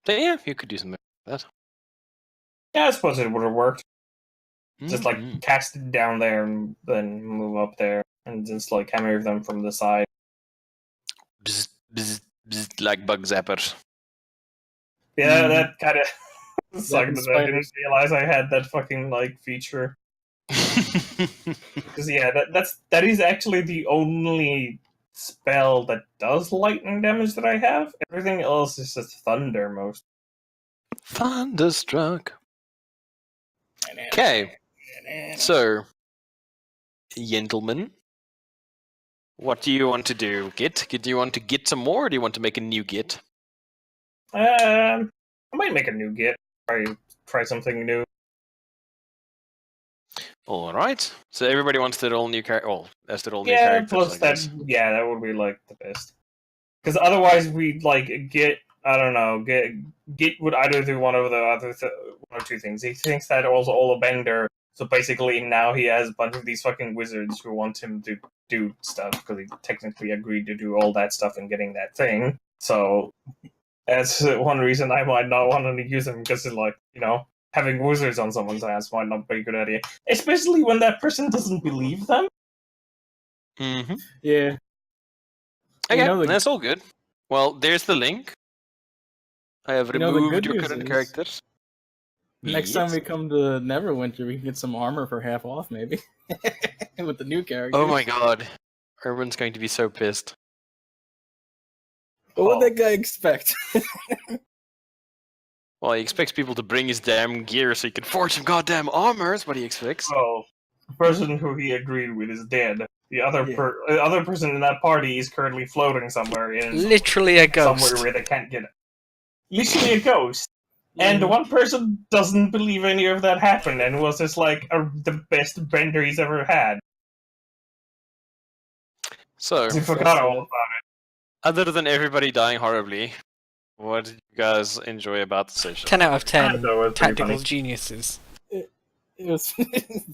So yeah, you could do something like that. Yeah, I suppose it would have worked. Just like Mhm. cast it down there and then move up there and just like hammer them from the side. Bzz, bzz, bzz, like bug zappers. Yeah, Mhm. that kind of sucked and that I didn't spiders. realize I had that fucking like feature. Because yeah, that is actually the only spell that does lightning damage that I have. Everything else is just thunder most. Thunderstruck. Okay, so, gentlemen, what do you want to do? Do you want to get some more, or do you want to make a new git? I might make a new git. Try something new. All right. So everybody wants to roll new character. Oh, that's to roll new Yeah, characters. plus I that. guess. Yeah, that would be like the best. Because otherwise, we'd like get. I don't know. Git would either do one of the one or two things. He thinks that also all a bender. So basically, now he has a bunch of these fucking wizards who want him to do stuff because he technically agreed to do all that stuff and getting that thing. So that's one reason I might not want to use him, because it's like, having wizards on someone's ass might not be a good idea, especially when that person doesn't believe them. Mm-hmm. Yeah. Okay, You know the- that's all good. Well, there's the link. I have You know, the removed good your news current is- characters. Next time we come to Neverwinter, we can get some armor for half off, maybe. With the new characters. Oh my god. Urban's going to be so pissed. What would that guy expect? Well, he expects people to bring his damn gear so he can forge some goddamn armor. That's what he expects. Well, the person who he agreed with is dead. The other Yeah. other person in that party is currently floating somewhere Literally a ghost. somewhere where they can't get it. Literally a ghost. Mhm. And one person doesn't believe any of that happened and was just like the best bender he's ever had. So, He forgot all about other than everybody dying horribly, what did you guys enjoy about the session? 10 out of it. 10. That was pretty Tactical funny. geniuses. It was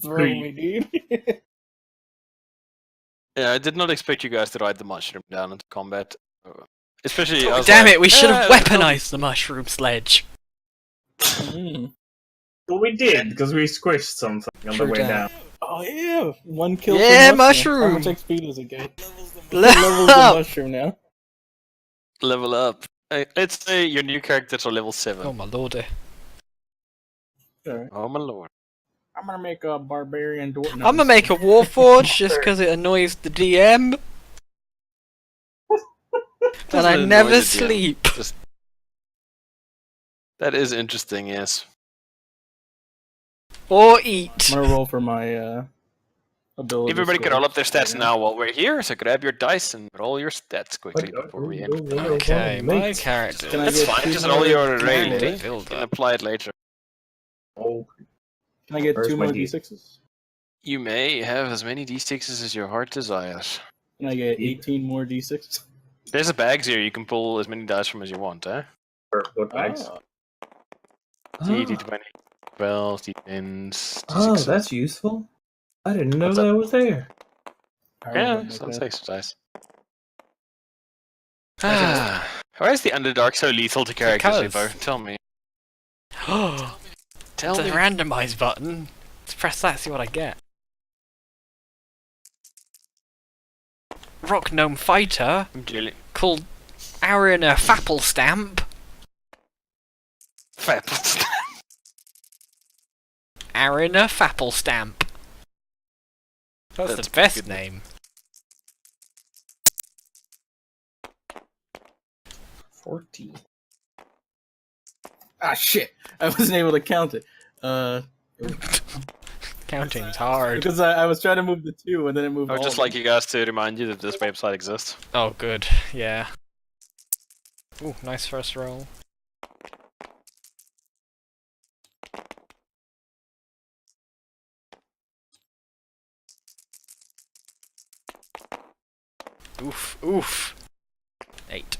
throwing me, dude. Yeah, I did not expect you guys to ride the mushroom down into combat. Especially, I Oh, was damn like, it, we should have "Yeah, weaponized the mushroom sledge. Mm. Well, we did, because we squished something on True the way that. down. Oh yeah, 1 kill Yeah, per mushroom. How much mushroom! XP does it get? Level Levels the up! mushroom now. level up. Let's say your new characters are level 7. Oh my lordy. Alright. Oh my lord. I'm gonna make a barbarian dwarf. I'm gonna make a Warforge just because it annoys the DM. And Doesn't I annoy never the DM. sleep. Just... That is interesting, yes. Or eat. I'm gonna roll for my ability. Everybody can score. roll up their stats Yeah. now while we're here, so grab your dice and roll your stats quickly before we end. Okay, my character. Can I That's get fine, two just more roll your d6s? rating. Build You can up. apply it later. Oh, Can I get Where's 2 my more D- d6s? You may have as many d6s as your heart desires. Can I get 18 more d6s? There's a bags here, you can pull as many dice from as you want, eh? what bags? Ah. D20. 12, d10s, Oh, d6s. that's useful. I didn't know What's that was there. I Yeah, remember sounds that. exercise. Why is the Underdark so lethal to characters, Hippo? Because- Tell me. Oh, Tell it's me. a randomize button. Let's press that, see what I get. Rock gnome fighter I'm jelly. called Arina Fappelstamp. Fapples. Arina Fappelstamp. That's That's the best good. name. 14. Ah, shit! I wasn't able to count it. Counting's hard. Because I was trying to move the 2 and then it moved I would all just of like them. you guys to remind you that this website exists. Oh, good. Yeah. Ooh, nice first roll. Oof, oof. 8.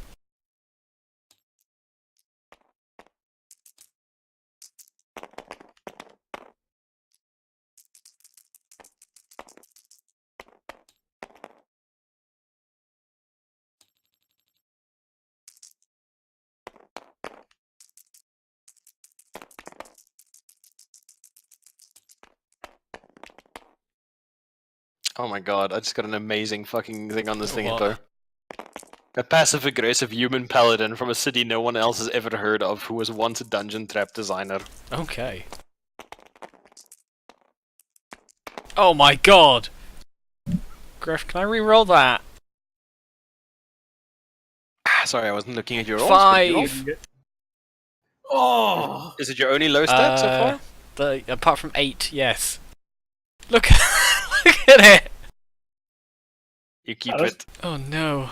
Oh my god, I just got an amazing fucking thing on this thing, What? Hippo. A passive-aggressive human paladin from a city no one else has ever heard of who was once a dungeon trap designer. Okay. Oh my god! Griff, can I re-roll that? Sorry, I wasn't looking at your rolls. but you rolled. 5! Oh! Is it your only low stat so far? Apart from 8, yes. Look, look at it! You keep That was- it. Oh no.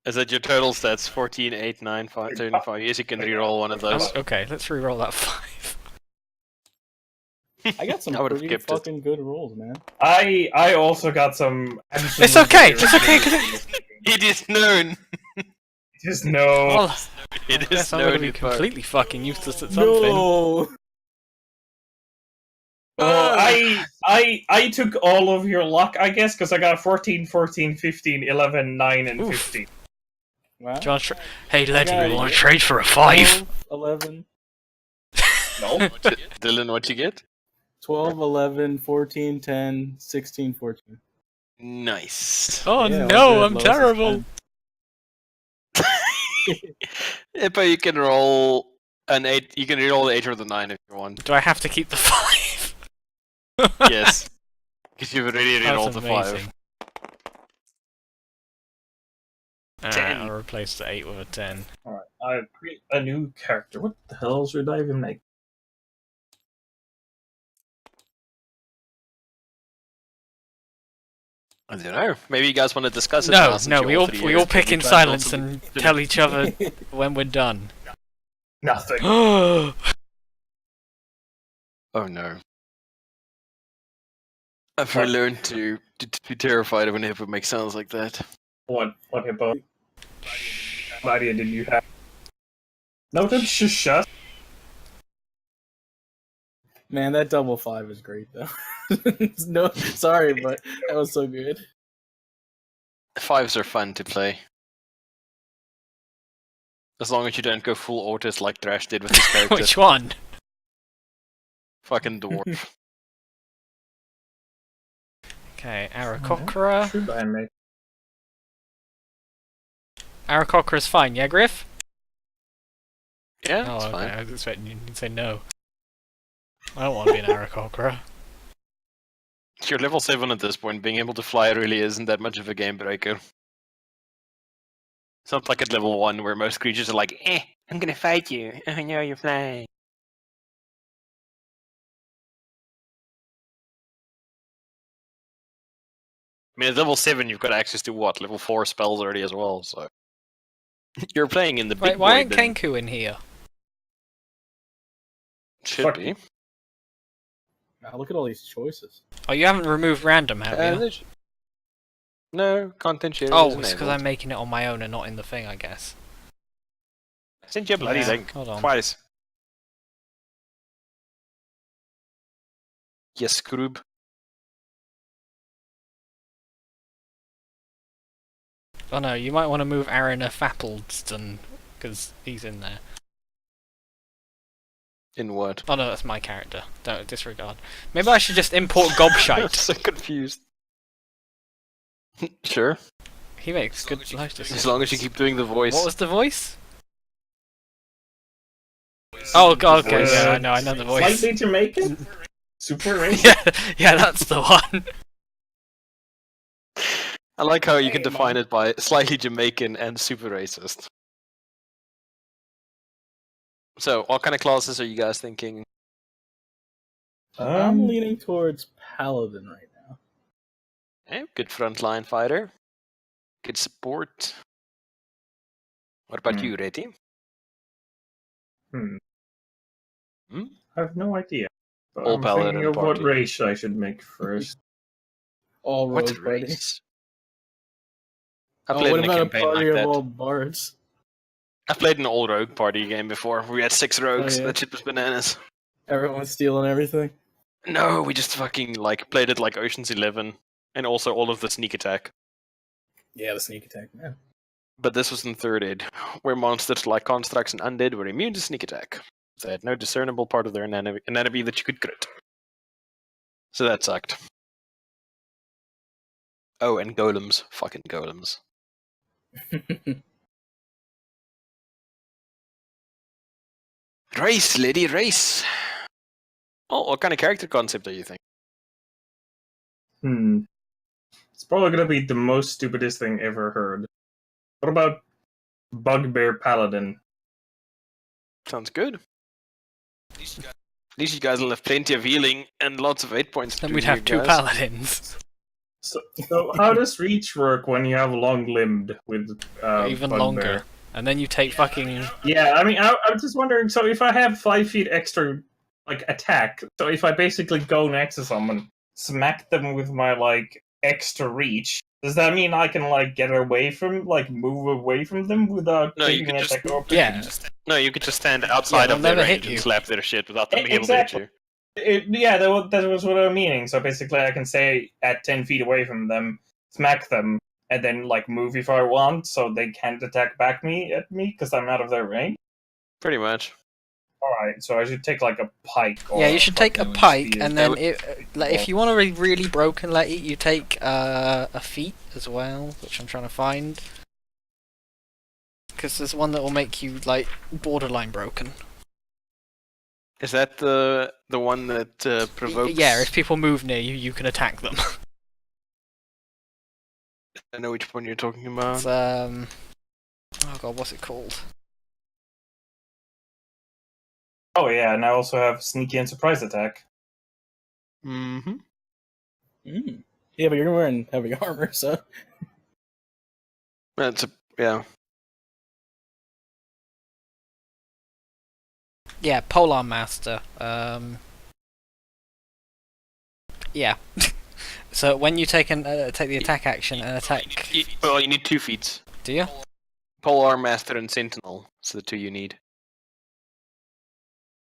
Is that your total stats? 14, 8, 9, 5, 35. Yes, you can reroll one of those. Okay, let's re-roll that 5. I got some I would've pretty kept it. fucking good rolls, man. I also got some. It's okay, it's okay, 'cause It is known! Just no. Well, It I is guess I'm gonna known, be Hippo. completely fucking useless at something. No! Well, I took all of your luck, I guess, because I got 14, 14, 15, 11, 9, and Oof. 15. Wow. Do you want to hey, Legend, Okay. you want to trade for a 5? 12, 11, No. Dylan, what you get? 12, 11, 14, 10, 16, 14. Nice. Oh Yeah, no, well, I'm good. Lowest is terrible. 10. Hippo, you can roll an 8. You can reroll the 8 or the 9 if you want. Do I have to keep the 5? Yes. Because you've already That's rerolled the 5. amazing. Alright, 10. I'll replace the 8 with a 10. Alright, I create a new character. What the hell should I even make? I don't know. Maybe you guys want to discuss it No, now, since no, you we all three we are all pick in trying to silence build and something. tell each other when we're done. Nothing. Oh Oh no. I've learned to be terrified when Hippo makes sounds like that. What hippo? What idea did you have? No, don't shut. Man, that double 5 is great, though. No, sorry, but that was so good. 5s are fun to play. As long as you don't go full autist like Thrash did with his character. Which one? Fucking dwarf. Okay, Aarakocra. Should I make? Aarakocra's fine, yeah, Griff? Yeah, Oh, it's okay. fine. I was expecting you to say no. I don't want to be an Aarakocra. You're level 7 at this point. Being able to fly really isn't that much of a game breaker. It's not like at level 1 where most creatures are like, I'm gonna fight you. I know you're flying. I mean, at level 7 you've got access to what? Level 4 spells already as well, so... You're playing in the big Wait, why boy ain't bin. Kenku in here? Should Fuck. be. Wow, look at all these choices. Oh, you haven't removed random, have you? No, content sharing Oh, is it's because enabled. I'm making it on my own and not in the thing, I guess. I sent you a bloody Yeah, link. hold on. Twice. Yes, Groob. Oh no, you might want to move Aaron Fappledston, because he's in there. In what? Oh no, that's my character. Don't disregard. Maybe I should just import I'm Gobshite. so confused. Sure. He makes good life decisions. As long as you keep doing the voice. What was the voice? Oh god, okay, voice. yeah, I know the voice. Slightly Jamaican? Super racist? yeah, that's the one. I like how you can Hey, define Mom. it by slightly Jamaican and super racist. So, what kind of classes are you guys thinking? I'm leaning towards Paladin right now. Good frontline fighter. Good support. What about you, Reti? Hmm. Hmm? I have no idea. But All I'm paladin thinking of what party. race I should make first. All What rogue party. race? I Oh, played what in a about a campaign party like of that. all bards? I played an all rogue party game before. We had 6 rogues. Oh, yeah. That shit was bananas. Everyone's stealing everything. No, we just fucking like played it like Ocean's 11, and also all of the sneak attack. Yeah, the sneak attack, man. But this was in 3rd ed, where monsters like constructs and undead were immune to sneak attack. They had no discernible part of their anatomy that you could crit. So that sucked. Oh, and golems. Fucking golems. Race, lady, race! Oh, what kind of character concept do you think? It's probably gonna be the most stupidest thing ever heard. What about Bugbear Paladin? Sounds good. At least you guys will have plenty of healing and lots of 8 points. Then to we'd do, have 2 guys. paladins. So how does reach work when you have long-limbed with Even Bugbear? longer. And then you take fucking... Yeah, I mean, I'm just wondering. So if I have 5 feet extra, like attack, so if I basically go next to someone, smack them with my like extra reach, does that mean I can like get away from, like move away from them without No, you taking could an just- attack open? Yeah. No, you could just stand outside they'll of their never hit range and you. slap their shit without them being able to Exactly. hit you. Yeah, that was what I'm meaning. So basically, I can stay at 10 feet away from them, smack them, and then like move if I want, so they can't attack back at me because I'm out of their range. Pretty much. All right, so I should take like a pike. Or Yeah, you should take a fucking pike, spear. and then like, if you want to be really broken, like you take a feat as well, which I'm trying to find. Because there's one that will make you like borderline broken. Is that the one that provokes? Yeah, if people move near you, you can attack them. I know which one you're talking about. It's, oh god, what's it called? Oh yeah, and I also have sneaky and surprise attack. Mm-hmm. Mm. Yeah, but you're wearing heavy armor, so... That's yeah. Yeah, Polar Master. Yeah. So when you take the attack action and attack, Well, you need 2 feats. do you? Polar Master and Sentinel. It's the 2 you need.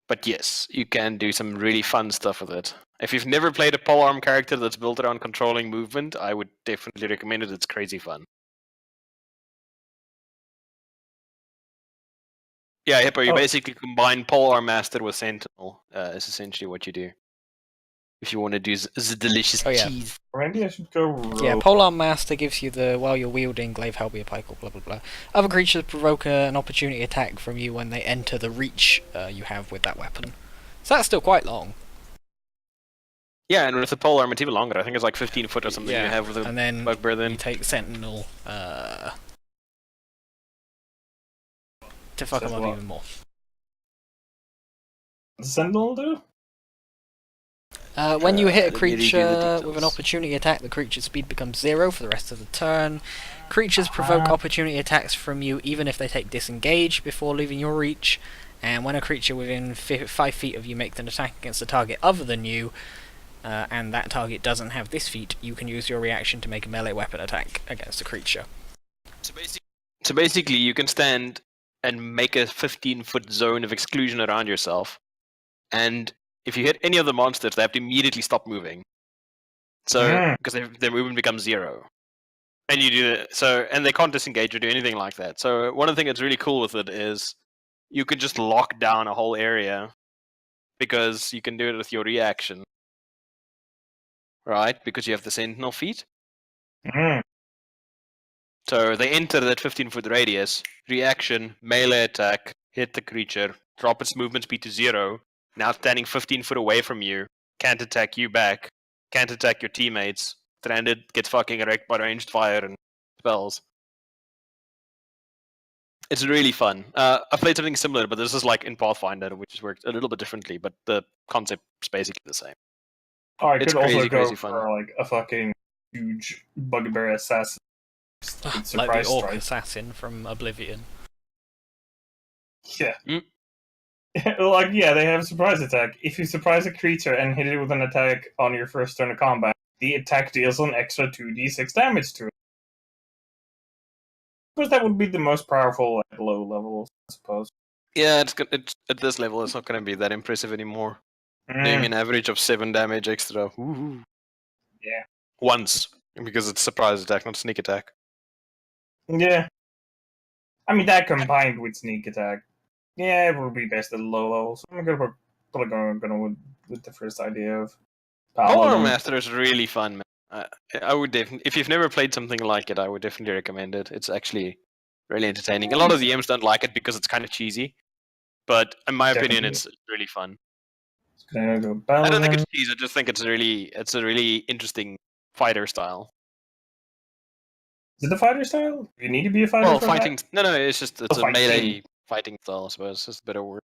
But yes, you can do some really fun stuff with it. If you've never played a polearm character that's built around controlling movement, I would definitely recommend it. It's crazy fun. Yeah, Hippo, you Oh. basically combine Polearm Master with Sentinel, is essentially what you do. If you want to do the delicious Oh, yeah. cheese. Or maybe I should go rogue. Yeah, Polar Master gives you the while you're wielding glaive, halberd, pike, or blah blah blah. Other creatures provoke an opportunity attack from you when they enter the reach you have with that weapon. So that's still quite long. Yeah, and with the polearm, it's even longer. I think it's like 15 foot or something Yeah, you have with a and then bugbear then. you take Sentinel to fuck Says them up what? even more. What does Sentinel do? When you hit a let me read you the creature with an details. opportunity attack, the creature's speed becomes 0 for the rest of the turn. Creatures provoke opportunity attacks from you even if they take disengage before leaving your reach. And when a creature within 5 feet of you makes an attack against a target other than you, and that target doesn't have this feat, you can use your reaction to make a melee weapon attack against the creature. So basically, you can stand and make a 15-foot zone of exclusion around yourself. And if you hit any of the monsters, they have to immediately stop moving. So because their movement becomes 0. And you do that, and they can't disengage or do anything like that. So one of the things that's really cool with it is you can just lock down a whole area because you can do it with your reaction, right? Because you have the sentinel feet. So they enter that 15-foot radius. Reaction, melee attack, hit the creature, drop its movement speed to 0. Now standing 15 foot away from you, can't attack you back, can't attack your teammates. Stranded, gets fucking wrecked by ranged fire and spells. It's really fun. I played something similar, but this is like in Pathfinder, which has worked a little bit differently, but the concept's basically the same. Oh, I It's could also crazy, go crazy for fun. like a fucking huge bugbear assassin. Like Surprise the orc strike. assassin from Oblivion. Yeah. Like, yeah, they have surprise attack. If you surprise a creature and hit it with an attack on your first turn of combat, the attack deals an extra 2d6 damage to it. Because that would be the most powerful at low levels, I suppose. Yeah, it's at this level, it's not going to be that impressive anymore. Doing an average of 7 damage extra. Woohoo. Yeah. Once, because it's surprise attack, not sneak attack. Yeah. I mean, that combined with sneak attack. Yeah, it would be best at low levels. I'm probably going with the first idea of Polar Paladin. Master is really fun, man. I would definitely, if you've never played something like it, I would definitely recommend it. It's actually really entertaining. A lot of DMs don't like it because it's kind of cheesy, but in my opinion, it's really fun. Gonna go I don't think Paladin. it's cheesy. I just think it's a really interesting fighter style. Is it a fighter style? You need to be a fighter. Well, for fighting. That? No, it's just it's a fighting. melee fighting style. I suppose it's just a better word.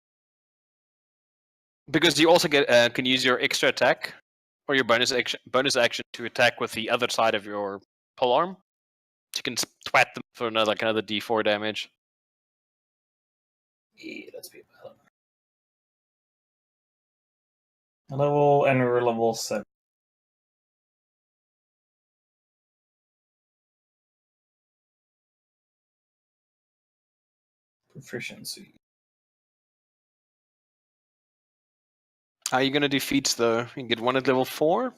Because you also can use your extra attack or your bonus action to attack with the other side of your polearm. You can twat them for another D4 damage. Yeah, let's be a Paladin. Level, and we're level 7. Proficiency. How are you gonna do feats though? You can get one at level 4.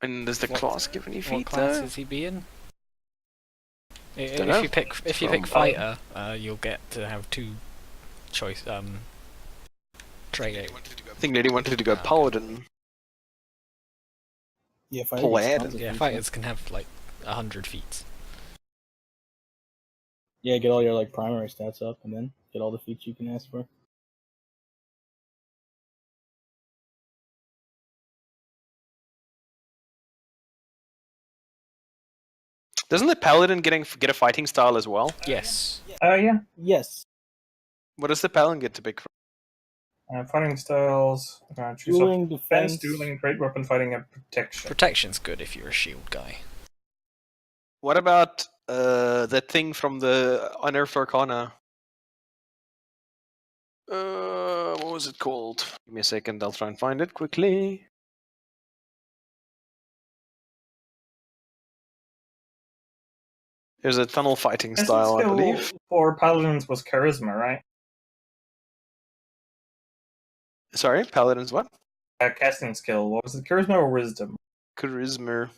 And does the class give any feet What class though? is he being? Dunno. If you pick fighter, you'll get to have 2 choice trade. I think Lady wanted to go paladin. Yeah, Fighters can have like 100 feats. Yeah, get all your like primary stats up, and then get all the feats you can ask for. Doesn't the paladin get a fighting style as well? Yes. Yeah. Yes. What does the paladin get to pick from? Fighting styles. Choose Dueling, defense, defense. dueling, great weapon fighting, and protection. Protection's good if you're a shield guy. What about that thing from the Unearthed Arcana? What was it called? Give me a second, I'll try and find it quickly. There's a tunnel fighting style, I believe. For paladins was charisma, right? Sorry, paladins what? Casting skill. What was it? Charisma or wisdom? Charisma.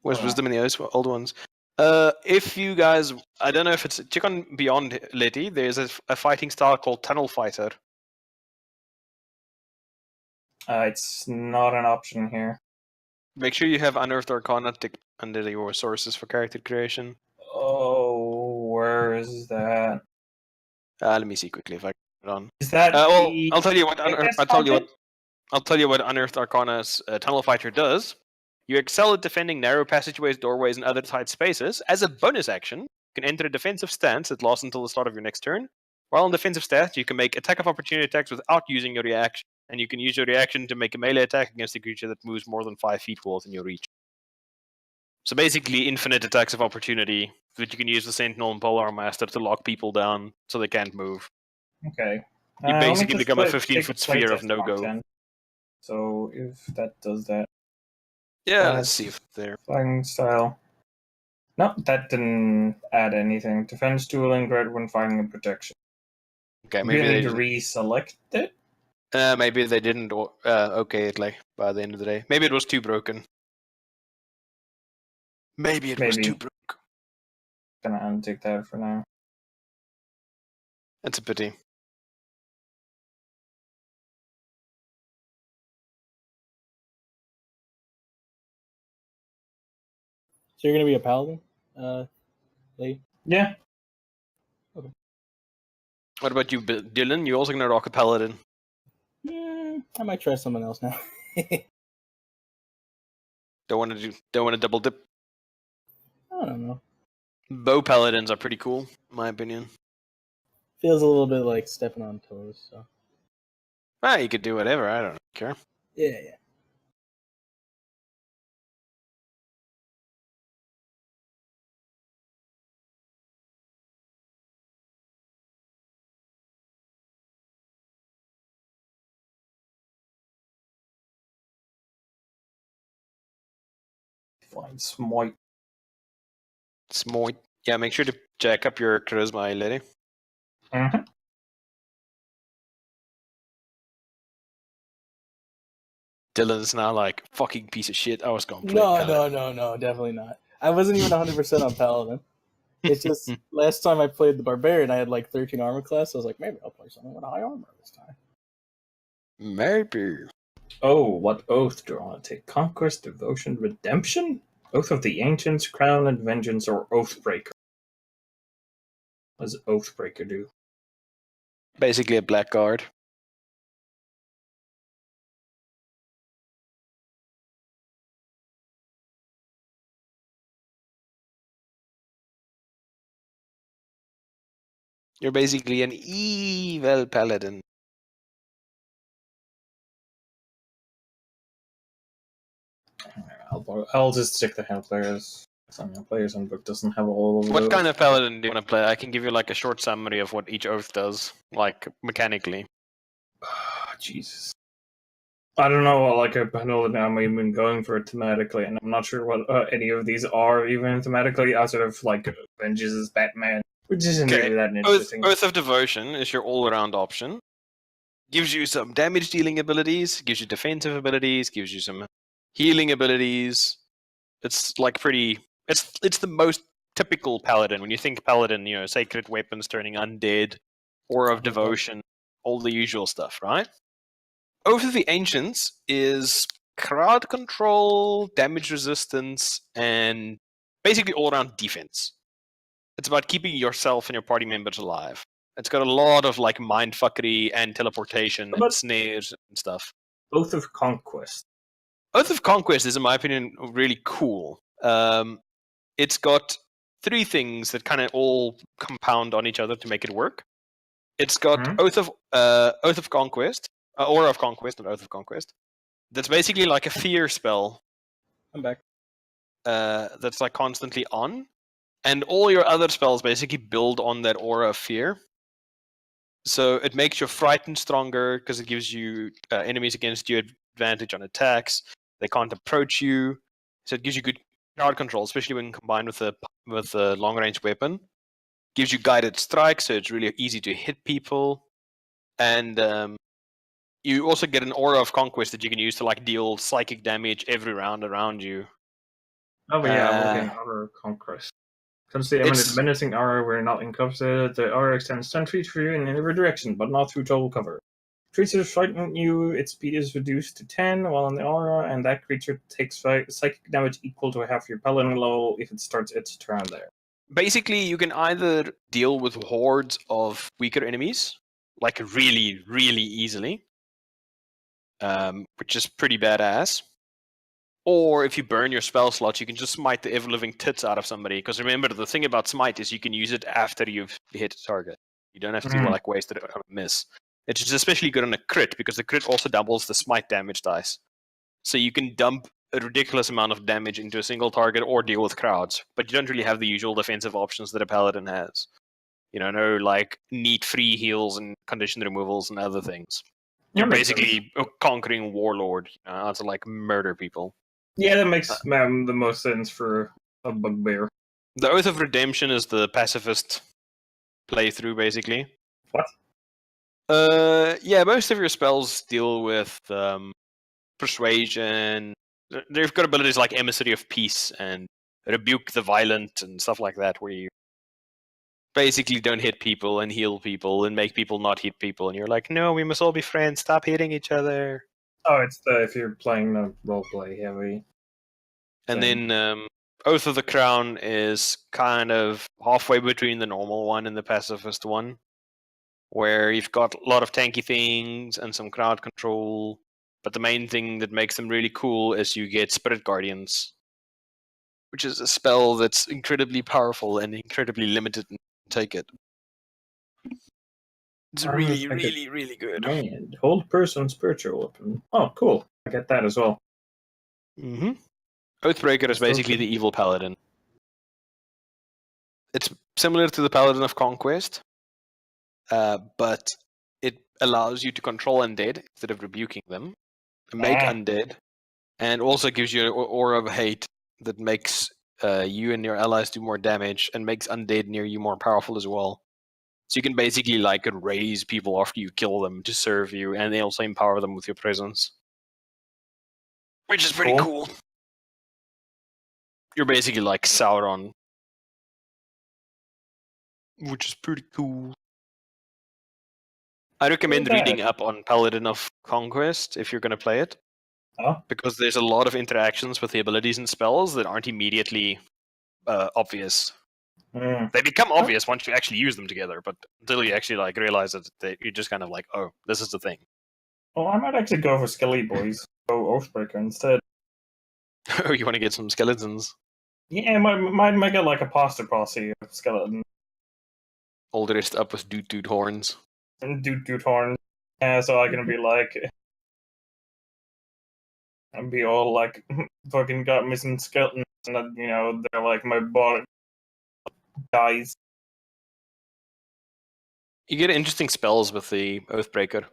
Where's wisdom in the old ones? If you guys, I don't know if it's check on Beyond Letty. There's a fighting style called Tunnel Fighter. It's not an option here. Make sure you have Unearthed Arcana ticked under your sources for character creation. Oh, where is that? Let me see quickly if I can put it on. Is that? Well, I'll tell you what. I'll tell you what Unearthed Arcana's Tunnel Fighter does. You excel at defending narrow passageways, doorways, and other tight spaces. As a bonus action, you can enter a defensive stance that lasts until the start of your next turn. While in defensive stance, you can make attack of opportunity attacks without using your reaction, and you can use your reaction to make a melee attack against a creature that moves more than 5 feet within your reach. So basically, infinite attacks of opportunity that you can use the Sentinel and Polar Master to lock people down so they can't move. Okay. You basically become a 15-foot sphere of no-go. So if that does that. Yeah, let's see if they're... Fighting style. No, that didn't add anything. Defense, dueling, great weapon fighting, and protection. Okay, Maybe maybe I they need to didn't. reselect it? Maybe they didn't okay it like by the end of the day. Maybe it was too broken. Maybe it was too Maybe. broke. Gonna untick that for now. That's a pity. So you're gonna be a paladin, Lee? Yeah. What about you, Dylan? You also gonna rock a paladin? I might try someone else now. Don't want to double dip. I don't know. Bow paladins are pretty cool, in my opinion. Feels a little bit like stepping on toes. So You could do whatever. I don't care. yeah. Fine, smite. Smite. Yeah, make sure to jack up your charisma, lady. Mm-hmm. Dylan's now like, fucking piece of shit. I was gonna play No, paladin. no, definitely not. I wasn't even 100% on paladin. It's just last time I played the barbarian, I had like 13 armor class. So I was like, maybe I'll play something with high armor this time. Maybe. Oh, what oath do I want to take? Conquest, devotion, redemption? Oath of the Ancients, Crown and Vengeance, or Oathbreaker? What does Oathbreaker do? Basically a blackguard. You're basically an evil paladin. I'll just stick the hand players. Some players handbook doesn't have all of What those. kind of paladin do you want to play? I can give you like a short summary of what each oath does, like mechanically. Jesus. I don't know, like a panel I'm even going for it thematically, and I'm not sure what any of these are even thematically, outside of like Vengeance Batman, which isn't really that interesting. Oath of Devotion is your all-around option. Gives you some damage dealing abilities, gives you defensive abilities, gives you some healing abilities. It's like pretty. It's the most typical paladin. When you think paladin, you know, sacred weapons turning undead, Aura of Devotion, all the usual stuff, right? Oath of the Ancients is crowd control, damage resistance, and basically all-around defense. It's about keeping yourself and your party members alive. It's got a lot of like mindfuckery and teleportation and snares and stuff. Oath of Conquest. Oath of Conquest is, in my opinion, really cool. It's got three things that kind of all compound on each other to make it work. It's got Oath of Conquest, Aura of Conquest, not Oath of Conquest. That's basically like a fear spell. I'm back. That's like constantly on, and all your other spells basically build on that aura of fear. So it makes your frightened stronger because it gives you enemies against you advantage on attacks. They can't approach you, so it gives you good crowd control, especially when combined with a long range weapon. Gives you guided strikes, so it's really easy to hit people, and you also get an aura of conquest that you can use to like deal psychic damage every round around you. Oh, but yeah, I'm looking at Aura of Conquest. Since the eminent menacing aura were not encompassed, the aura extends 10 feet for you in every direction, but not through total cover. Creatures frighten you, its speed is reduced to 10 while in the aura, and that creature takes psychic damage equal to half your paladin level if it starts its turn there. Basically, you can either deal with hordes of weaker enemies, like really, really easily, which is pretty badass. Or if you burn your spell slots, you can just smite the ever-living tits out of somebody. Because remember, the thing about smite is you can use it after you've hit a target. You don't have to like waste it on a miss. It's especially good on a crit, because the crit also doubles the smite damage dice. So you can dump a ridiculous amount of damage into a single target or deal with crowds. But you don't really have the usual defensive options that a paladin has. You know, no like neat free heals and condition removals and other things. You're basically a conquering warlord, you know, how to like murder people. Yeah, that makes the most sense for a bugbear. The Oath of Redemption is the pacifist playthrough, basically. What? Yeah, most of your spells deal with persuasion. They've got abilities like Emissary of Peace and Rebuke the Violent and stuff like that, where you basically don't hit people and heal people and make people not hit people, and you're like, no, we must all be friends. Stop hitting each other. Oh, it's the if you're playing the roleplay heavy. And thing. then Oath of the Crown is kind of halfway between the normal one and the pacifist one, where you've got a lot of tanky things and some crowd control. But the main thing that makes them really cool is you get Spirit Guardians, which is a spell that's incredibly powerful and incredibly limited. Take it. It's really, really, really good. Man, hold person spiritual weapon. Oh, cool. I get that as well. Mm-hmm. Oathbreaker is basically the evil paladin. It's similar to the Paladin of Conquest, but it allows you to control undead instead of rebuking them, make undead, and also gives you an aura of hate that makes you and your allies do more damage and makes undead near you more powerful as well. So you can basically like raise people after you kill them to serve you, and they also empower them with your presence, which is pretty cool. You're basically like Sauron, which is pretty cool. I recommend reading up on Paladin of Conquest if you're going to play it. Oh? Because there's a lot of interactions with the abilities and spells that aren't immediately obvious. They become obvious once you actually use them together, but until you actually like realize that you're just kind of like, oh, this is the thing. Well, I might actually go for Skelly Boys. Go Oathbreaker instead. Oh, you want to get some skeletons? Yeah, might make it like a pasta posse of skeletons. All dressed up with doot horns. And doot horns. Yeah, so I can be like... and be all like, fucking got missing skeletons, and you know, they're like my body dies. You get interesting spells with the Oathbreaker.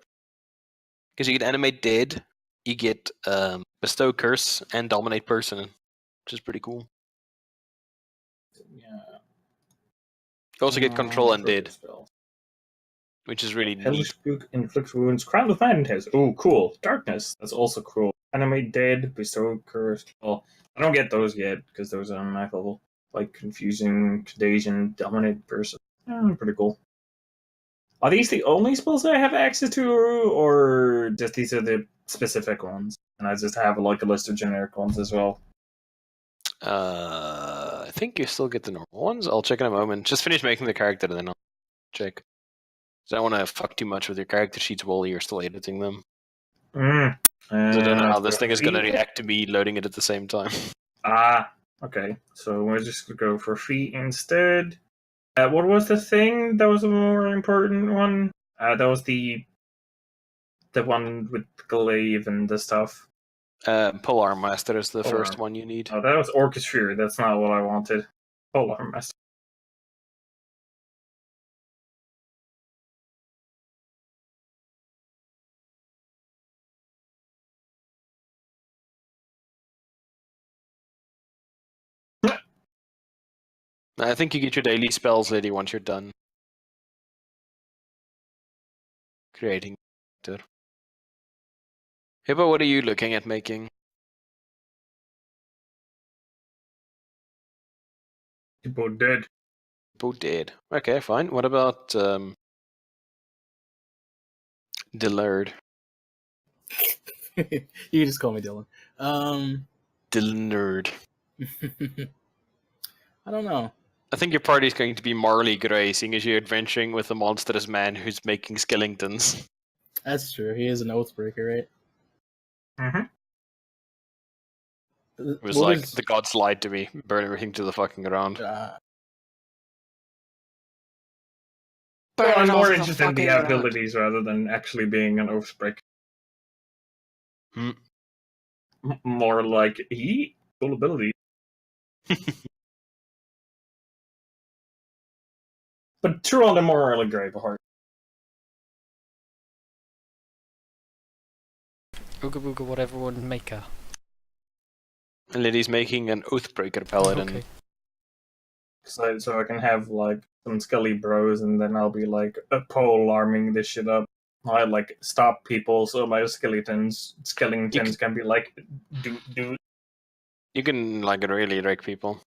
Because you get Animate Dead, you get Bestow Curse, and Dominate Person, which is pretty cool. Yeah. You also get Control Undead, which is really Hellish neat. Spook, Inflict Wounds, Crown of Madness. Oh, cool. Darkness, that's also cool. Animate Dead, Bestow Curse. Well, I don't get those yet, because those are on my level. Like Confusing, Contagion, Dominate Person. Pretty cool. Are these the only spells that I have access to, or just these are the specific ones? And I just have like a list of generic ones as well. I think you still get the normal ones. I'll check in a moment. Just finish making the character and then I'll check. So I don't want to fuck too much with your character sheets while you're still editing them. I don't know how this thing is going to react to me loading it at the same time. Okay. So we'll just go for feet instead. What was the thing that was a more important one? That was the one with the glaive and the stuff. Polar Master is the first one you need. Oh, that was Orchestra. That's not what I wanted. Polar Master. I think you get your daily spells ready once you're done creating. Hippo, what are you looking at making? Hippo dead. Hippo dead. Okay, fine. What about Dillard? You just call me Dylan. Dillard. I don't know. I think your party is going to be Marley Gray, seeing as you're adventuring with a monstrous man who's making skeletons. That's true. He is an Oathbreaker, right? Mm-hmm. It was like, the gods lied to me. Burn everything to the fucking ground. I'm more interested in the abilities rather than actually being an Oathbreaker. More like, cool ability. But true on the Marley Gray part. Ooga booga, whatever one maker. And Liddy's making an Oathbreaker paladin. Okay. So I can have like some Skelly Bros, and then I'll be like pole arming this shit up. I like stop people so my skeletons can be like do. You can like really wreck people.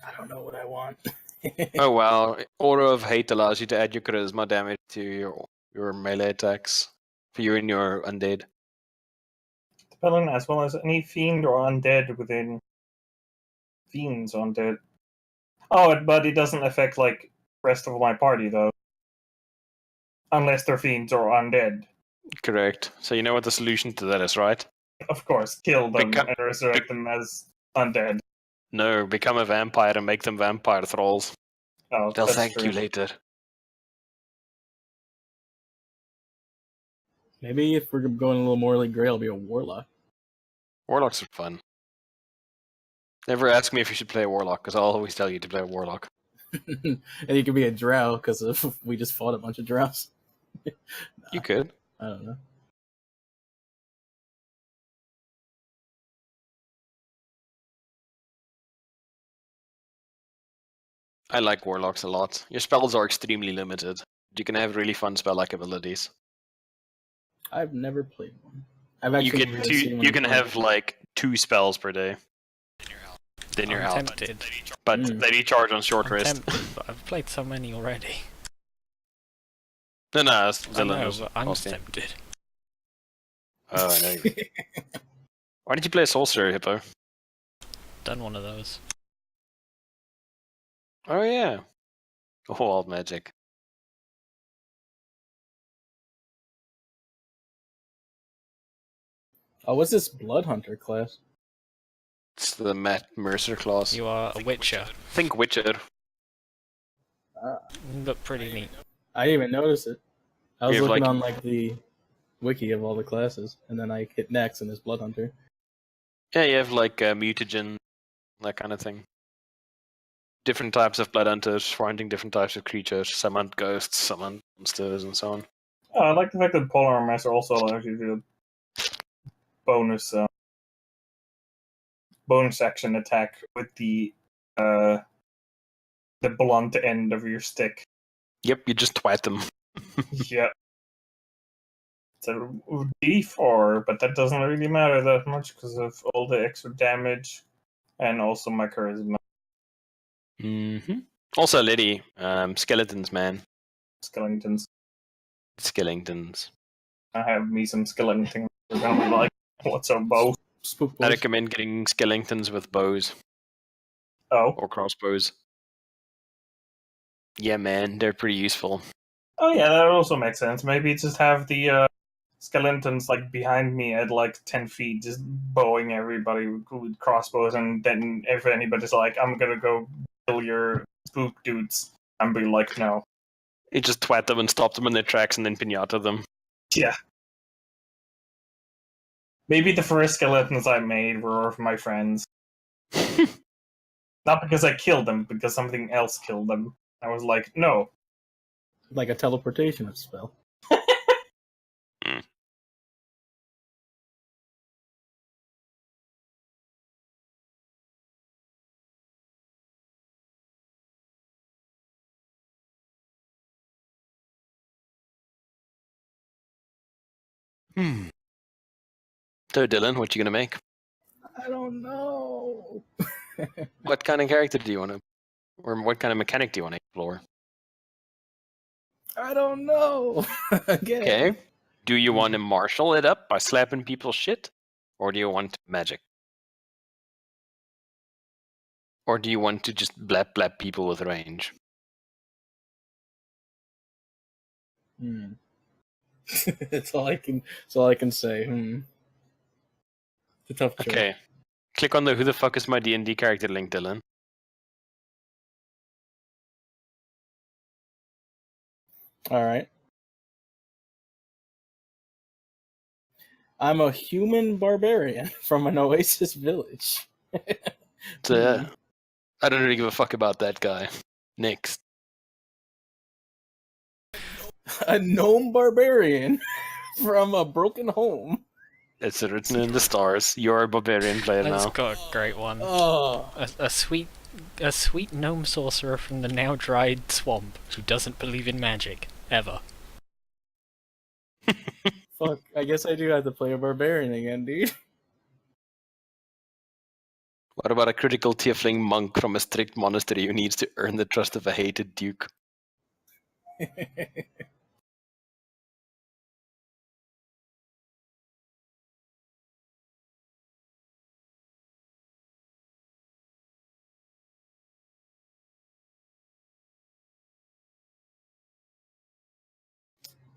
I don't know what I want. Oh well, Aura of Hate allows you to add your charisma damage to your melee attacks for you and your undead. Spelling as well as any fiend or undead within fiends undead. Oh, but it doesn't affect like rest of my party though, unless they're fiends or undead. Correct. So you know what the solution to that is, right? Of course, kill them Become- and resurrect them as undead. No, become a vampire and make them vampire thralls. Oh, They'll that's thank true. you later. Maybe if we're going a little more like Grey, I'll be a warlock. Warlocks are fun. Never ask me if you should play a warlock, because I'll always tell you to play a warlock. And you could be a drow because we just fought a bunch of drows. You could. I don't know. I like warlocks a lot. Your spells are extremely limited. You can have really fun spell-like abilities. I've never played one. I've You actually can never seen one you can play. have like 2 spells per day. Then you're I'm out. tempted. But Mm. they recharge on short I'm rest. tempted, but I've played so many already. No, that's I Dylan. know, was but I'm asking. tempted. Oh, I know. Why did you play a sorcerer, Hippo? Done one of those. Oh yeah. Wild magic. Oh, what's this blood hunter class? It's the Matt Mercer class. You are a witcher. Think Witcher. You look pretty neat. I didn't even notice it. I was You have, looking like- on like the wiki of all the classes, and then I hit next, and there's blood hunter. Yeah, you have like mutagen, that kind of thing. Different types of blood hunters for hunting different types of creatures. Some hunt ghosts, some hunt monsters, and so on. Oh, I like the fact that Polar Master also allows you to do bonus action attack with the blunt end of your stick. Yep, you just twat them. Yeah. It's a D4, but that doesn't really matter that much because of all the extra damage and also my charisma. Mm-hmm. Also, Liddy, skeletons, man. Skeletons. Skeletons. I have me some skeletons. We're gonna be like, what's a bow? Spook I boys. recommend getting skeletons with bows Oh. or crossbows. Yeah, man, they're pretty useful. Oh yeah, that also makes sense. Maybe just have the skeletons like behind me at like 10 feet, just bowing everybody with crossbows, and then if anybody's like, I'm gonna go kill your spook dudes, I'm be like, no. You just twat them and stop them in their tracks and then pinata them. Yeah. Maybe the first skeletons I made were of my friends. Not because I killed them, because something else killed them. I was like, no. Like a teleportation spell. So, Dylan, what you gonna make? I don't know. What kind of character do you want to, or what kind of mechanic do you want to explore? I don't know. Again. Okay. Do you want to marshal it up by slapping people's shit? Or do you want magic? Or do you want to just blap people with range? Hmm. That's all I can. That's all I can say. It's a tough choice. Okay. Click on the who the fuck is my D&D character link, Dylan. All right. I'm a human barbarian from an oasis village. So, I don't really give a fuck about that guy. Next. A gnome barbarian from a broken home. It's written in the stars. You're a barbarian player That's now. got a great one. Oh, A sweet A sweet gnome sorcerer from the now dried swamp who doesn't believe in magic ever. Fuck, I guess I do have to play a barbarian again, dude. What about a critical tiefling monk from a strict monastery who needs to earn the trust of a hated duke?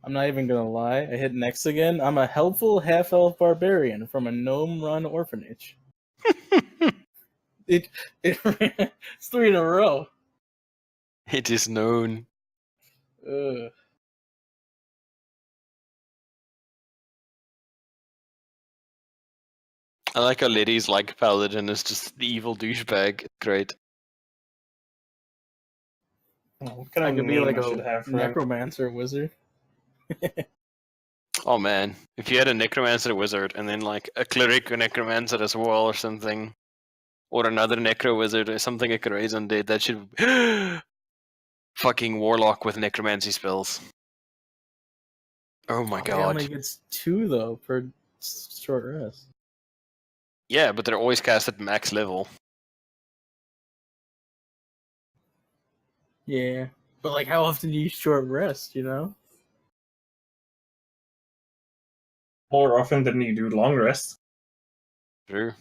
I'm not even gonna lie. I hit next again. I'm a helpful half-elf barbarian from a gnome-run orphanage. It it's 3 in a row. It is known. Ugh. I like how Liddy's like paladin is just the evil douchebag. Great. What kind I of could be name like I a should have for him? necromancer wizard. Oh man, if you had a necromancer wizard and then like a cleric or necromancer as well or something, or another necro wizard or something I could raise undead, that should fucking warlock with necromancy spells. Oh my He god. only gets 2 though per short rest. Yeah, but they're always cast at max level. Yeah, but like, how often do you short rest? You know? More often than you do long rest. True.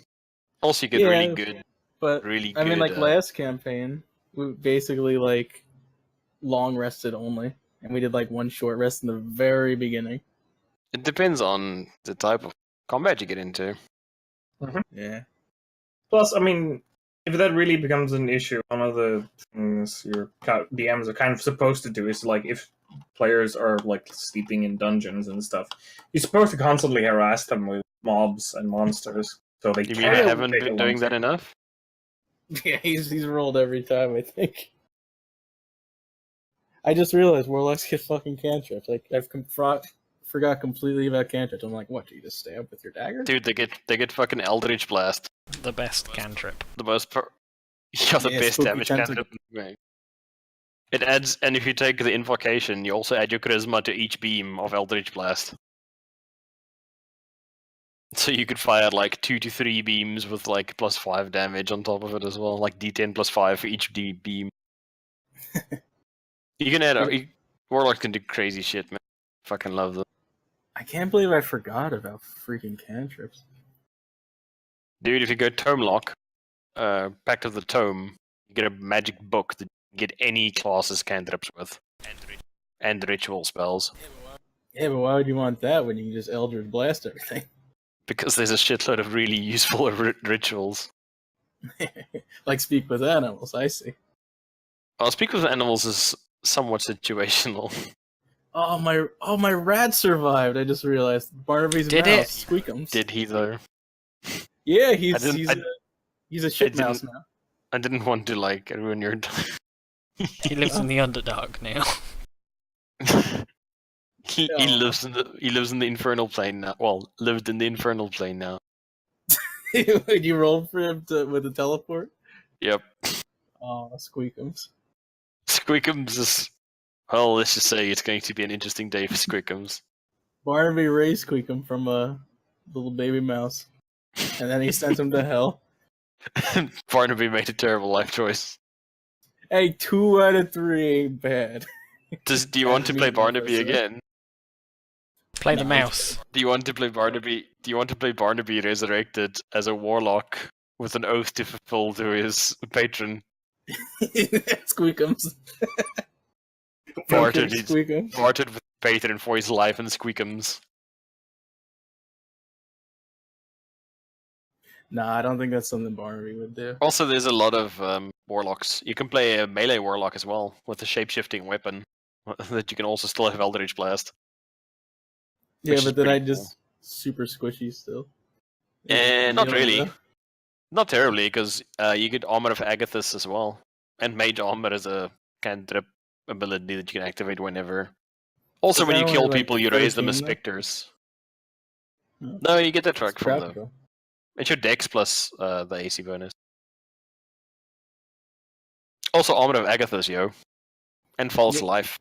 Also, you get Yeah, really good, But really I mean, good. like last campaign, we basically like long rested only, and we did like 1 short rest in the very beginning. It depends on the type of combat you get into. Yeah. Plus, I mean, if that really becomes an issue, one of the things your DMs are kind of supposed to do is like if players are like sleeping in dungeons and stuff, you're supposed to constantly harass them with mobs and monsters, so they You mean I can't haven't take a been long doing that sleep. enough? Yeah, he's rolled every time. I think. I just realized warlocks get fucking cantrips. Like I've forgot completely about cantrips. I'm like, what? Do you just stay up with your dagger? Dude, they get fucking Eldritch Blast. The best cantrip. The most yeah, the Yeah, best spooky damage tentacle. cantrip in the game. It adds, and if you take the invocation, you also add your charisma to each beam of Eldritch Blast. So you could fire like 2 to 3 beams with like +5 damage on top of it as well, like D10 +5 for each beam. You can add. Warlock can do crazy shit, man. Fucking love them. I can't believe I forgot about freaking cantrips. Dude, if you go Tome Lock, Pact of the Tome, you get a magic book that you get any classes cantrips with. And ritual spells. Yeah, but why would you want that when you can just Eldritch Blast everything? Because there's a shitload of really useful rituals. Like speak with animals. I see. Well, Speak with Animals is somewhat situational. Oh my rat survived. I just realized Barnaby's Did mouse, it? Squeakums. Did he though? Yeah, I didn't- he's a shit didn't- mouse now. I didn't want to like ruin your. He lives in the Underdark now. he Aw. lives in the infernal plane now. Well, lived in the infernal plane now. When you rolled for him with the teleport? Yep. Oh, Squeakums. Squeakums is. Well, let's just say it's going to be an interesting day for Squeakums. Barnaby raised Squeakum from a little baby mouse, and then he sent him to hell. Barnaby made a terrible life choice. Hey, 2 out of 3 ain't bad. Do you want to play Barnaby again? Play the mouse. Do you want to play Barnaby? Do you want to play Barnaby resurrected as a warlock with an oath to fulfill to his patron? Squeakums. Bartered, Okay, Squeakums. bartered with patron for his life and Squeakums. Nah, I don't think that's something Barnaby would do. Also, there's a lot of warlocks. You can play a melee warlock as well with a shape-shifting weapon that you can also still have Eldritch Blast. Yeah, Which but is then I pretty just super squishy still. Not You don't really. know? Not terribly, because you get Armor of Agathis as well. And Mage Armor is a cantrip ability that you can activate whenever. Also, Is when that you only, kill like, people, you raise them as 13 though? specters. Oh. No, you get that It's track from them. practical. It's your dex plus the AC bonus. Also, Armor of Agathis, yo. And False Yeah. Life.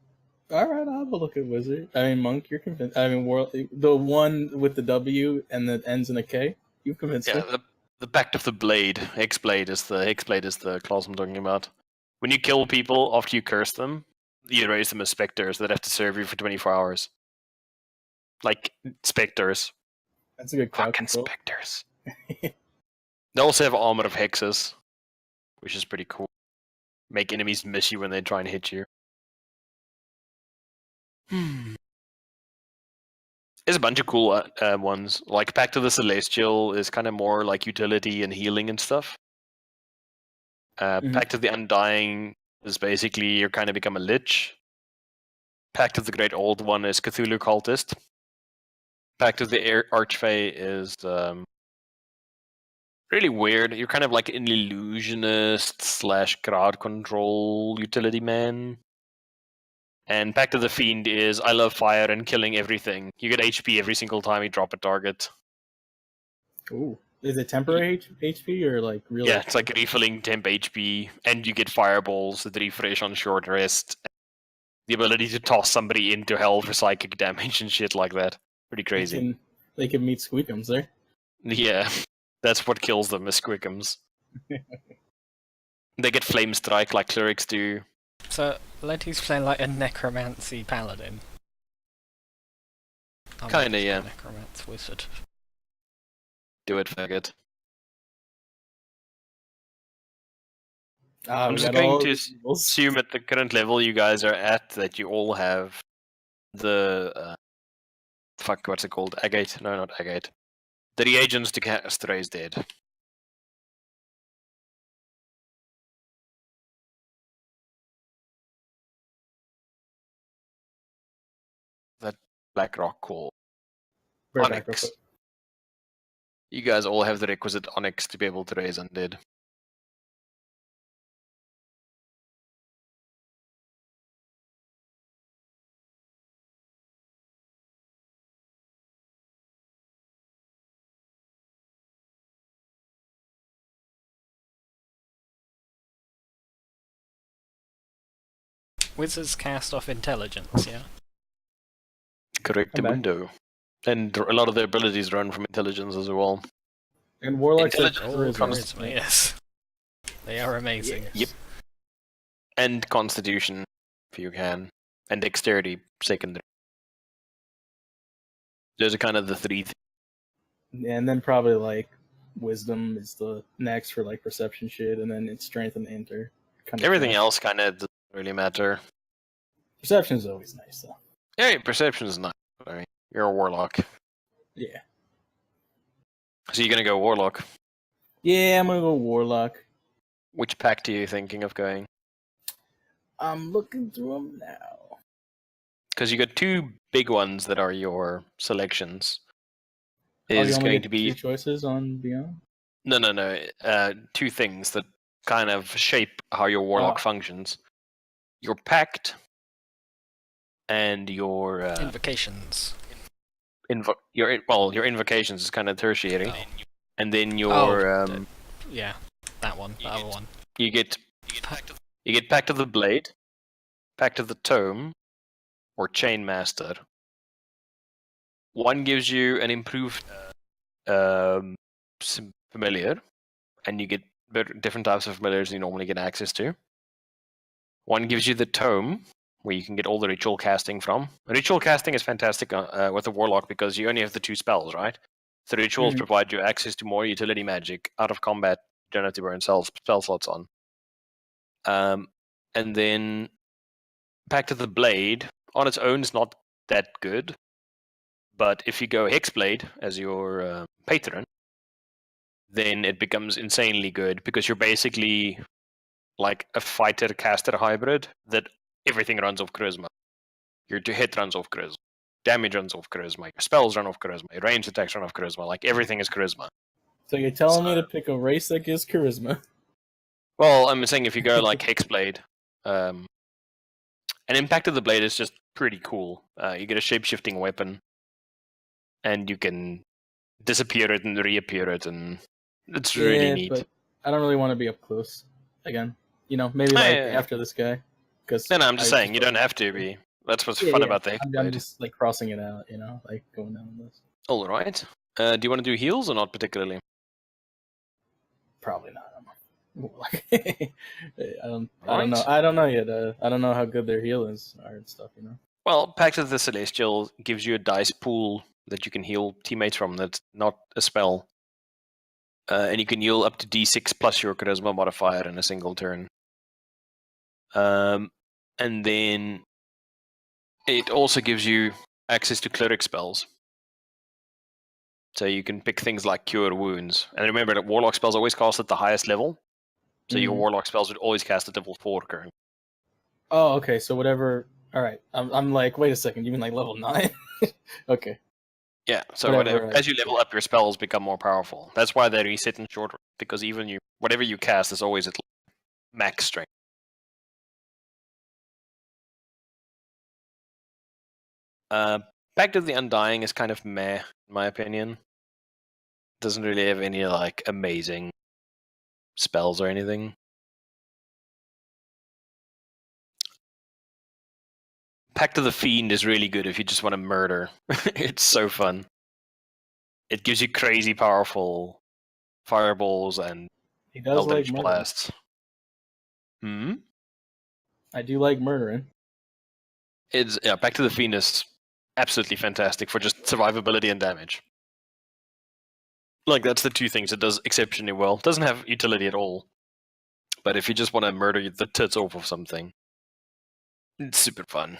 All right, I'll have a look at wizard. I mean monk. You're convinced. I mean the one with the W and that ends in a K. You've convinced Yeah, me. the Pact of the Blade. Hexblade is the class I'm talking about. When you kill people after you curse them, you raise them as specters that have to serve you for 24 hours. Like specters. That's a good crowd Fucking control. specters. They also have Armor of Hexes, which is pretty cool. Make enemies miss you when they try and hit you. There's a bunch of cool ones. Like Pact of the Celestial is kind of more like utility and healing and stuff. Pact of the Undying is basically you kind of become a lich. Pact of the Great Old One is Cthulhu Cultist. Pact of the Archfey is really weird. You're kind of like an illusionist / crowd control utility man. And Pact of the Fiend is I love fire and killing everything. You get HP every single time you drop a target. Ooh, is it temporary HP or like real? Yeah, HP? it's like refilling temp HP, and you get fireballs that refresh on short rest. The ability to toss somebody into hell for psychic damage and shit like that. Pretty crazy. They can meet Squeakums there. Yeah, that's what kills them, is Squickums. They get Flame Strike like clerics do. So, Letty's playing like a necromancy paladin. Kinda, yeah. Necromancer wizard. Do it, faggot. I'm just going to assume at the current level you guys are at that you all have the fuck, what's it called? Agate? No, not Agate. The reagents to cast Raise Dead. That Black Rock call. Onyx. You guys all have the requisite Onyx to be able to raise undead. Wizards cast off intelligence, yeah? Correctamundo. And a lot of their abilities run from intelligence as well. And Warlocks are charisma, yes. They are amazing. Yep. And Constitution, if you can. And Dexterity, secondary. Those are kind of the three and then probably like Wisdom is the next for like perception shit, and then it's Strength and Enter. Everything else kind of doesn't really matter. Perception is always nice, though. Yeah, perception is nice. I mean, you're a warlock. Yeah. So you're gonna go warlock. Yeah, I'm gonna go warlock. Which pact are you thinking of going? I'm looking through them now. Because you got two big ones that are your selections. Is going to be two choices on Beyond? No. Two things that kind of shape how your warlock functions. Your pact and your invocations. Your invocations is kind of tertiary, and then your that one, the other one. You get Pact of the Blade, Pact of the Tome, or Chainmaster. One gives you an improved familiar, and you get different types of familiars you normally get access to. One gives you the Tome, where you can get all the ritual casting from. Ritual casting is fantastic with the Warlock because you only have the two spells, right? The rituals provide you access to more utility magic. Out of combat, you don't have to burn spell slots on. And then Pact of the Blade, on its own, is not that good. But if you go Hexblade as your patron, then it becomes insanely good because you're basically like a fighter-caster hybrid that everything runs off charisma. Your hit runs off charisma. Damage runs off charisma. Your spells run off charisma. Your ranged attacks run off charisma. Like, everything is charisma. So you're telling me to pick a race that gives charisma? Well, I'm saying if you go like Hexblade, an Impact of the Blade is just pretty cool. You get a shape-shifting weapon, and you can disappear it and reappear it, and it's really neat. But I don't really want to be up close again. You know, maybe Oh, like yeah. after this guy. Because No, I'm just saying, you don't have to be. That's what's fun about the I'm Hexblade. just like crossing it out, you know, like going down this. Alright. Do you want to do heals or not particularly? Probably not. I don't know. Right. I don't know yet. I don't know how good their healings are and stuff, you know. Well, Pact of the Celestial gives you a dice pool that you can heal teammates from that's not a spell. And you can heal up to d6 plus your charisma modifier in a single turn. And then it also gives you access to cleric spells. So you can pick things like Cure Wounds. And remember that Warlock spells always cast at the highest level. So your Warlock spells would always cast at level 4 currently. Oh, okay. So whatever. All right. I'm like, wait a second. You mean like level 9? Okay. Yeah. So Whatever, as you level up, your spells become more powerful. That's why they reset in short rest, because even whatever you cast is always at max strength. Pact of the Undying is kind of meh, in my opinion. Doesn't really have any like amazing spells or anything. Pact of the Fiend is really good if you just want to murder. It's so fun. It gives you crazy powerful fireballs and he does like eldritch murdering. blasts. I do like murdering. Pact of the Fiend is absolutely fantastic for just survivability and damage. Like, that's the two things it does exceptionally well. It doesn't have utility at all. But if you just want to murder the tits off of something, it's super fun.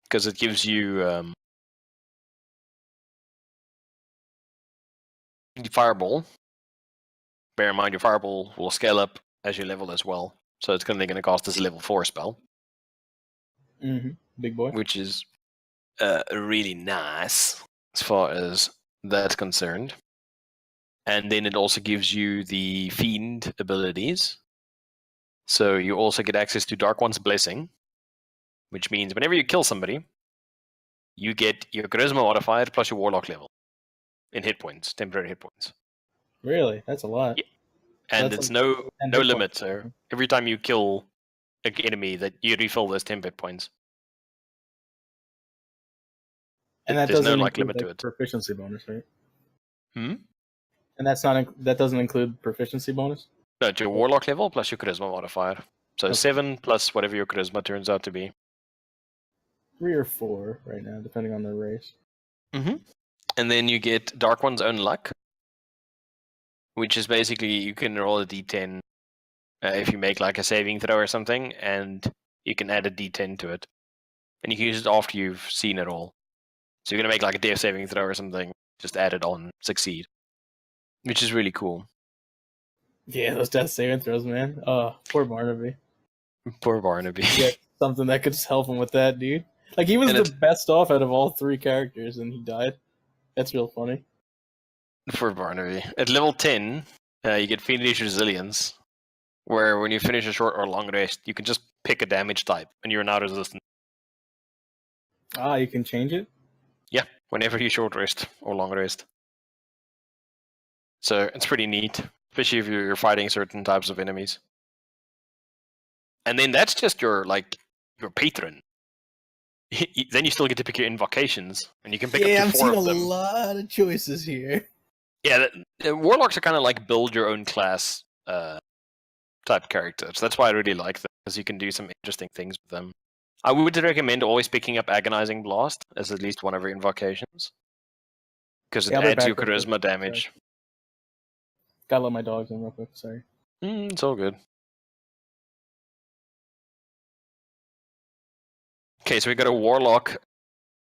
Because it gives you Fireball. Bear in mind, your Fireball will scale up as you level as well. So it's only going to cost us a level 4 spell. Big boy. Which is really nice as far as that's concerned. And then it also gives you the Fiend abilities. So you also get access to Dark One's Blessing, which means whenever you kill somebody, you get your Charisma modifier plus your Warlock level in hit points, temporary hit points. Really? That's a lot. Yeah. And it's like no limit. So every time you kill an enemy, that you refill those 10 hit points. And that There's doesn't no include limit to it. Proficiency bonus, right? And that doesn't include proficiency bonus? No, it's your Warlock level plus your Charisma modifier. So 7 plus whatever your Charisma turns out to be. 3 or 4 right now, depending on their race. And then you get Dark One's Own Luck, which is basically you can roll a d10 if you make like a saving throw or something, and you can add a d10 to it. And you can use it after you've seen it all. So you're going to make like a death saving throw or something, just add it on, succeed. Which is really cool. Yeah, those death saving throws, man. Oh, poor Barnaby. Poor Barnaby. Yeah, something that could just help him with that, dude. Like, he was the best off out of all 3 characters, and he died. That's real funny. Poor Barnaby. At level 10, you get Fiendish Resilience, where when you finish a short or long rest, you can just pick a damage type, and you're now resistant. Ah, you can change it? Yeah, whenever you short rest or long rest. So it's pretty neat, especially if you're fighting certain types of enemies. And then that's just your patron. Then you still get to pick your invocations, and you can pick up to 4 of them. I'm seeing a lot of choices here. Yeah, the Warlocks are kind of like build your own class type characters. That's why I really like them, because you can do some interesting things with them. I would recommend always picking up Agonizing Blast as at least one of your invocations, because it adds your charisma damage. Sorry. Gotta let my dogs in real quick, sorry. It's all good. Okay, so we got a Warlock,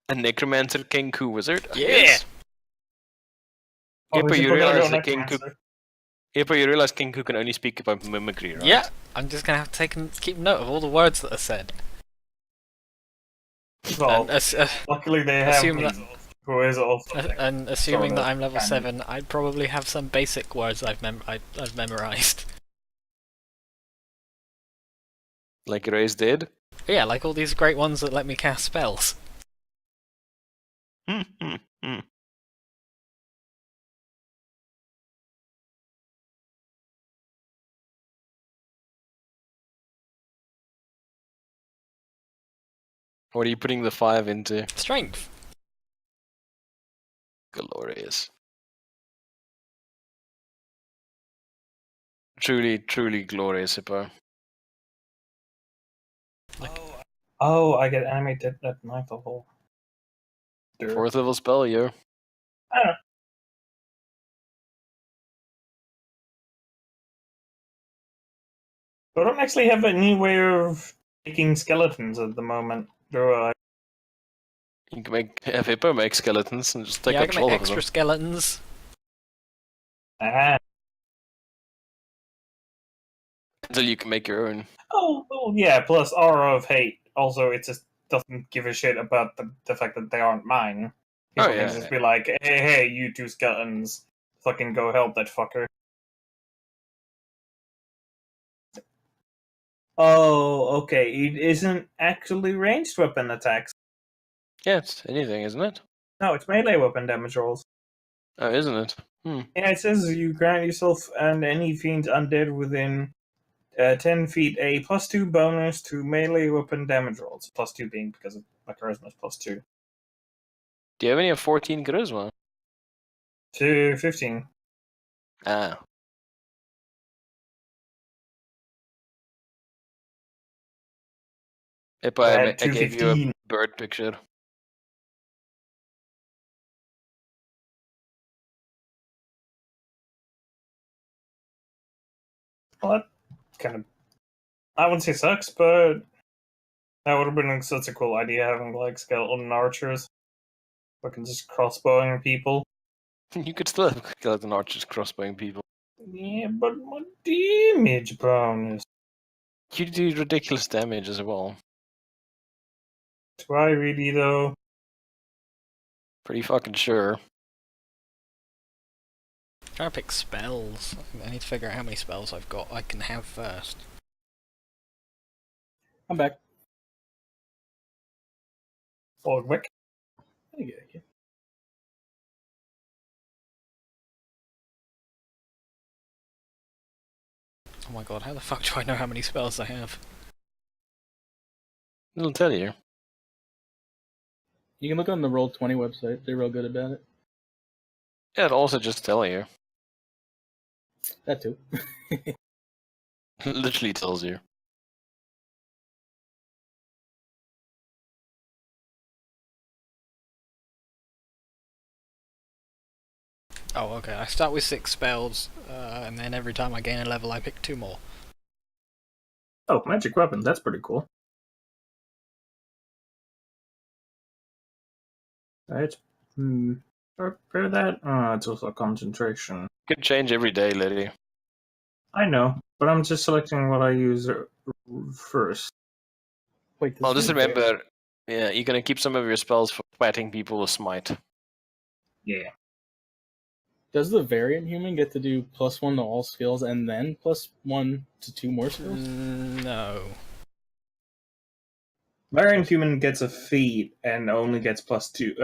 a Necromancer, Kenku Wizard. Yeah! Ippo, you realize Kenku can only speak about mimicry, right? Yeah, I'm just gonna have to keep note of all the words that are said. Well, luckily they have who is also. And assuming that I'm level 7, I'd probably have some basic words I've memorized. Like Ray's did. Yeah, like all these great ones that let me cast spells. Hmm, hmm, hmm. What are you putting the 5 into? Strength. Glorious. Truly, truly glorious, Hippo. Oh, I get animated at 9th level. 4th level spell, yo. I don't know. I don't actually have any way of making skeletons at the moment, do I? You can have Hippo make skeletons and just take Yeah, I can make control of extra them. skeletons. Ah. Until you can make your own. Oh, well, yeah, plus Aura of Hate. Also, it just doesn't give a shit about the fact that they aren't mine. Oh, People can yeah. just be like, hey, you two skeletons, fucking go help that fucker. Oh, okay, it isn't actually ranged weapon attacks. Yeah, it's anything, isn't it? No, it's melee weapon damage rolls. Oh, isn't it? Yeah, it says you grant yourself and any fiend undead within 10 feet a +2 bonus to melee weapon damage rolls. +2 being because of my charisma is +2. Do you have any of 14 charisma? To 15. Ah. Hippo, I I had gave you a 215. bird picture. Well, that kind of, I wouldn't say sucks, but that would have been such a cool idea having like skeleton archers. Fucking just crossbowing people. You could still have skeleton archers crossbowing people. Yeah, but my damage bonus. You do ridiculous damage as well. Do I really though? Pretty fucking sure. I'm trying to pick spells. I need to figure out how many spells I've got I can have first. I'm back. Oh, quick. Thank you. Oh my god, how the fuck do I know how many spells I have? It'll tell you. You can look on the Roll20 website. They're real good about it. Yeah, it'll also just tell you. That too. Literally tells you. Oh, okay. I start with 6 spells, and then every time I gain a level, I pick 2 more. Oh, magic weapon. That's pretty cool. Right. Prepare that. It's also concentration. You can change every day, lady. I know, but I'm just selecting what I use first. Wait, Well, just remember, yeah, you're gonna keep some of your spells for fighting people with smite. Yeah. Does the variant human get to do +1 to all skills and then +1 to 2 more skills? No. Variant human gets a feat and only gets +1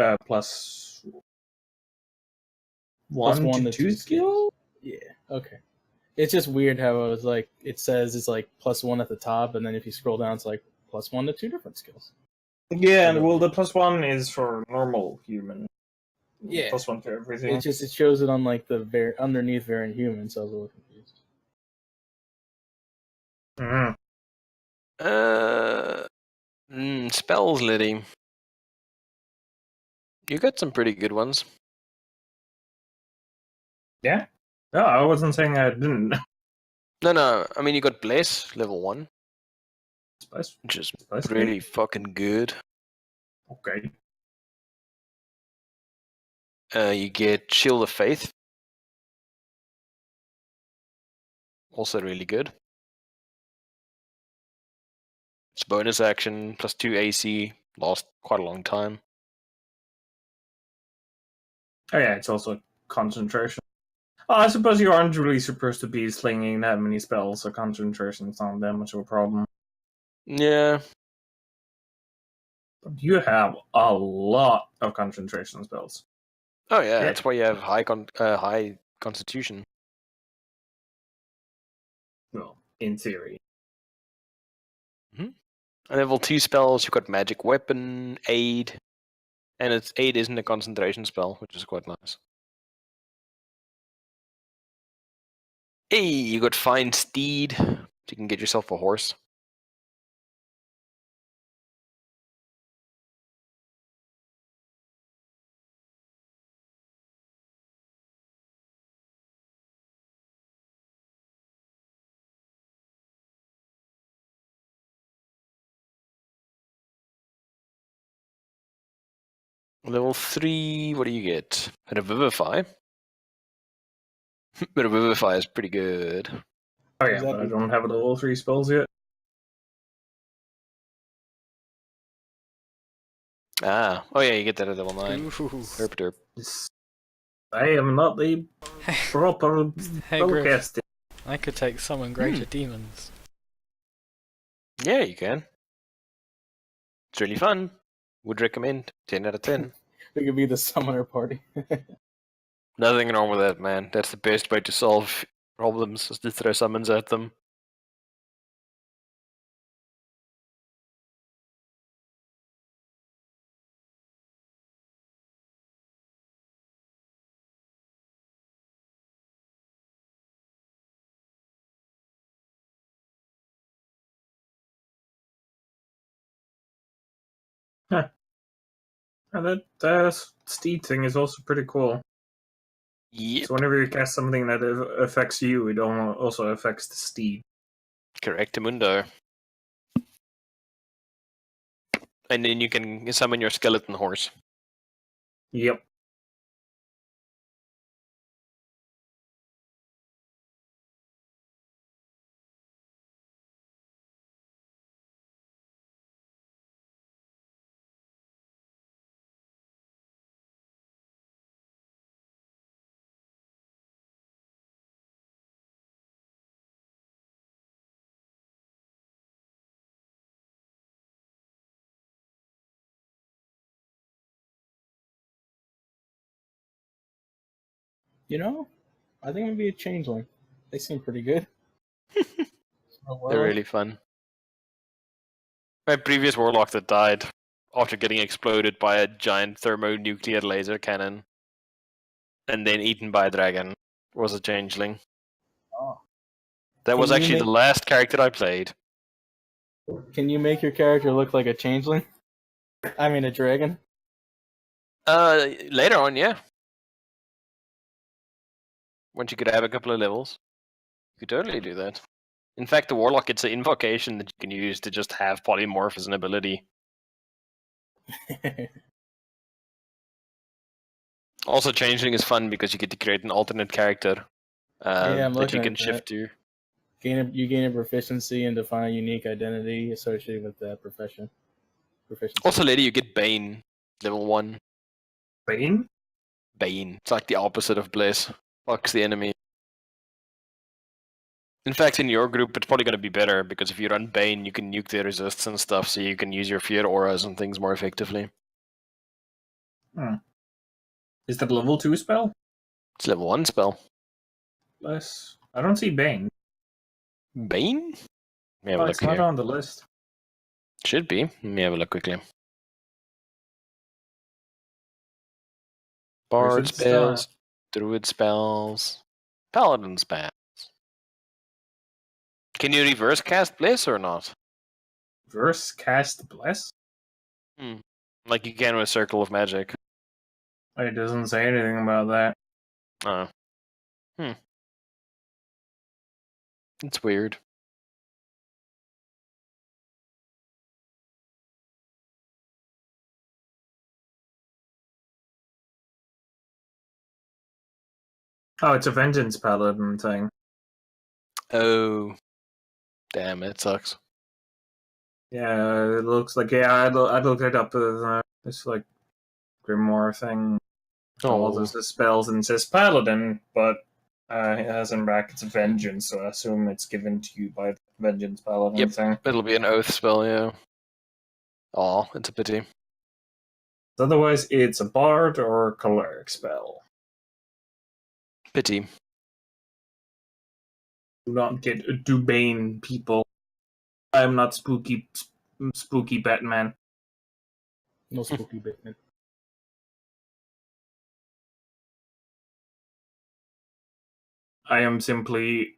+1 to 2 skill? Yeah, okay. It's just weird how it was like, it says it's like +1 at the top, and then if you scroll down, it's like +1 to 2 different skills. Yeah, well, the +1 is for normal human. Yeah. +1 for everything. It shows it on like the underneath variant human, so I was a little confused. Spells, lady. You got some pretty good ones. Yeah? No, I wasn't saying I didn't. No, I mean, you got Bless, level 1, Spice. which is Spice really fucking good. Okay. You get Shield of Faith. Also really good. It's bonus action, +2 AC, lasts quite a long time. Oh yeah, it's also concentration. Oh, I suppose you aren't really supposed to be slinging that many spells, so concentration's not that much of a problem. Yeah. But you have a lot of concentration spells. Oh yeah, Yeah. that's why you have high constitution. Well, in theory. And level 2 spells, you've got magic weapon, aid, and its aid isn't a concentration spell, which is quite nice. Hey, you got find steed, so you can get yourself a horse. Level 3, what do you get? Revivify. Revivify is pretty good. Oh yeah, Exactly. but I don't have level 3 spells yet. Ah, oh yeah, you get that at level 9. Ooh. Derp derp. I am not a proper Hey, Griff. spellcaster. I could take summon greater demons. Yeah, you can. It's really fun. Would recommend. 10 out of 10. We could be the summoner party. Nothing wrong with that, man. That's the best way to solve problems, is to throw summons at them. And that steed thing is also pretty cool. Yep, So whenever you cast something that affects you, it also affects the steed. correctamundo. And then you can summon your skeleton horse. Yep. You know, I think I'm gonna be a changeling. They seem pretty good. Oh, They're well. really fun. My previous warlock that died after getting exploded by a giant thermonuclear laser cannon and then eaten by a dragon was a changeling. Oh. That Can was you actually make- the last character I played. Can you make your character look like a changeling? I mean, a dragon. Later on, yeah. Once you could have a couple of levels, you could totally do that. In fact, the warlock gets an invocation that you can use to just have polymorph as an ability. Also, changeling is fun because you get to create an alternate character Yeah, I'm that looking you can at shift that. to. You gain a proficiency and define a unique identity associated with that profession. Proficiency. Also, later you get Bane, level 1. Bane? Bane. It's like the opposite of Bliss. Fucks the enemy. In fact, in your group, it's probably going to be better because if you run Bane, you can nuke their resists and stuff, so you can use your fear auras and things more effectively. Is that a level 2 spell? It's level 1 spell. Less. I don't see Bane. Bane? Let me have a Oh, look it's not here. on the list. Should be. Let me have a look quickly. Where Bard should it start? spells, Druid spells, Paladin spells. Can you reverse cast Bliss or not? Verse cast bless? Like you can with Circle of Magic. It doesn't say anything about that. Oh. It's weird. Oh, it's a vengeance paladin thing. Oh. Damn, it sucks. Yeah, it looks like I looked it up. It's like Grimoire thing. All Oh. this spells and it says paladin, but It has in brackets vengeance, so I assume it's given to you by the vengeance paladin Yep. thing. It'll be an oath spell, yeah. Aw, it's a pity. Otherwise, it's a bard or a cleric spell. Pity. Do not get Dubane, people. I am not spooky Batman. No spooky Batman. I am simply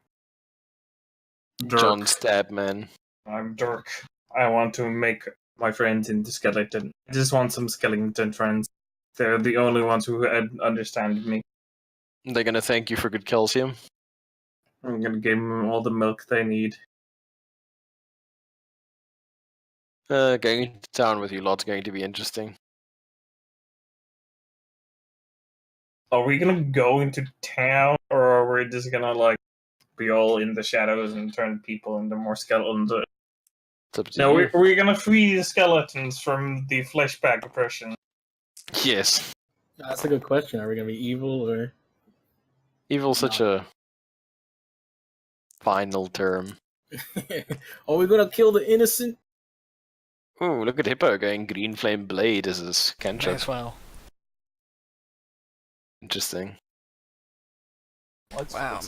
Dirk. John Stabman. I'm Dirk. I want to make my friends into skeleton. I just want some skeleton friends. They're the only ones who understand me. They're gonna thank you for good calcium. I'm gonna give them all the milk they need. Going to town with you lot's going to be interesting. Are we gonna go into town, or are we just gonna like be all in the shadows and turn people into more skeletons? It's up to No, you. we're gonna free the skeletons from the fleshback oppression. Yes. That's a good question. Are we gonna be evil or? Evil's such a final term. Are we gonna kill the innocent? Ooh, look at Hippo going green flame blade as his May cantrip. as well. Interesting. Wow.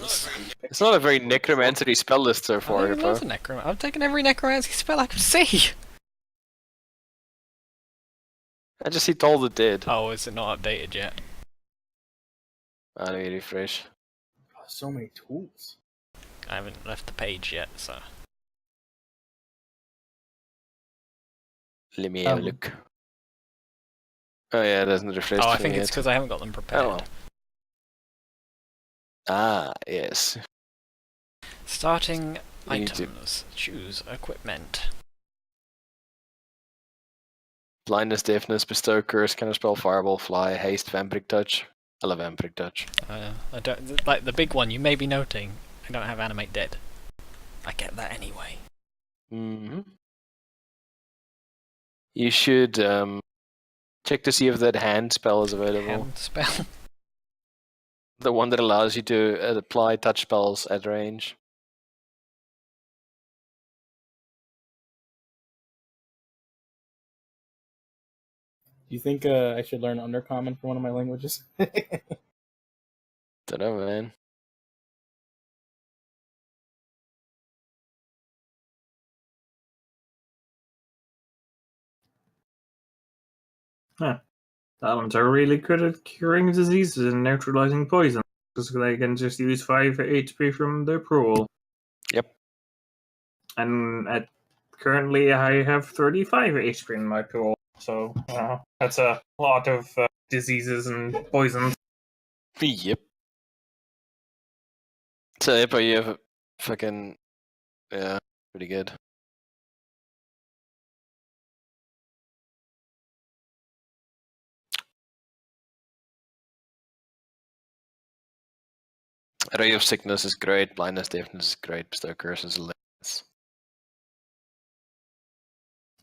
It's not a very necromancy spell list so I far, don't even know Hippo. the necromancy. I've taken every necromancy spell I can see. I just see Toll the Dead. Oh, is it not updated yet? I need to refresh. Oh, so many tools. I haven't left the page yet, so. Let me have a look. Oh yeah, it hasn't refreshed. Oh, I for think me it's yet. because I haven't got them prepared. Oh well. Ah, yes. Starting We need to- items. Choose equipment. Blindness, deafness, bestow, curse, counterspell, fireball, fly, haste, vampiric touch. I love vampiric touch. I don't like the big one. You may be noting. I don't have animate dead. I get that anyway. Mm-hmm. You should check to see if that hand spell is available. Hand spell. The one that allows you to apply touch spells at range. Do you think I should learn Undercommon for one of my languages? Don't know, man. Talents are really good at curing diseases and neutralizing poison, because they can just use 5 HP from their pool. Yep. And currently I have 35 HP in my pool, so that's a lot of diseases and poisons. Yep. So, Hippo, you have a fucking. Yeah, pretty good. Ray of Sickness is great, Blindness, Deafness is great, Bestow Curse is less.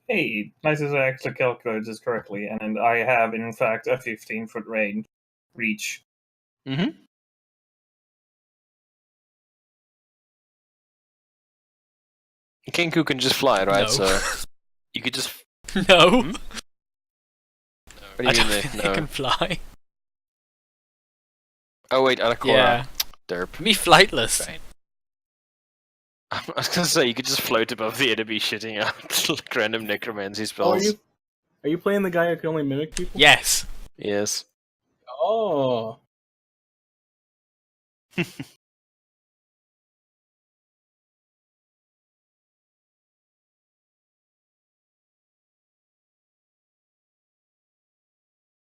Hey, nice as I actually calculated this correctly, and I have, in fact, a 15-foot reach. Mm-hmm. Kenku can just fly, right? No. So you could just. No. Hmm? What do I you don't mean think they- they no. can fly. Oh wait, Anakora. Yeah. Derp. Me flightless. Right. I was gonna say you could just float above the enemy, shitting out like random necromancy Oh, spells. are you playing the guy who can only mimic people? Yes. Yes. Oh.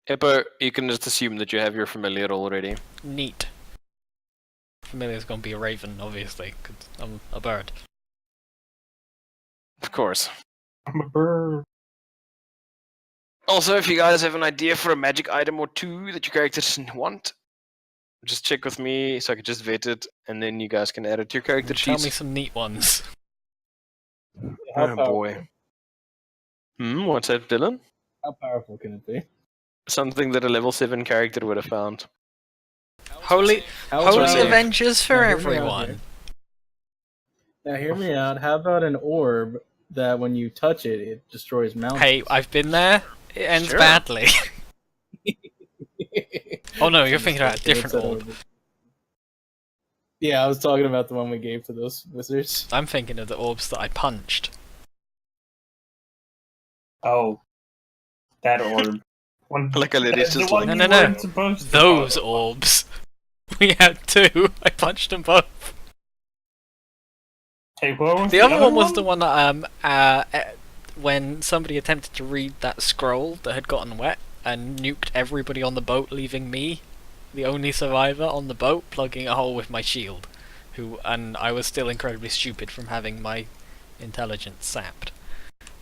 Hippo, you can just assume that you have your familiar already. Neat. Familiar's gonna be a raven, obviously, because I'm a bird. Of course. I'm a bird. Also, if you guys have an idea for a magic item or two that your characters want, just check with me so I can just vet it, and then you guys can add it to your character Tell sheets. me some neat ones. How Oh powerful, boy. What's that, Dylan? how powerful can it be? Something that a level 7 character would have found. Holy How Holy about- Avengers for Now, hear me out everyone. here. Now hear me out. How about an orb that when you touch it, it destroys mountains? Hey, I've been there. It ends Sure. badly. Oh no, you're Just thinking about a like, different what's that orb. Yeah, I was talking about the one we gave to those wizards. I'm thinking of the orbs that I punched. Oh, that orb. One, Like a lady's the just one like, No, you no, no. weren't supposed to Those follow. orbs. We had two. I punched them both. Hey, what was The other one was the one that when somebody attempted to read that scroll that had gotten wet and nuked everybody on the boat, leaving me, the only survivor on the boat, plugging a hole with my shield. And I was still incredibly stupid from having my intelligence sapped.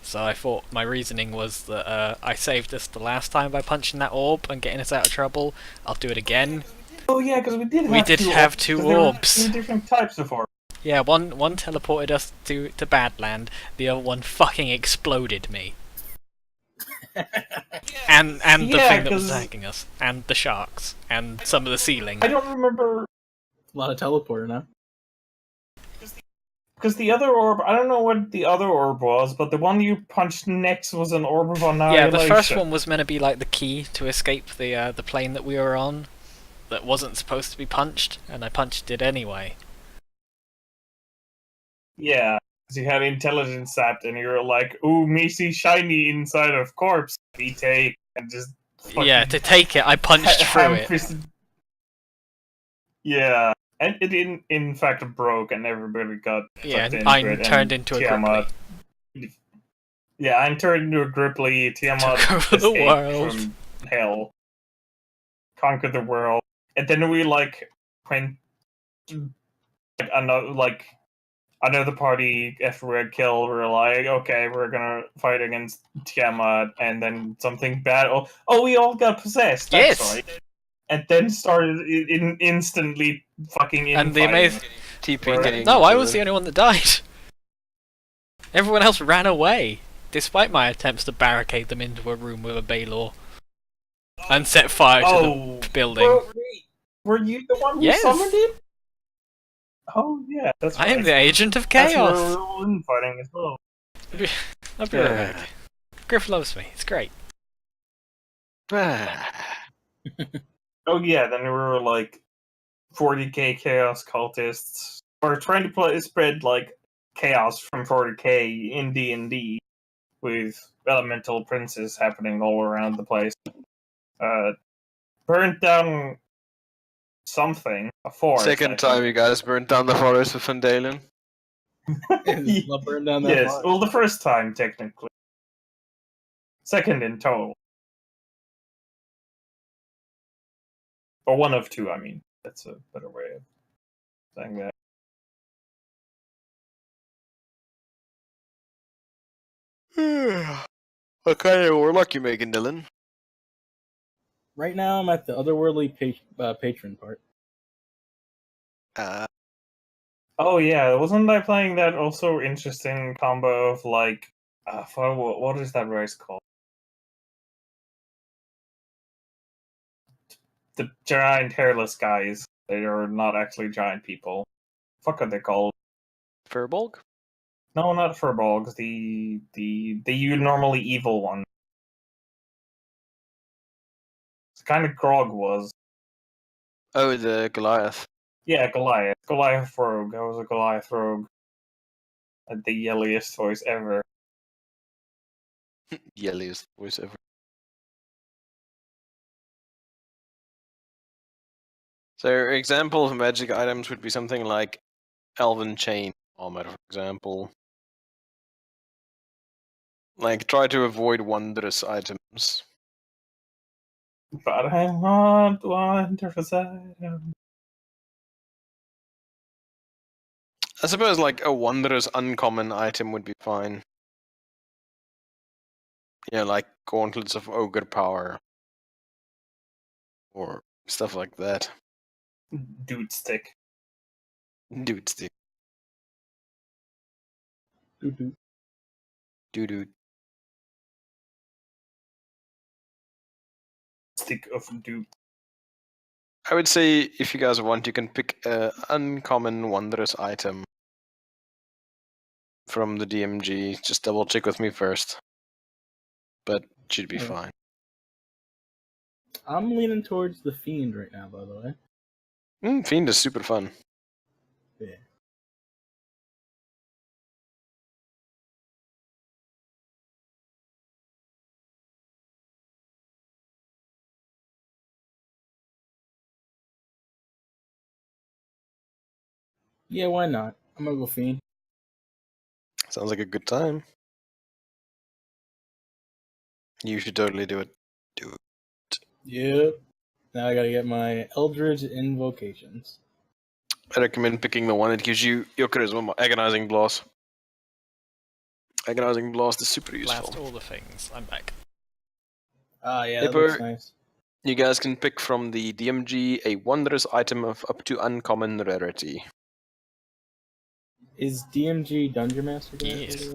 So I thought my reasoning was that I saved us the last time by punching that orb and getting us out of trouble. I'll do it again. Oh yeah, because we did We have did two have two orbs. 'cause there were orbs. two different types of orbs. Yeah, one teleported us to Badland, the other one fucking exploded me. And the Yeah, thing that was 'cause- attacking us, and the sharks, and some of the ceiling. I don't remember A lot of teleporter now. because the other orb. I don't know what the other orb was, but the one you punched next was an orb of Yeah, annihilation. the first one was meant to be like the key to escape the plane that we were on, that wasn't supposed to be punched, and I punched it anyway. Yeah, because you had intelligence sapped, and you were like, "Ooh, me see shiny inside of corpse." We take and just Yeah, to take it, I punched through it. ham-fisted- Yeah, and it in fact broke, and everybody got Yeah, sucked I into it. turned and into a Tiamat. Gripply. Yeah, I turned into a Gripply. Tiamat Took over the escaped world. from hell, conquered the world, and then we like went another party after we had killed. We were like, okay, we're gonna fight against Tiamat, and then something bad. Oh, we all got possessed. That's Yes! right. And then started instantly fucking And the infighting. amazing. TP getting. No, I was the only one that died. Everyone else ran away, despite my attempts to barricade them into a room with a Baylor and set fire to the building. Were you the one who Yes. summoned it? Oh yeah, that's I right. am the agent of That's where chaos. we're all infighting as well. I'll be right back. Griff loves me. It's great. Oh yeah, then we were like 40k chaos cultists. We're trying to spread like chaos from 40k in D&D with elemental princes happening all around the place. Burnt down something, a forest. I Second think. time you guys burnt down the forest with Van Dalen. I'll burn down that Yes, far. well, the first time technically. Second in total. Or one of two, I mean. That's a better way of saying that. What kind of warlock you making, Dylan? Right now, I'm at the otherworldly patron part. Oh yeah, wasn't I playing that also interesting combo of like, what is that race called? The giant hairless guys. They are not actually giant people. Fuck are they called? Furbolg? No, not furbolgs. The normally evil one. It's kind of Grog was. Oh, the Goliath. Yeah, Goliath. Goliath rogue. I was a Goliath rogue. Had the yelliest voice ever. Yelliest voice ever. So, example of magic items would be something like Elven Chain Armor, for example. Like, try to avoid wondrous items. But I want wondrous items. I suppose, like, a wondrous uncommon item would be fine. Yeah, like Gauntlets of Ogre Power. Or stuff like that. Dude stick. Dude stick. Doo-doo. Dude. Stick of dude. I would say if you guys want, you can pick an uncommon wondrous item from the DMG. Just double check with me first. But it should be Alright. fine. I'm leaning towards the Fiend right now, by the way. Fiend is super fun. Yeah. Yeah, why not? I'm gonna go Fiend. Sounds like a good time. You should totally do it. Do it. Yep. Now I gotta get my Eldritch Invocations. I recommend picking the one that gives you your charisma, Agonizing Blast. Agonizing Blast is super useful. Blast all the things. I'm back. Ah, yeah, Hey, that looks Bert. nice. You guys can pick from the DMG a wondrous item of up to uncommon rarity. Is DMG Dungeon Master there? Yes.